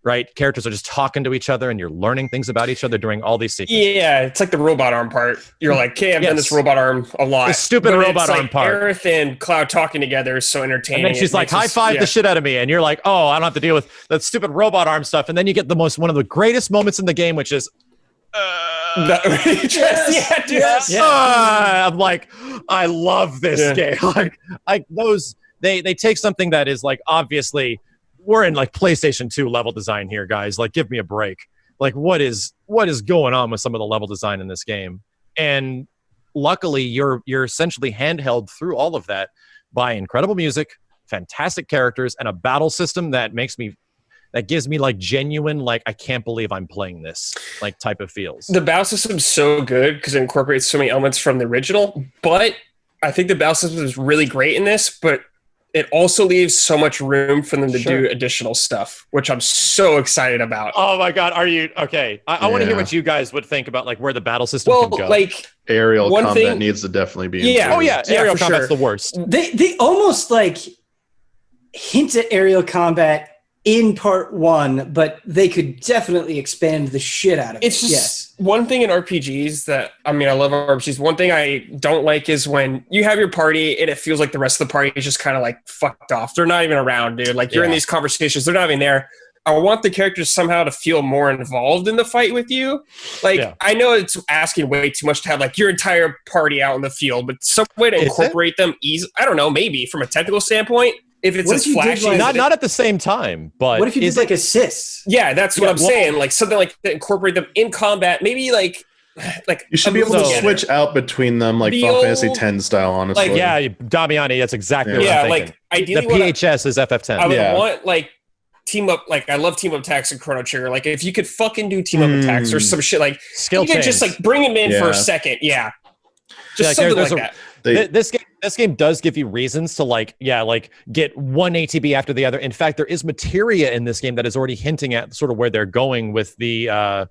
right? Characters are just talking to each other and you're learning things about each other during all these sequences. Yeah, it's like the robot arm part. You're like, okay, I've done this robot arm a lot. The stupid robot arm part. Aerith and Cloud talking together is so entertaining. And then she's like, high five the shit out of me. And you're like, oh, I don't have to deal with that stupid robot arm stuff. And then you get one of the greatest moments in the game, which is, I'm like, I love this game. Like those, they take something that is like, obviously, we're in like PlayStation 2 level design here, guys. Like, give me a break. Like, what is going on with some of the level design in this game? And luckily, you're essentially handheld through all of that by incredible music, fantastic characters, and a battle system that gives me like genuine, like, I can't believe I'm playing this, like, type of feels. The battle system's so good because it incorporates so many elements from the original, but I think the battle system is really great in this, but it also leaves so much room for them to do additional stuff, which I'm so excited about. Oh my God. Are you okay? I want to hear what you guys would think about like where the battle system can go. Like aerial combat needs to definitely be improved. Oh yeah, aerial combat's the worst. They almost like hint at aerial combat in part 1, but they could definitely expand the shit out of it. It's just one thing in RPGs that, I mean, I love RPGs. One thing I don't like is when you have your party and it feels like the rest of the party is just kind of like fucked off. They're not even around, dude. Like you're in these conversations, they're not even there. I want the characters somehow to feel more involved in the fight with you. Like, I know it's asking way too much to have like your entire party out in the field, but some way to incorporate them I don't know, maybe from a technical standpoint. If it's as flashy, not at the same time, but what if you did like assists? Yeah, that's what I'm saying. Like something like that, incorporate them in combat. Maybe like you should be able to switch out between them, like Final Fantasy X style. Honestly, like, Damiani, that's exactly what I'm thinking. Like ideally, the PHS is FF10. I would want like team up. Like I love team up attacks and Chrono Trigger. Like if you could fucking do team up attacks or some shit, like skill, you could just like bring them in for a second. Yeah, just something like that. This game does give you reasons to get one ATB after the other. In fact, there is materia in this game that is already hinting at sort of where they're going with the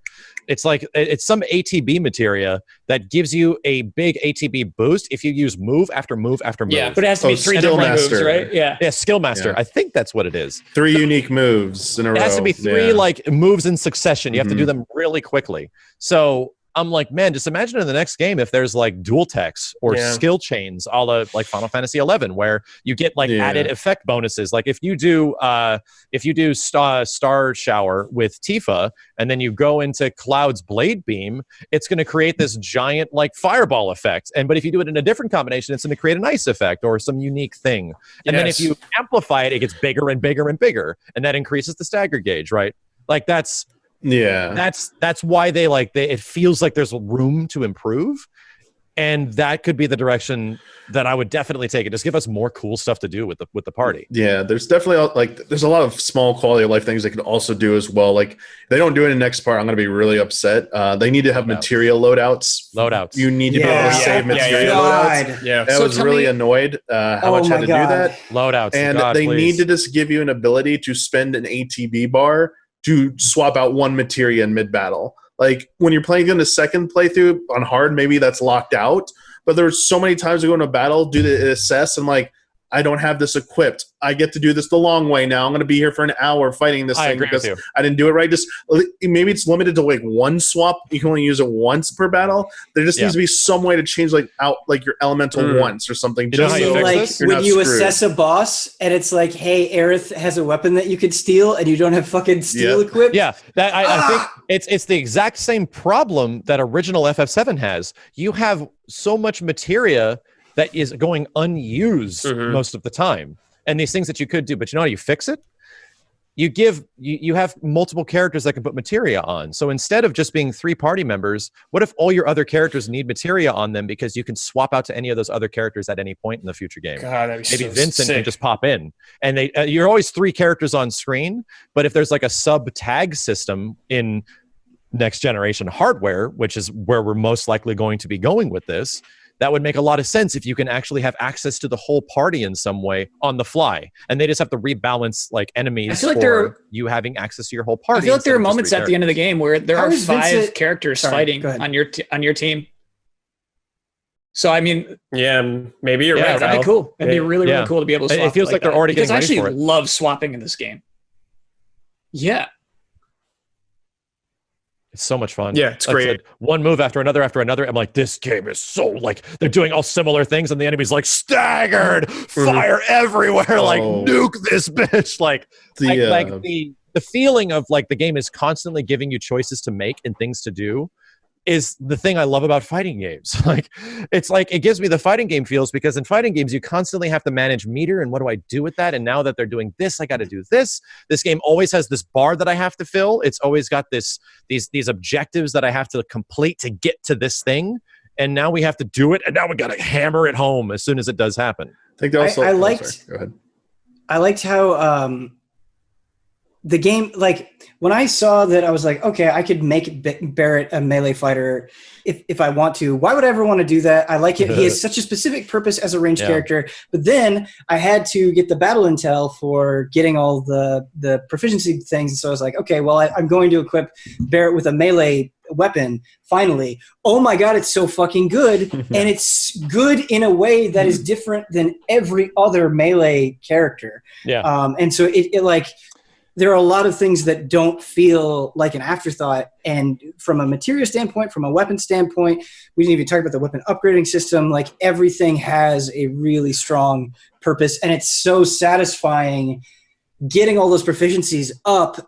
it's some ATB materia that gives you a big ATB boost if you use move after move after move. Yeah, but it has to be 3 different moves, right? Yeah, skill master. I think that's what it is. 3 unique moves in a row. It has to be 3 like moves in succession. You have to do them really quickly. So I'm like, man, just imagine in the next game if there's like dual techs or skill chains, a la like Final Fantasy XI, where you get like added effect bonuses. Like if you do Star Shower with Tifa, and then you go into Cloud's Blade Beam, it's going to create this giant like fireball effect. But if you do it in a different combination, it's going to create an ice effect or some unique thing. And then if you amplify it, it gets bigger and bigger and bigger, and that increases the stagger gauge, right? Like that's why it feels like there's room to improve, and that could be the direction that I would definitely take it. Just give us more cool stuff to do with the party. Yeah, there's definitely there's a lot of small quality of life things they could also do as well. Like if they don't do it in the next part, I'm going to be really upset. They need to have material loadouts. You need to be able to save material loadouts. Yeah, I was really annoyed how much had to do that. Loadouts, and they need to just give you an ability to spend an ATB bar to swap out one materia in mid-battle. Like, when you're playing in the second playthrough on hard, maybe that's locked out. But there's so many times I go into a battle, do the assess, and like, I don't have this equipped. I get to do this the long way now. I'm going to be here for an hour fighting this thing because I didn't do it right. Just maybe it's limited to like one swap. You can only use it once per battle. There just needs to be some way to change out your elemental once or something. Just so like when you assess a boss and it's like, hey, Aerith has a weapon that you could steal and you don't have fucking steel equipped. Yeah, that I think it's the exact same problem that original FF7 has. You have so much materia that is going unused most of the time. And these things that you could do, but you know how you fix it? You have multiple characters that can put materia on. So instead of just being 3 party members, what if all your other characters need materia on them because you can swap out to any of those other characters at any point in the future game? God, that'd be Maybe so Vincent sick. can just pop in. And you're always 3 characters on screen, but if there's like a sub-tag system in next generation hardware, which is where we're most likely going to be going with this, that would make a lot of sense if you can actually have access to the whole party in some way on the fly. And they just have to rebalance like enemies for you having access to your whole party. I feel like there are moments at the end of the game where there are 5 characters fighting go ahead. on your team. So I mean, maybe you're right. That'd be cool. It'd be really cool to be able to swap. It feels like they're already getting ready for it. Because I actually love swapping in this game. Yeah. It's so much fun. Yeah, it's great. One move after another. I'm like, this game is so like they're doing all similar things, and the enemy's like staggered, fire everywhere, like nuke this bitch. Like the feeling of like the game is constantly giving you choices to make and things to do is the thing I love about fighting games. Like, it's like, it gives me the fighting game feels, because in fighting games, you constantly have to manage meter and what do I do with that? And now that they're doing this, I got to do this. This game always has this bar that I have to fill. It's always got these objectives that I have to complete to get to this thing. And now we have to do it. And now we got to hammer it home as soon as it does happen. I think also, I liked, go ahead. I liked how, the game, like when I saw that, I was like, okay, I could make Barrett a melee fighter if I want to. Why would I ever want to do that? I like it. He has such a specific purpose as a ranged character. But then I had to get the battle intel for getting all the proficiency things. So I was like, okay, well, I'm going to equip Barrett with a melee weapon finally. Oh my god, it's so fucking good. And it's good in a way that is different than every other melee character. And so it like, there are a lot of things that don't feel like an afterthought. And from a material standpoint, from a weapon standpoint, we didn't even talk about the weapon upgrading system. Like, everything has a really strong purpose. And it's so satisfying getting all those proficiencies up.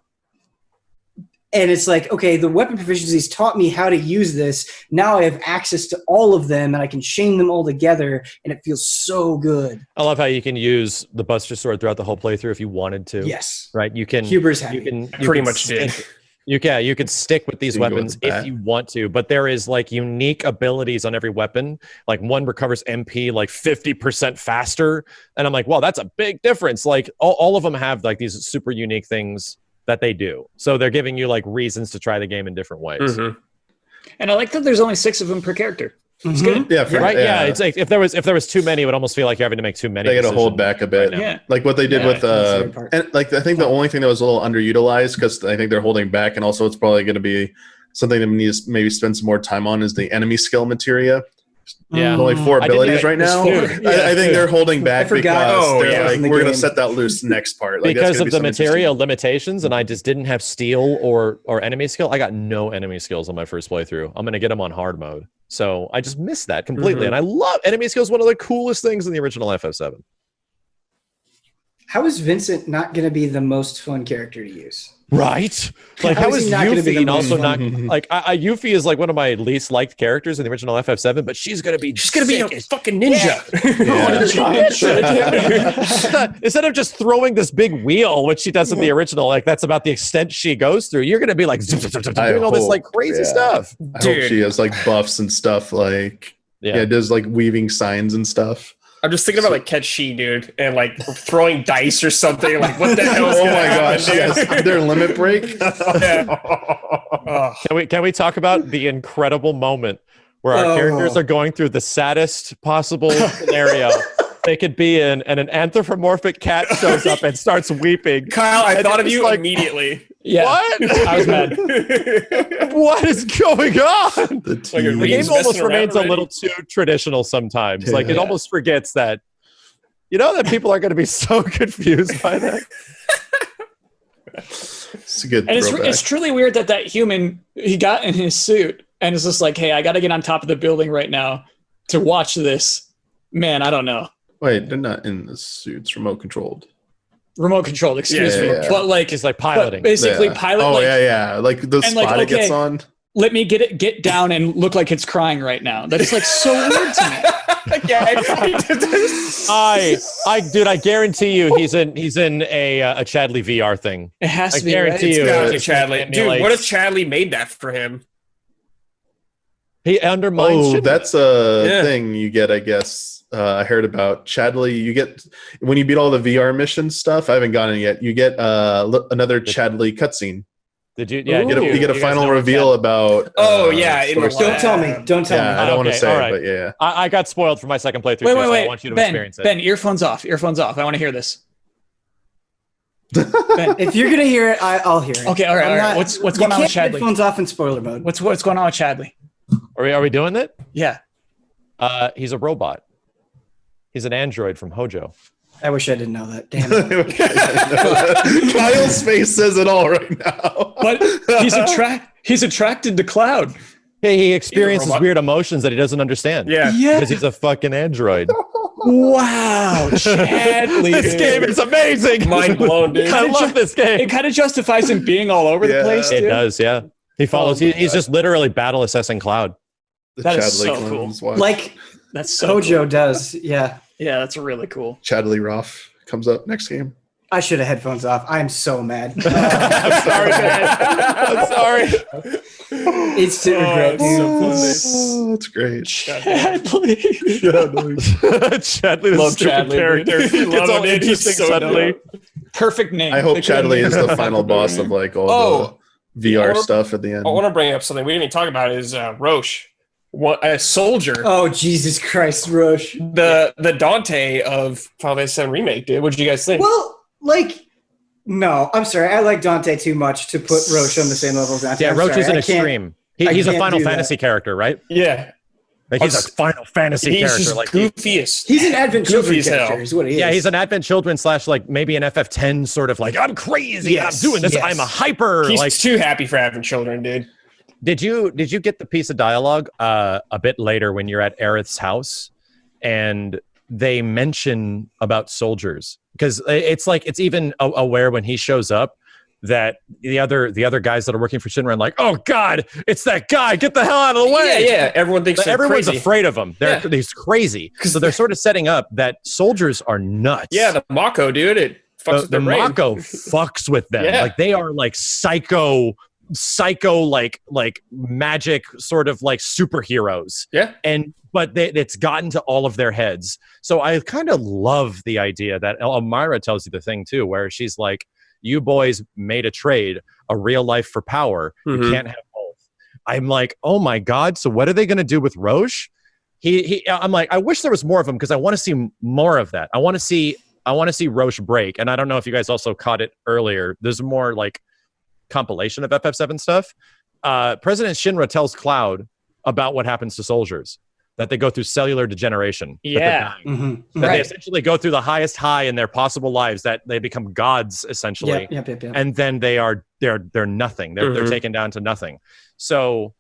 And it's like, okay, the weapon proficiencies taught me how to use this. Now I have access to all of them, and I can chain them all together, and it feels so good. I love how you can use the Buster Sword throughout the whole playthrough if you wanted to. Yes. Right? You can. Huber's happy. You pretty much did. You can stick with these weapons if you want to, but there is like unique abilities on every weapon. Like, one recovers MP like 50% faster, and I'm like, well, that's a big difference. Like, all of them have like these super unique things that they do. So they're giving you like reasons to try the game in different ways. And I like that there's only 6 of them per character. It's good. Yeah, right. Yeah, it's like if there was too many, it would almost feel like you're having to make too many. They got to hold back a bit. Right, like what they did with and like I think the only thing that was a little underutilized, because I think they're holding back, and also it's probably going to be something that we need to maybe spend some more time on, is the enemy skill materia. Yeah, only 4 abilities right now. I think they're holding back because they're like, we're going to set that loose next part. Like, because of the material limitations, and I just didn't have steel or enemy skill. I got no enemy skills on my first playthrough. I'm going to get them on hard mode. So I just missed that completely. And I love enemy skills. One of the coolest things in the original FF7. How is Vincent not going to be the most fun character to use? Right? Like, how is Yuffie also not like Yuffie is like one of my least liked characters in the original FF7, but she's gonna be a fucking ninja. Instead of just throwing this big wheel, which she does in the original, like that's about the extent she goes through. You're gonna be like doing all this like crazy stuff. I hope she has like buffs and stuff, like does like weaving signs and stuff. I'm just thinking about like Ketchi, dude, and like throwing dice or something. Like, what the hell? Oh my gosh! Yes, their limit break. Can we talk about the incredible moment where our characters are going through the saddest possible scenario they could be in, and an anthropomorphic cat shows up and starts weeping? Kyle, I thought of you like, immediately. Yeah, what? I was mad. What is going on? The game almost remains a little too traditional sometimes. Yeah. Like, it almost forgets that, that people are going to be so confused by that. It's a good. And it's truly weird that human, he got in his suit and it's just like, hey, I got to get on top of the building right now to watch this. Man, I don't know. Wait, they're not in the suits. Remote controlled, excuse me. Yeah. But like, it's like piloting. Basically, pilot. Oh, like, like the spot it gets on. Let me get down and look like it's crying right now. That's like so weird to me. Dude, I guarantee you, he's in a Chadley VR thing. It has to be. I guarantee you, Chadley. Dude, what if Chadley made that for him? He undermines. Oh, that's a thing you get, I guess. I heard about Chadley. You get, when you beat all the VR mission stuff. I haven't gotten it yet. You get another Chadley cutscene. Did you? Yeah, you get a final reveal about. Don't tell me. Don't tell me. I don't want to say it, but yeah. I got spoiled for my second playthrough. Wait. So I want you to experience it. Ben, earphones off. I want to hear this. Ben, if you're gonna hear it, I'll hear it. Okay, all right. What's going on with Chadley? Headphones off in spoiler mode. What's going on with Chadley? Are we doing it? Yeah. He's a robot. He's an android from Hojo. I wish I didn't know that. Damn it. Kyle's face says it all right now. But he's attracted to Cloud. Hey, he experiences weird emotions that he doesn't understand. Yeah. Because he's a fucking android. Wow, Chadley. This game is amazing. Mind blown, dude. I love this game. It kind of justifies him being all over the place, It too. does, yeah. He follows. He's just literally battle assessing Cloud. That is so cool. Like That's so Kojo cool. does. Yeah. Yeah, that's really cool. Chadley Roth comes up next game. I should have headphones off. I'm so mad. I'm sorry, man. I'm sorry. Instant regret, dude. Oh, that's great. Chadley. Chadley, Love stupid Chadley, character. dude. It's Love all him, dude. He's interesting so suddenly. Perfect name. I hope They could've Chadley is named the it. final boss of like all the VR stuff at the end. I want to bring up something we didn't even talk about is Roche, a soldier. Oh, Jesus Christ, Roche. The Dante of Final Fantasy VII Remake, dude. What did you guys think? Well, like, no, I'm sorry. I like Dante too much to put Roche on the same level as Dante. Yeah, I'm Roche sorry. is an I can't- extreme. I He's a can't Final do that. Fantasy character, right? Yeah. Like he's a Final Fantasy He's character. just Like goofiest. He's an Advent Goofy Children as hell. character, is what he is. yeah, he's an Advent Children / like maybe an FF10 sort of like I'm crazy. Yes, I'm doing this. yes. I'm a hyper. He's like, too happy for having children, dude. did you get the piece of dialogue a bit later when you're at Aerith's house and they mention about soldiers? Because it's like it's even aware when he shows up that the other guys that are working for Shinra are like, oh God, it's that guy, get the hell out of the way. Yeah. Everyone thinks they're Everyone's crazy. afraid of him. He's crazy. So they're sort of setting up that soldiers are nuts. Yeah, the Mako, dude. It fucks with the their brain. Mako fucks with them. Yeah. Like they are like psycho like magic sort of like superheroes. Yeah. But it's gotten to all of their heads. So I kind of love the idea that Elmira tells you the thing too, where she's like, you boys made a trade, a real life for power. Mhm. You can't have both. I'm like, oh my God. So what are they going to do with Roche? I'm like, I wish there was more of him because I want to see more of that. I want to see Roche break. And I don't know if you guys also caught it earlier. There's more like compilation of FF7 stuff. President Shinra tells Cloud about what happens to soldiers, that they go through cellular degeneration. Yeah. Mhm. That they Right. essentially go through the highest high in their possible lives, that they become gods essentially. Yep. And then they're nothing. They're Mhm. taken down to nothing. So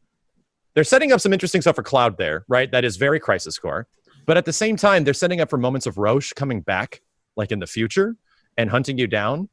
they're setting up some interesting stuff for Cloud there, right? That is very Crisis Core. But at the same time, they're setting up for moments of Roche coming back, like in the future, and hunting you down.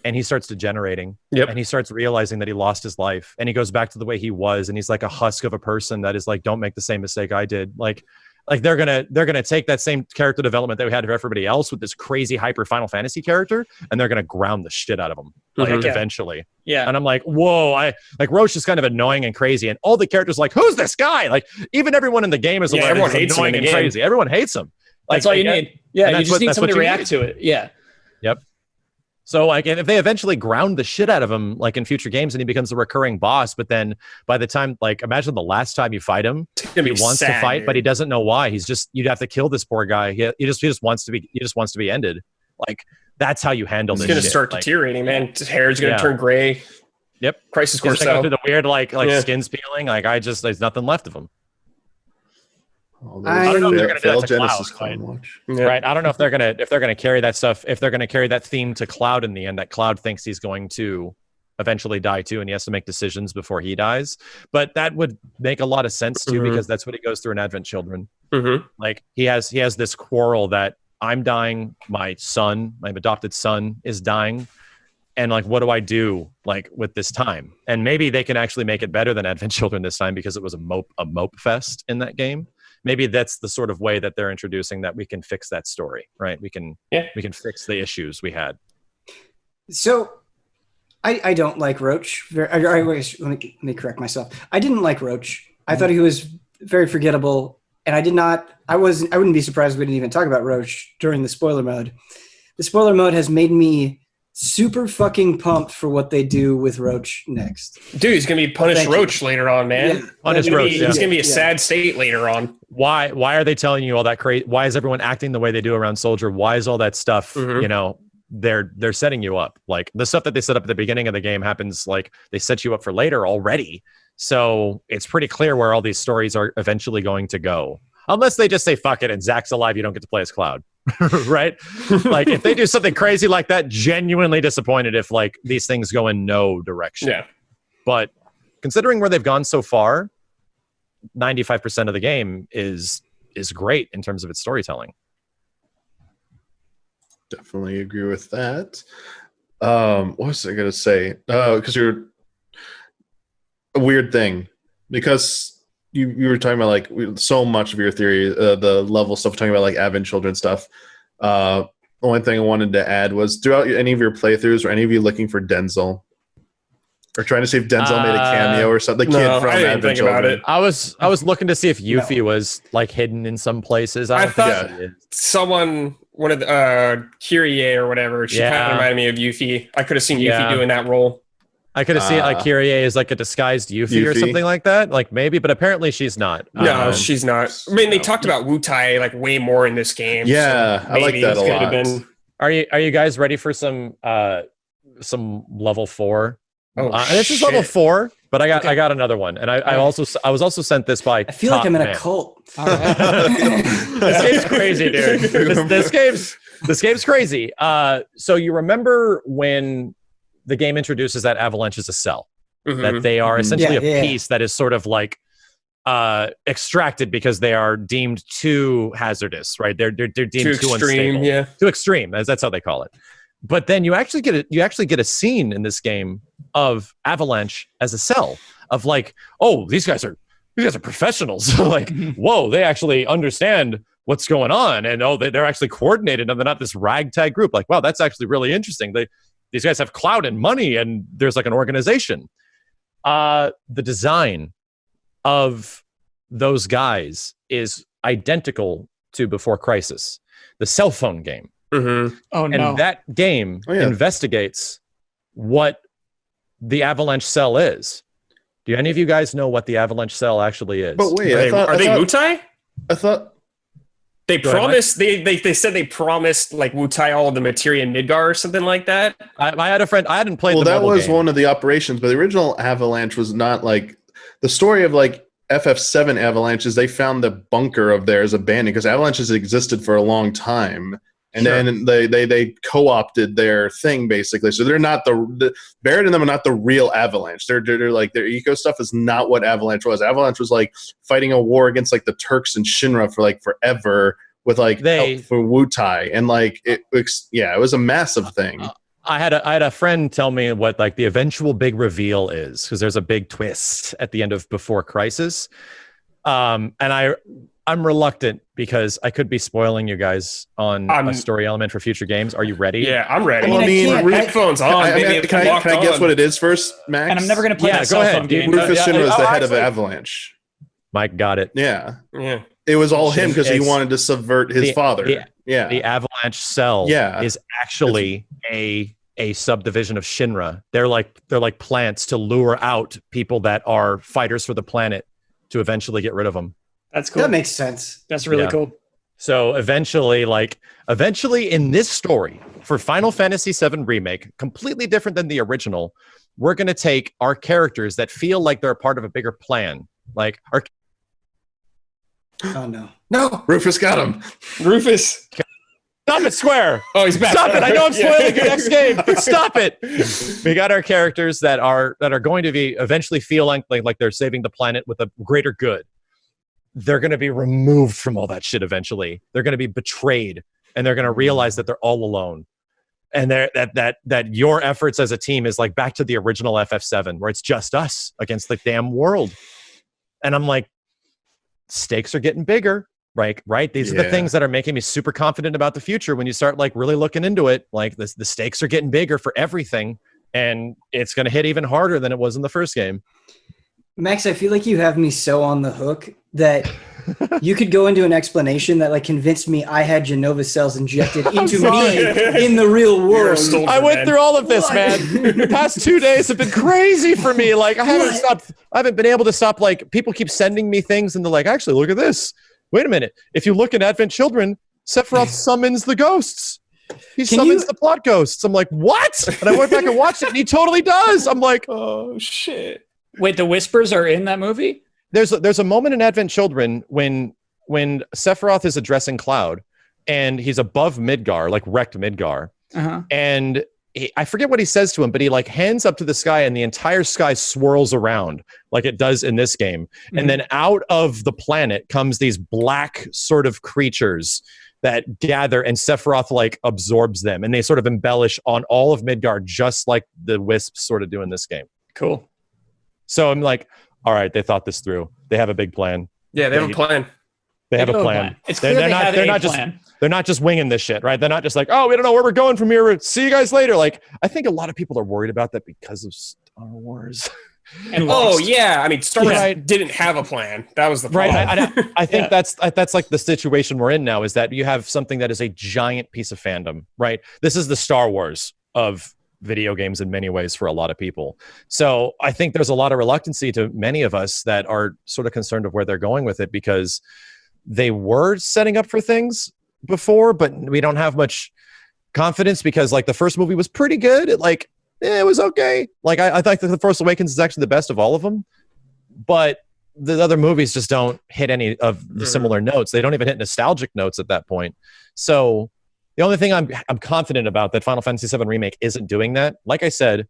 And he starts degenerating. Yep. And he starts realizing that he lost his life. And he goes back to the way he was. And he's like a husk of a person that is like, don't make the same mistake I did. Like they're gonna take that same character development that we had for everybody else with this crazy hyper Final Fantasy character, and they're gonna ground the shit out of him, like Mhm. eventually. Yeah. And I'm like, whoa, Roche is kind of annoying and crazy, and all the characters are like, who's this guy? Like even everyone in the game is Yeah, aware everyone he's hates him in annoying the and game. crazy. Everyone hates him. That's all you need. Yeah, and you that's just what- need that's somebody to what you react to it. Yeah. Yep. So like if they eventually ground the shit out of him like in future games and he becomes a recurring boss, but then by the time, like imagine the last time you fight him, It's gonna he be wants to sad, fight, dude. but he doesn't know why. You'd have to kill this poor guy. He just wants to be ended. Like that's how you handle It's this gonna shit. start Like, deteriorating, man. His hair's gonna Yeah. turn gray. Yep. Crisis Core He's gonna go style. through the weird like Yeah. skins peeling. Like there's nothing left of him. I don't know if they're gonna do that failed to Genesis Cloud, Clone Watch. Yeah. Right. I don't know if they're gonna carry that stuff, if they're gonna carry that theme to Cloud in the end, that Cloud thinks he's going to eventually die too, and he has to make decisions before he dies. But that would make a lot of sense too, Mhm. because that's what he goes through in Advent Children. Mhm. Like he has this quarrel that I'm dying, my adopted son is dying. And like, what do I do like with this time? And maybe they can actually make it better than Advent Children this time because it was a mope fest in that game. Maybe that's the sort of way that they're introducing that we can fix that story, right? We can fix the issues we had. So, I don't like Roach. Let me correct myself. I didn't like Roach. I thought he was very forgettable, and I wouldn't be surprised if we didn't even talk about Roach during the spoiler mode. The spoiler mode has made me super fucking pumped for what they do with Roach next. Dude, he's gonna be punished Thank you. Roach later on, man. Yeah. Punish He's gonna Roach, be- yeah. He's gonna be a Yeah. sad state later on. Why are they telling you all that crazy? Why is everyone acting the way they do around Soldier? Why is all that stuff? Mhm. You know, they're setting you up. Like the stuff that they set up at the beginning of the game happens. Like they set you up for later already. So it's pretty clear where all these stories are eventually going to go. Unless they just say fuck it and Zack's alive, you don't get to play as Cloud. right? Like if they do something crazy like that, genuinely disappointed if like these things go in no direction. Yeah. But considering where they've gone so far, 95% of the game is great in terms of its storytelling. Definitely agree with that. What was I going to say? Because you're a weird thing. Because you were talking about like so much of your theory, the level stuff, talking about like Advent Children stuff. The only thing I wanted to add was throughout any of your playthroughs, or any of you looking for Denzel? Or trying to see if Denzel made a cameo or something. The kid from I didn't Advent think Children. about it. I was looking to see if Yuffie was like hidden in some places. I thought think she is. someone, one of the Kyrie or whatever, she kind of reminded me of Yuffie. I could have seen Yuffie doing that role. I could have seen like Kyrie is like a disguised Yuffie or something like that. Like maybe, but apparently she's not. No, she's not. I mean, they talked about Wu-Tai like way more in this game. Yeah, so I like that a lot. Are you guys ready for some level 4? This is level 4, but I got another one, and I was also sent this by. I feel like I'm in a cult. All right. This game's crazy, dude. This game's crazy. So you remember when the game introduces that Avalanche is a cell, that they are essentially a piece that is sort of like extracted because they are deemed too hazardous, right? They're deemed too extreme, unstable, too extreme. That's how they call it. But then you actually get a scene in this game of Avalanche as a cell of like, oh, these guys are professionals. Like, whoa, they actually understand what's going on, and they're actually coordinated, and they're not this ragtag group. Like, wow, that's actually really interesting. These guys have clout and money, and there's like an organization. The design of those guys is identical to Before Crisis, the cell phone game. Mm-hmm. Oh no! And that game investigates what the Avalanche cell is. Do any of you guys know what the Avalanche cell actually is? But wait, are they Wu-Tai? I thought they promised. They said they promised like Wu-Tai all of the materia in Midgar or something like that. I had a friend. I hadn't played. Well, the that was game. one of the operations, but the original Avalanche was not like the story of like FF7 Avalanches. They found the bunker of theirs abandoned because Avalanches existed for a long time. And then they co-opted their thing basically. So they're not the Barrett and them are not the real Avalanche. They're like their eco stuff is not what Avalanche was. Avalanche was like fighting a war against like the Turks and Shinra for like forever with like help for Wu-Tai, and like it was a massive thing. I had a friend tell me what like the eventual big reveal is, because there's a big twist at the end of Before Crisis. And I'm reluctant because I could be spoiling you guys on a story element for future games. Are you ready? Yeah, I'm ready. I mean, headphones on. Can I guess what it is first, Max? And I'm never going to play that go cell ahead. phone game. Rufus Shinra was the head of Avalanche. Mike got it. Yeah. Yeah. It was all him because he wanted to subvert his father. The Avalanche cell is actually a subdivision of Shinra. They're like plants to lure out people that are fighters for the planet to eventually get rid of them. That's cool. That makes sense. That's really cool. So eventually in this story for Final Fantasy VII Remake, completely different than the original, we're going to take our characters that feel like they're a part of a bigger plan. Like our Oh no. No. Rufus got him. Rufus. Stop it, Square. Oh, he's back. Stop it. I know I'm spoiling your next game, but stop it. We got our characters that are going to be eventually feel like they're saving the planet with a greater good. They're going to be removed from all that shit eventually. They're going to be betrayed, and they're going to realize that they're all alone. And that your efforts as a team is like back to the original FF7, where it's just us against the damn world. And I'm like, stakes are getting bigger. Right. These are the things that are making me super confident about the future. When you start like really looking into it, like the stakes are getting bigger for everything, and it's going to hit even harder than it was in the first game. Max, I feel like you have me so on the hook that you could go into an explanation that like convinced me I had Genova cells injected into me in the real world. I went through all of this, man. The past 2 days have been crazy for me. Like I haven't been able to stop. Like people keep sending me things, and they're like, actually, look at this. Wait a minute. If you look in Advent Children, Sephiroth summons the ghosts. He summons the plot ghosts. I'm like, what? And I went back and watched it, and he totally does. I'm like, oh shit. Wait, the Whispers are in that movie? There's a moment in Advent Children when Sephiroth is addressing Cloud, and he's above Midgar, like wrecked Midgar. And I forget what he says to him, but he like hands up to the sky and the entire sky swirls around like it does in this game. And then out of the planet comes these black sort of creatures that gather, and Sephiroth like absorbs them, and they sort of embellish on all of Midgar, just like the Wisps sort of do in this game. Cool. So I'm like, all right, they thought this through. They have a big plan. Yeah, they have a plan. They have a plan. It's clear they're not plan. They're not just winging this shit, right? They're not just like, oh, we don't know where we're going from here. See you guys later. Like, I think a lot of people are worried about that because of Star Wars. And yeah, I mean, Star Wars didn't have a plan. That was the problem. Right. I think that's like the situation we're in now, is that you have something that is a giant piece of fandom, right? This is the Star Wars of video games in many ways for a lot of people. So I think there's a lot of reluctancy to many of us that are sort of concerned of where they're going with it, because they were setting up for things before, but we don't have much confidence because like the first movie was pretty good. It was okay. Like I think that The Force Awakens is actually the best of all of them, but the other movies just don't hit any of the similar notes. They don't even hit nostalgic notes at that point. So the only thing I'm confident about that Final Fantasy VII Remake isn't doing that. Like I said,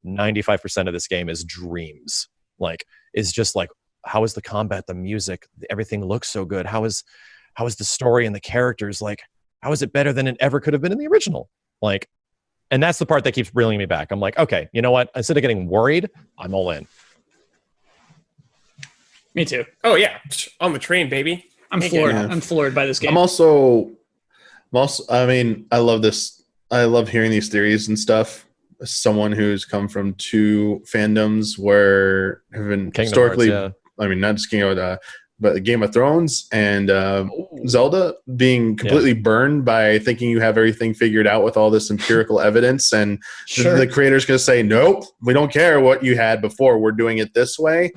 95% of this game is dreams. Like, is just like, how is the combat, the music, everything looks so good? How is the story and the characters? Like, how is it better than it ever could have been in the original? Like, and that's the part that keeps reeling me back. I'm like, okay, you know what? Instead of getting worried, I'm all in. Me too. Oh yeah, on the train, baby. I'm floored. I'm floored by this game. I'm also. I mean, I love this. I love hearing these theories and stuff. As someone who's come from two fandoms where have been Kingdom historically. Hearts, I mean, not just Kingdom, but Game of Thrones and Zelda, being completely burned by thinking you have everything figured out with all this empirical evidence, and the creator's going to say, nope, we don't care what you had before. We're doing it this way.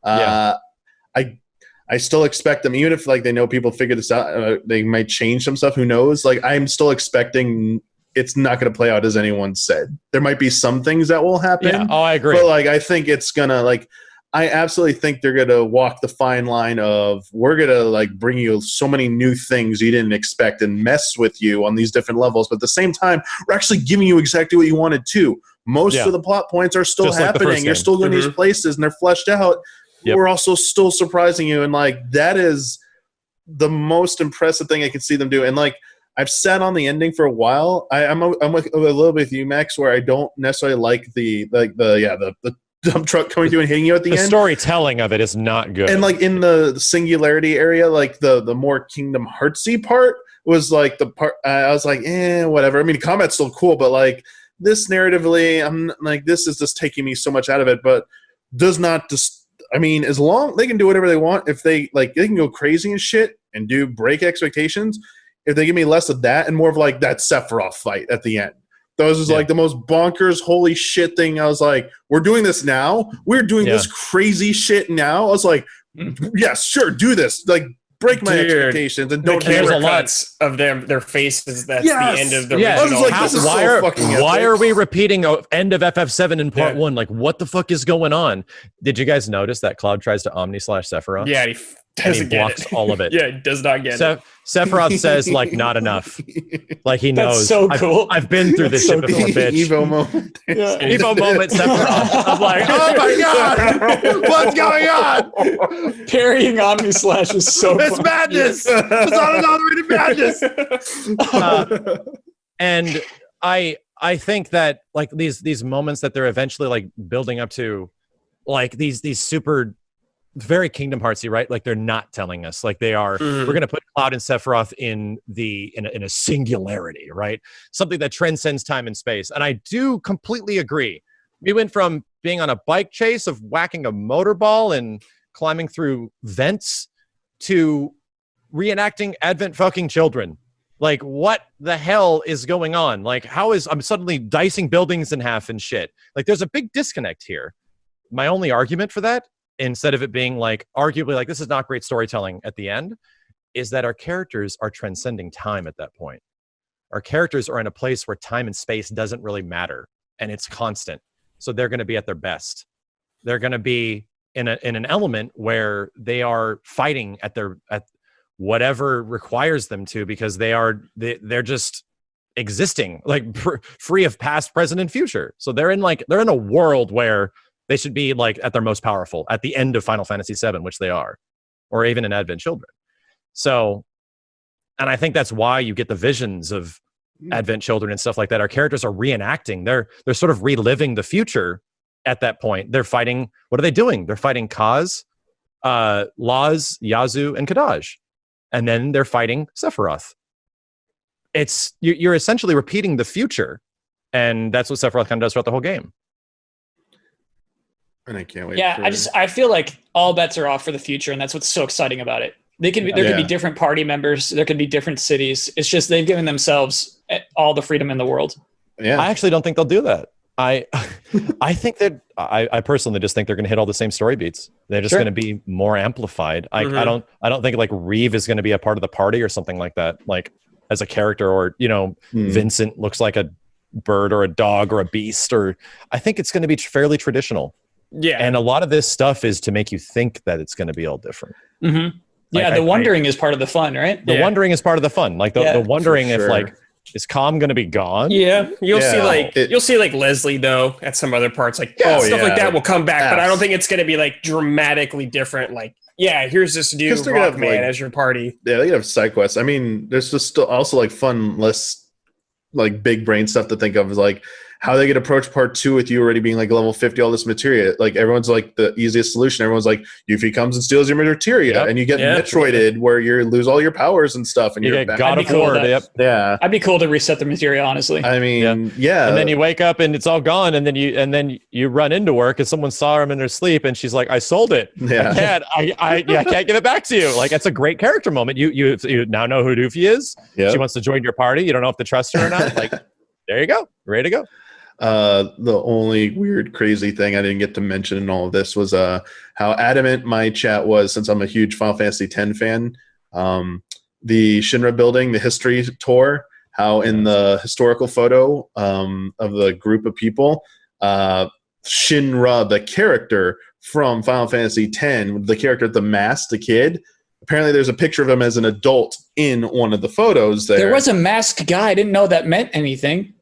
I still expect them, even if like they know people figure this out, they might change some stuff. Who knows? Like, I'm still expecting it's not going to play out as anyone said. There might be some things that will happen. Yeah. Oh, I agree. But like, I think it's gonna like. I absolutely think they're going to walk the fine line of, we're going to like bring you so many new things you didn't expect and mess with you on these different levels. But at the same time, we're actually giving you exactly what you wanted to. Most of the plot points are still happening. You're still going to these places and they're fleshed out. We're also still surprising you. And like, that is the most impressive thing I can see them do. And like, I've sat on the ending for a while. I'm like a little bit with you, Max, where I don't necessarily like the dump truck coming through and hitting you at the end. The storytelling of it is not good. And like in the singularity area, like the more Kingdom Heartsy part was like the part I was like, whatever. I mean, combat's still cool, but like this narratively, I'm like, this is just taking me so much out of it, but does not just, I mean, as long they can do whatever they want, if they like, they can go crazy and shit and do break expectations. If they give me less of that and more of like that Sephiroth fight at the end. That was just like the most bonkers, holy shit thing. I was like, we're doing this now? We're doing this crazy shit now? I was like, yes, sure, do this. Like, break my expectations and don't there's a lot of their faces. That's the end of the original. Like, this is why are we repeating end of FF7 in part 1? Like, what the fuck is going on? Did you guys notice that Cloud tries to Omni/Sephiroth? Yeah, he blocks all of it. Yeah, he does not get it. Sephiroth says, like, not enough. Like, he knows. That's so cool. I've been through this shit before, bitch. Evo moment. Evo moment, Sephiroth. I'm like, oh my God, what's going on? Parrying Omni-Slash is so It's madness. It's on another way to madness. And I think that, like, these moments that they're eventually, like, building up to, like, these super... very Kingdom Heartsy, right? Like, they're not telling us. Like, they are. We're going to put Cloud and Sephiroth in a singularity, right? Something that transcends time and space. And I do completely agree. We went from being on a bike chase of whacking a motor ball and climbing through vents to reenacting Advent fucking Children. Like, what the hell is going on? Like, I'm suddenly dicing buildings in half and shit? Like, there's a big disconnect here. My only argument for that, instead of it being like arguably like this is not great storytelling at the end, is that our characters are transcending time at that point. Our characters are in a place where time and space doesn't really matter and it's constant. So they're going to be at their best. They're going to be in an element where they are fighting at whatever requires them to, because they're just existing, like free of past, present, and future. So they're in a world where they should be like at their most powerful at the end of Final Fantasy VII, which they are, or even in Advent Children. So, and I think that's why you get the visions of Advent Children and stuff like that. Our characters are reenacting. They're sort of reliving the future at that point. They're fighting. What are they doing? They're fighting Kaz, Laz, Yazoo, and Kadaj. And then they're fighting Sephiroth. You're essentially repeating the future, and that's what Sephiroth kind of does throughout the whole game. And I can't wait. Yeah, I feel like all bets are off for the future, and that's what's so exciting about it. There could be different party members, there could be different cities. It's just they've given themselves all the freedom in the world. Yeah, I actually don't think they'll do that. I think I personally just think they're going to hit all the same story beats. They're just going to be more amplified. I don't think like Reeve is going to be a part of the party or something like that. Like, as a character, or Vincent looks like a bird or a dog or a beast, or I think it's going to be fairly traditional. Yeah, and a lot of this stuff is to make you think that it's going to be all different. Mm-hmm. Yeah, like, the wondering is part of the fun, right? The wondering is part of the fun. Like the wondering if like, is Calm going to be gone? Yeah, you'll see like Leslie though at some other parts, like stuff like that will come back, but I don't think it's going to be like dramatically different. Like, yeah, here's this dude Rockman as your party. Yeah, they have side quests. I mean, there's just still also like fun, less like big brain stuff to think of, is like how they could approach part 2 with you already being like level 50, all this materia. Like everyone's like the easiest solution. Everyone's like, Yuffie comes and steals your materia, and you get Metroided where you lose all your powers and stuff, and you're get God of War. Yeah, I'd be cool to reset the materia, honestly. I mean, yeah. And then you wake up and it's all gone, and then you run into work and someone saw him in their sleep, and she's like, "I sold it. Yeah, I can't give it back to you." Like, that's a great character moment. You now know who Yuffie is. She wants to join your party. You don't know if to trust her or not. Like, there you go, ready to go. The only weird, crazy thing I didn't get to mention in all of this was how adamant my chat was, since I'm a huge Final Fantasy X fan. The Shinra building, the history tour, how in the historical photo of the group of people, Shinra, the character from Final Fantasy X, the character with the mask, the kid, apparently there's a picture of him as an adult in one of the photos there. There was a masked guy. I didn't know that meant anything.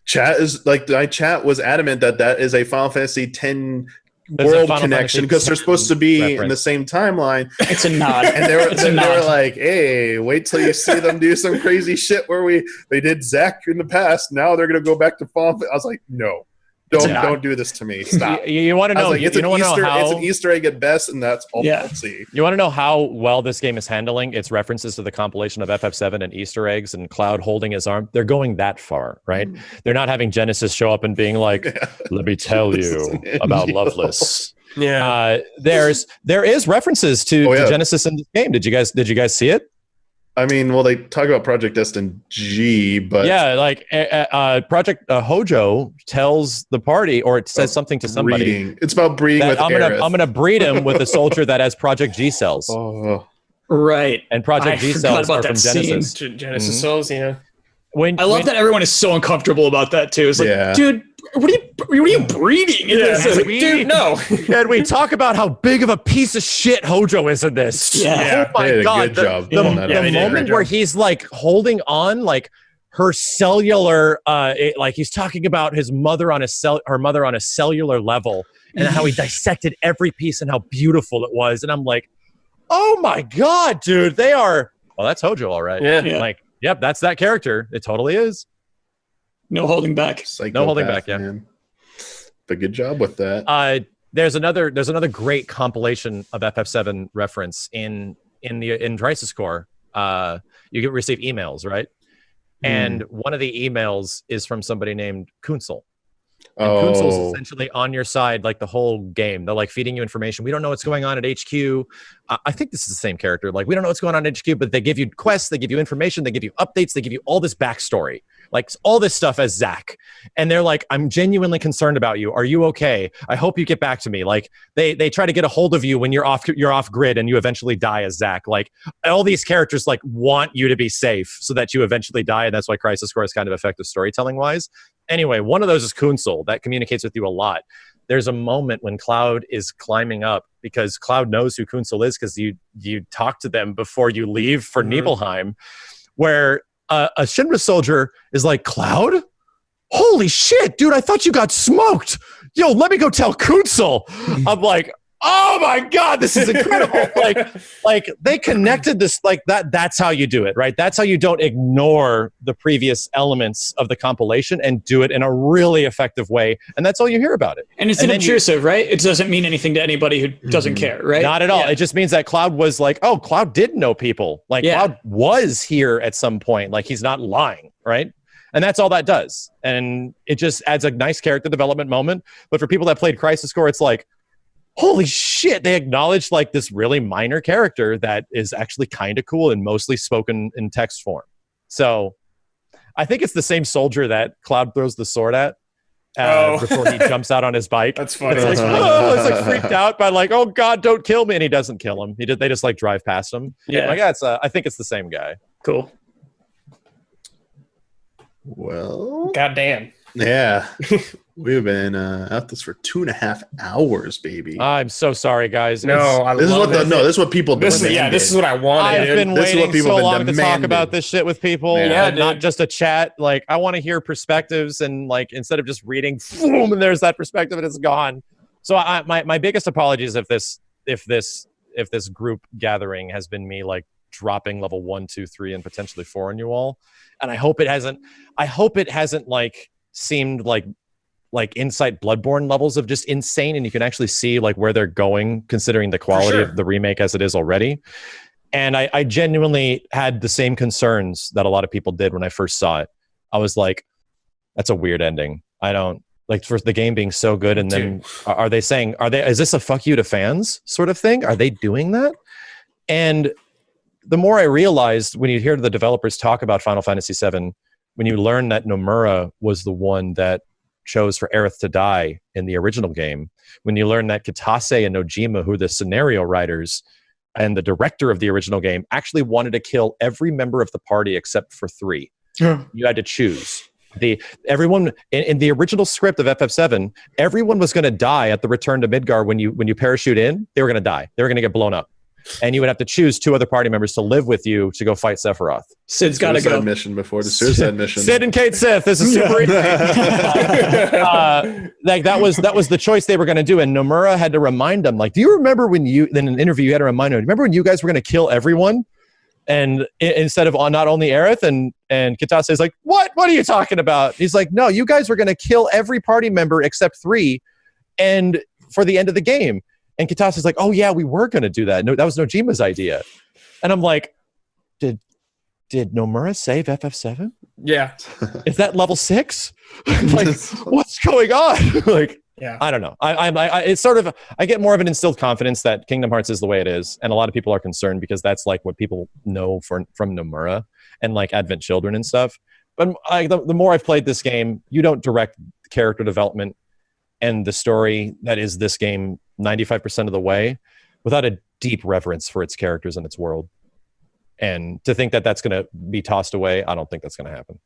Chat is like, my chat was adamant that is a Final Fantasy X world connection, because they're supposed to be reference in the same timeline. It's a nod. And they were like, hey, wait till you see them do some crazy shit where they did Zack in the past. Now they're going to go back to Final Fantasy. I was like, no. Don't do this to me. Stop. You want to know? Like, it's an Easter egg at best, and that's all I'll see. You want to know how well this game is handling its references to the compilation of FF7 and Easter eggs and Cloud holding his arm? They're going that far, right? They're not having Genesis show up and being like, "Let me tell you about Loveless." Yeah, there is references to Genesis in this game. Did you guys see it? I mean, well, they talk about Project SNG, but like Project Hojo tells the party, or it says something to somebody. Breeding. It's about breeding with I'm gonna breed him with a soldier that has Project G cells. Oh, right. And Project G cells are from Genesis. Genesis cells, yeah. I love that everyone is so uncomfortable about that too. It's like, dude, what are you breeding? Dude, no. And we talk about how big of a piece of shit Hojo is in this. Yeah. Oh my God. The moment where he's like holding on, like her cellular, like he's talking about his mother on her mother on a cellular level, and how he dissected every piece and how beautiful it was. And I'm like, oh my God, dude, they are. Well, that's Hojo, all right. Yeah. Like, yep, that's that character. It totally is. No holding back. No holding back. Yeah. Man. But good job with that. There's another great compilation of FF7 reference in Drysis Core. You can receive emails, right? And one of the emails is from somebody named Kunsel. And Kunsel's essentially on your side like the whole game. They're like feeding you information. We don't know what's going on at HQ. I think this is the same character. Like, we don't know what's going on at HQ, but they give you quests, they give you information, they give you updates, they give you all this backstory, like all this stuff as Zack. And they're like, I'm genuinely concerned about you. Are you okay? I hope you get back to me. Like, they try to get a hold of you when you're off grid and you eventually die as Zack. Like, all these characters like want you to be safe so that you eventually die. And that's why Crisis Core is kind of effective storytelling wise. Anyway, one of those is Kunsel that communicates with you a lot. There's a moment when Cloud is climbing up because Cloud knows who Kunsel is because you talk to them before you leave for Nibelheim, where a Shinra soldier is like, Cloud? Holy shit, dude, I thought you got smoked. Yo, let me go tell Kunsel. I'm like, oh my God, this is incredible. like they connected this like that. That's how you do it, right? That's how you don't ignore the previous elements of the compilation and do it in a really effective way. And that's all you hear about it. And it's inobtrusive, right? It doesn't mean anything to anybody who doesn't care, right? Not at all. It just means that Cloud was like, oh, Cloud did know people. Like Cloud was here at some point. Like he's not lying, right? And that's all that does. And it just adds a nice character development moment. But for people that played Crisis Core, it's like, holy shit, they acknowledged like this really minor character that is actually kind of cool and mostly spoken in text form. So I think it's the same soldier that Cloud throws the sword at before he jumps out on his bike. That's funny. It's like freaked out by like, oh God, don't kill me. And he doesn't kill him. They just like drive past him. Yeah. Like, I think it's the same guy. Cool. Well, goddamn. Yeah. We've been at this for 2.5 hours, baby. I'm so sorry, guys. This is what people demanded. This is what I wanted. I've been waiting so long to talk about this shit with people. Yeah, not just a chat. Like, I want to hear perspectives, and like instead of just reading, boom, and there's that perspective, and it's gone. So my biggest apologies if this group gathering has been me like dropping level 1, 2, 3, and potentially 4 on you all. And I hope it hasn't like seemed like Insight Bloodborne levels of just insane, and you can actually see like where they're going considering the quality of the remake as it is already. And I genuinely had the same concerns that a lot of people did when I first saw it. I was like, that's a weird ending. I don't like for the game being so good, and then is this a fuck you to fans sort of thing? Are they doing that? And the more I realized when you hear the developers talk about Final Fantasy VII, when you learn that Nomura was the one that chose for Aerith to die in the original game, when you learn that Kitase and Nojima, who are the scenario writers and the director of the original game, actually wanted to kill every member of the party except for 3. You had to choose. Everyone in the original script of FF7, everyone was going to die at the return to Midgar. When you parachute in, they were going to die. They were going to get blown up. And you would have to choose 2 other party members to live with you to go fight Sephiroth. Sid's got to go. Mission before the suicide mission. Sid and Kate Sith. This is super easy. Like that was the choice they were going to do. And Nomura had to remind them, like, do you remember when in an interview you had to remind them, remember when you guys were going to kill everyone? And instead of not only Aerith, and Kitase is like, what are you talking about? He's like, no, you guys were going to kill every party member except 3 and for the end of the game. And Kitasa's like, oh yeah, we were going to do that. No, that was Nojima's idea. And I'm like, did Nomura save FF7? Yeah. Is that level 6? Like, what's going on? Like, yeah, I don't know. It's sort of, I get more of an instilled confidence that Kingdom Hearts is the way it is. And a lot of people are concerned because that's like what people know from Nomura and like Advent Children and stuff. But the more I've played this game, you don't direct character development and the story that is this game 95% of the way without a deep reverence for its characters and its world. And to think that that's going to be tossed away, I don't think that's going to happen.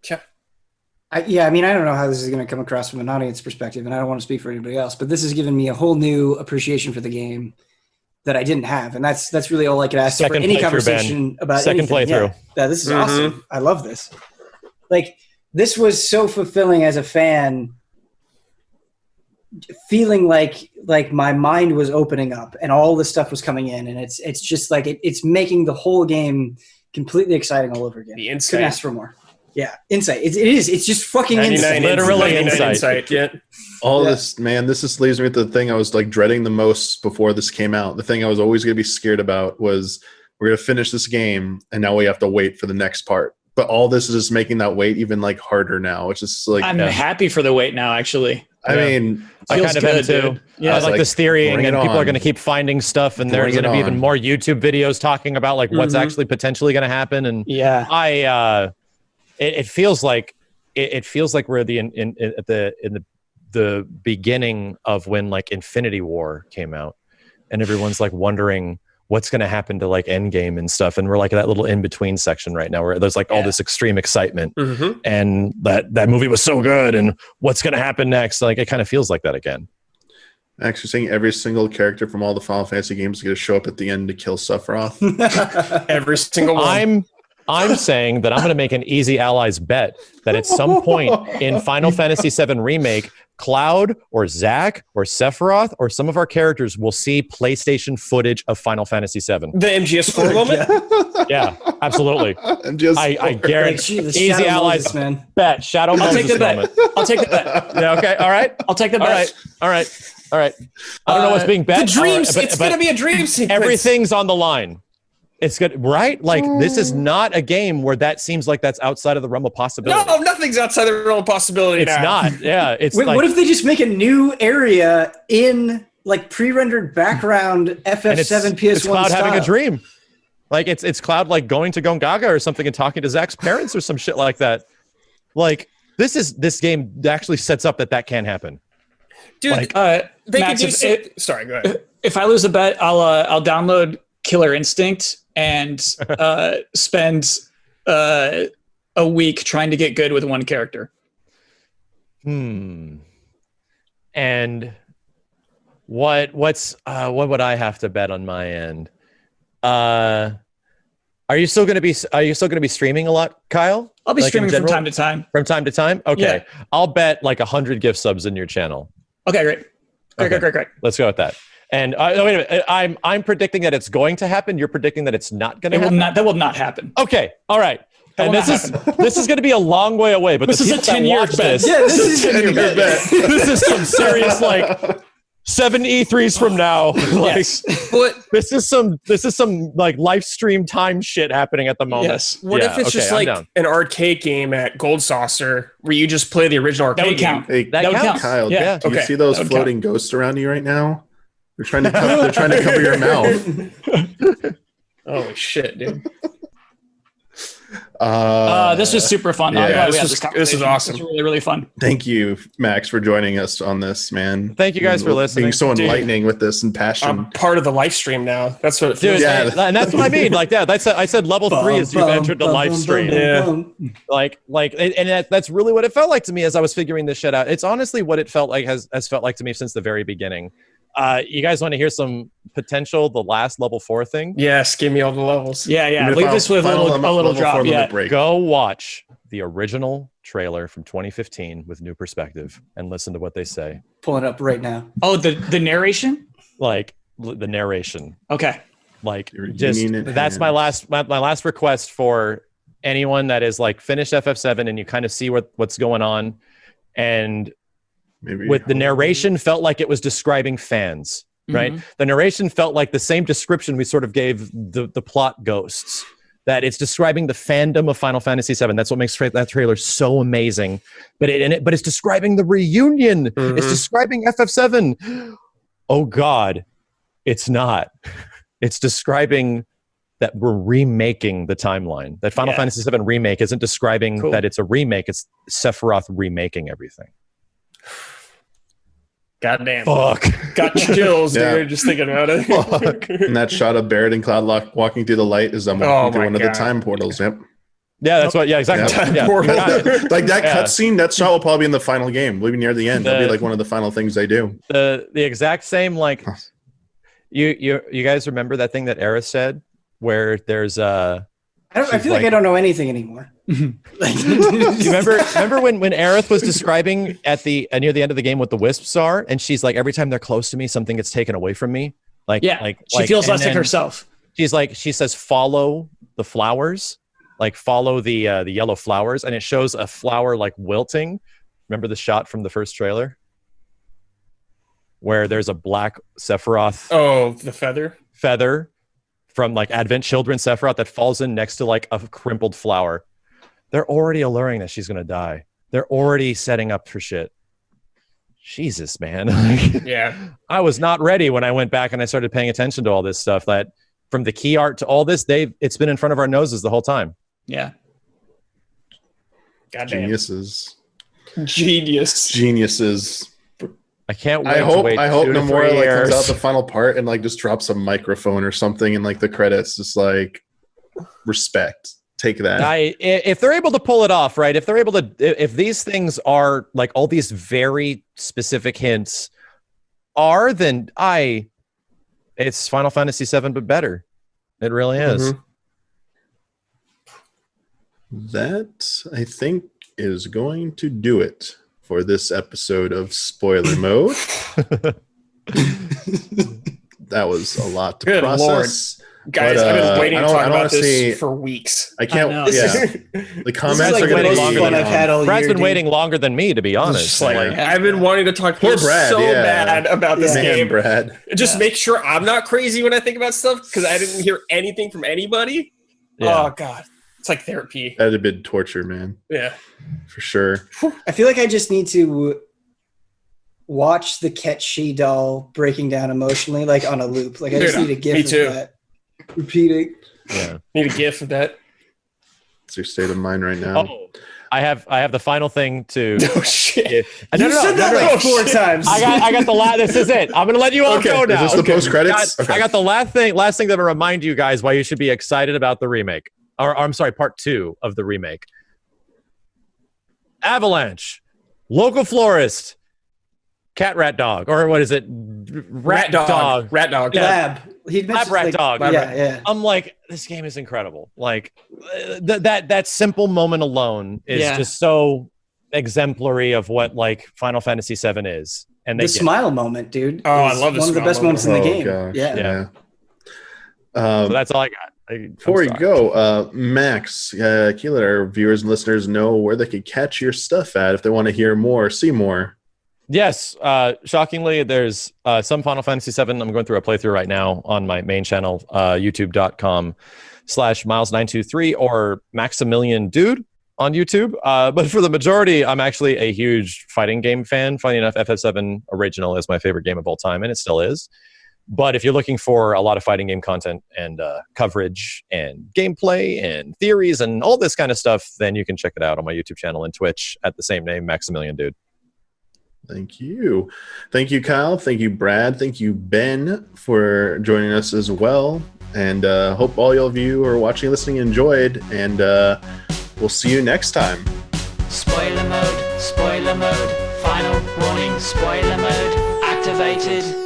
Yeah. I mean, I don't know how this is going to come across from an audience perspective, and I don't want to speak for anybody else, but this has given me a whole new appreciation for the game that I didn't have. And that's really all I could ask for any conversation about Second anything. playthrough. Yeah, this is awesome. I love this. Like, this was so fulfilling as a fan, feeling like my mind was opening up and all this stuff was coming in, and it's just like it's making the whole game completely exciting all over again. The insight. Couldn't ask for more. Yeah, insight. It is. It's just fucking insight. Literally insight. Yeah. This, man, this just leaves me with the thing I was like dreading the most before this came out. The thing I was always going to be scared about was we're going to finish this game and now we have to wait for the next part. But all this is just making that wait even like harder now. It's just like I'm happy for the wait now, actually. I mean, I kind of am too. Yeah, I like this theory, and people are going to keep finding stuff, and there's going to be even more YouTube videos talking about like what's actually potentially going to happen. And it feels like we're at the beginning of when like Infinity War came out, and everyone's like wondering what's going to happen to like Endgame and stuff, and we're like that little in between section right now where there's like all this extreme excitement, and that movie was so good, and what's going to happen next? Like it kind of feels like that again. Actually, saying every single character from all the Final Fantasy games is going to show up at the end to kill Sephiroth. Every single one. I'm saying that I'm going to make an easy allies bet that at some point in Final Fantasy VII Remake, Cloud or Zack or Sephiroth or some of our characters will see PlayStation footage of Final Fantasy VII. The MGS4 moment? Yeah, absolutely. I guarantee. Easy allies man. bet. Shadow I'll Moses take the bet. moment. I'll take the bet. Yeah, okay, all right. I'll take the bet. All right. I don't know what's being bet. The dreams. but It's going to be a dream sequence. Everything's on the line. It's good, right? Like, this is not a game where that seems like that's outside of the realm of possibility. No, nothing's outside the realm of possibility. It's not. Yeah, it's Wait, like, what if they just make a new area in like pre-rendered background FF7 PS1 it's Cloud style? having a dream. Like it's Cloud like going to Gongaga or something and talking to Zack's parents or some shit like that. Like this game actually sets up that can happen. Dude, Like, they Max, could do sorry, go ahead. If I lose a bet, I'll download Killer Instinct and spend a week trying to get good with one character. And what would I have to bet on my end? Are you still going to be streaming a lot, Kyle? I'll be Like, streaming in from general? time to time. From time to time? Okay. Yeah. I'll bet like 100 gift subs in your channel. Okay, great. Great. Let's go with that. And wait a minute. I'm predicting that it's going to happen. You're predicting that it's not going to happen. That will not happen. Okay. All right. And this is going to be a long way away. But This is a 10-year bet. Yeah, this is a 10-year bet. This is some serious like 7 E3s from now. Like, Yes. But this is some like live stream time shit happening at the moment. Yes. what if it's just I'm like down. an arcade game at Gold Saucer where you just play the original That arcade would count. Hey, That That would counts. count. Kyle, Yeah. do you Okay. see those That would floating ghosts around you right now? They're trying to cover your mouth. Holy shit, dude. This was super fun. Yeah, I'm glad we this had was- this this was conversation. awesome. This was really, really fun. Thank you, Max, for joining us on this, man. Thank you guys for listening. Being so Dude. enlightening with this and passion. I'm part of the live stream now. That's what it feels Dude, like. Yeah. and that's what I mean. Like that. I said level 3 is you've entered the live stream. Yeah. Like, and that's really what it felt like to me as I was figuring this shit out. It's honestly what it felt like has felt like to me since the very beginning. You guys want to hear some potential, the last level 4 thing? Yes, give me all the levels. Yeah. Give me the Leave this with a final little level drop. 4 Yeah. limit break. Go watch the original trailer from 2015 with new perspective and listen to what they say. Pulling it up right now. Oh, the narration? Like the narration. Okay. Like Your just union that's my hands. last request for anyone that is like finished FF7 and you kind of see what's going on, and Maybe with the narration felt like it was describing fans, right? Mhm. The narration felt like the same description we sort of gave the plot ghosts, that it's describing the fandom of Final Fantasy VII. That's what makes that trailer so amazing. But it's describing the reunion. Mhm. It's describing FF7. Oh God, it's not. It's describing that we're remaking the timeline. That Final Yeah. Fantasy VII Remake isn't describing Cool. that it's a remake. It's Sephiroth remaking everything. Goddamn. Fuck. Got chills, Yeah. dude, just thinking about it. And that shot of Barrett and Cloudlock walking through the light is them Oh walking through my one of God. the time portals. Yep. Yeah, that's what. Yeah, exactly. Yeah. Yeah. Portal. Like that Yeah. cutscene, that shot will probably be in the final game. Maybe near the end. That'll be like one of the final things they do. The exact same, like you guys remember that thing that Eris said where there's I She's feel like I don't know anything anymore. you remember when Aerith was describing at the near the end of the game what the wisps are, and she's like, every time they're close to me, something gets taken away from me. Like, Yeah. like She feels and less like then herself. She's like, she says, follow the flowers, like follow the yellow flowers, and it shows a flower like wilting. Remember the shot from the first trailer where there's a black Sephiroth Oh, the feather. feather from like Advent Children Sephiroth that falls in next to like a crumpled flower. They're already alluring that she's gonna die. They're already setting up for shit. Jesus, man. Yeah. I was not ready when I went back and I started paying attention to all this stuff. That from the key art to all this, it's been in front of our noses the whole time. Yeah. Goddamn. Geniuses. Genius. I can't wait. I to hope wait 2 to Nomura 3 like years. comes out the final part and like just drops a microphone or something in like the credits, just like respect. Take that. If they're able to pull it off, right? If they're able to, if these things are like all these very specific hints are, then it's Final Fantasy VII, but better. It really is. That, I think, is going to do it for this episode of Spoiler Mode. That was a lot to process. Lord. Guys, I've been waiting to talk about this for weeks. I can't. The comments like are going to be longer than I've had all Brad's year. been waiting longer than me, to be honest. I've been wanting to talk to Brad, so bad about this game. Brad. Just make sure I'm not crazy when I think about stuff because I didn't hear anything from anybody. Yeah. Oh God, it's like therapy. That'd have been torture, man. Yeah, for sure. I feel like I just need to watch the Ketchi doll breaking down emotionally, like on a loop. Like I just need a GIF of that repeating. Yeah, need a GIF of that. It's your state of mind right now. Oh, I have the final thing to. Oh shit! You said that like 4 times. I got the last. This is it. I'm gonna let you all go now. Is this the post credits? I got the last thing that will remind you guys why you should be excited about the remake. Or I'm sorry, part 2 of the remake. Avalanche, local florist, cat rat dog, or what is it? Rat dog. Rat dog. Yeah. Lab rat dog. Yeah. I'm like, this game is incredible. Like that simple moment alone is just so exemplary of what like Final Fantasy VII is. And the smile moment, dude. Oh, I love one of the best moments in the game. Gosh. Yeah. So that's all I got. Before you go, Max, can you let our viewers and listeners know where they could catch your stuff at if they want to hear more, see more? Yes. Shockingly, there's some Final Fantasy VII. I'm going through a playthrough right now on my main channel, youtube.com/miles923 or Maximilian Dood on YouTube. But for the majority, I'm actually a huge fighting game fan. Funny enough, FF7 Original is my favorite game of all time, and it still is. But if you're looking for a lot of fighting game content and coverage and gameplay and theories and all this kind of stuff, then you can check it out on my YouTube channel and Twitch at the same name, Maximilian Dood. Thank you. Thank you, Kyle. Thank you, Brad. Thank you, Ben, for joining us as well. And hope all of you who are watching and listening enjoyed. And we'll see you next time. Spoiler mode, final warning, spoiler mode activated.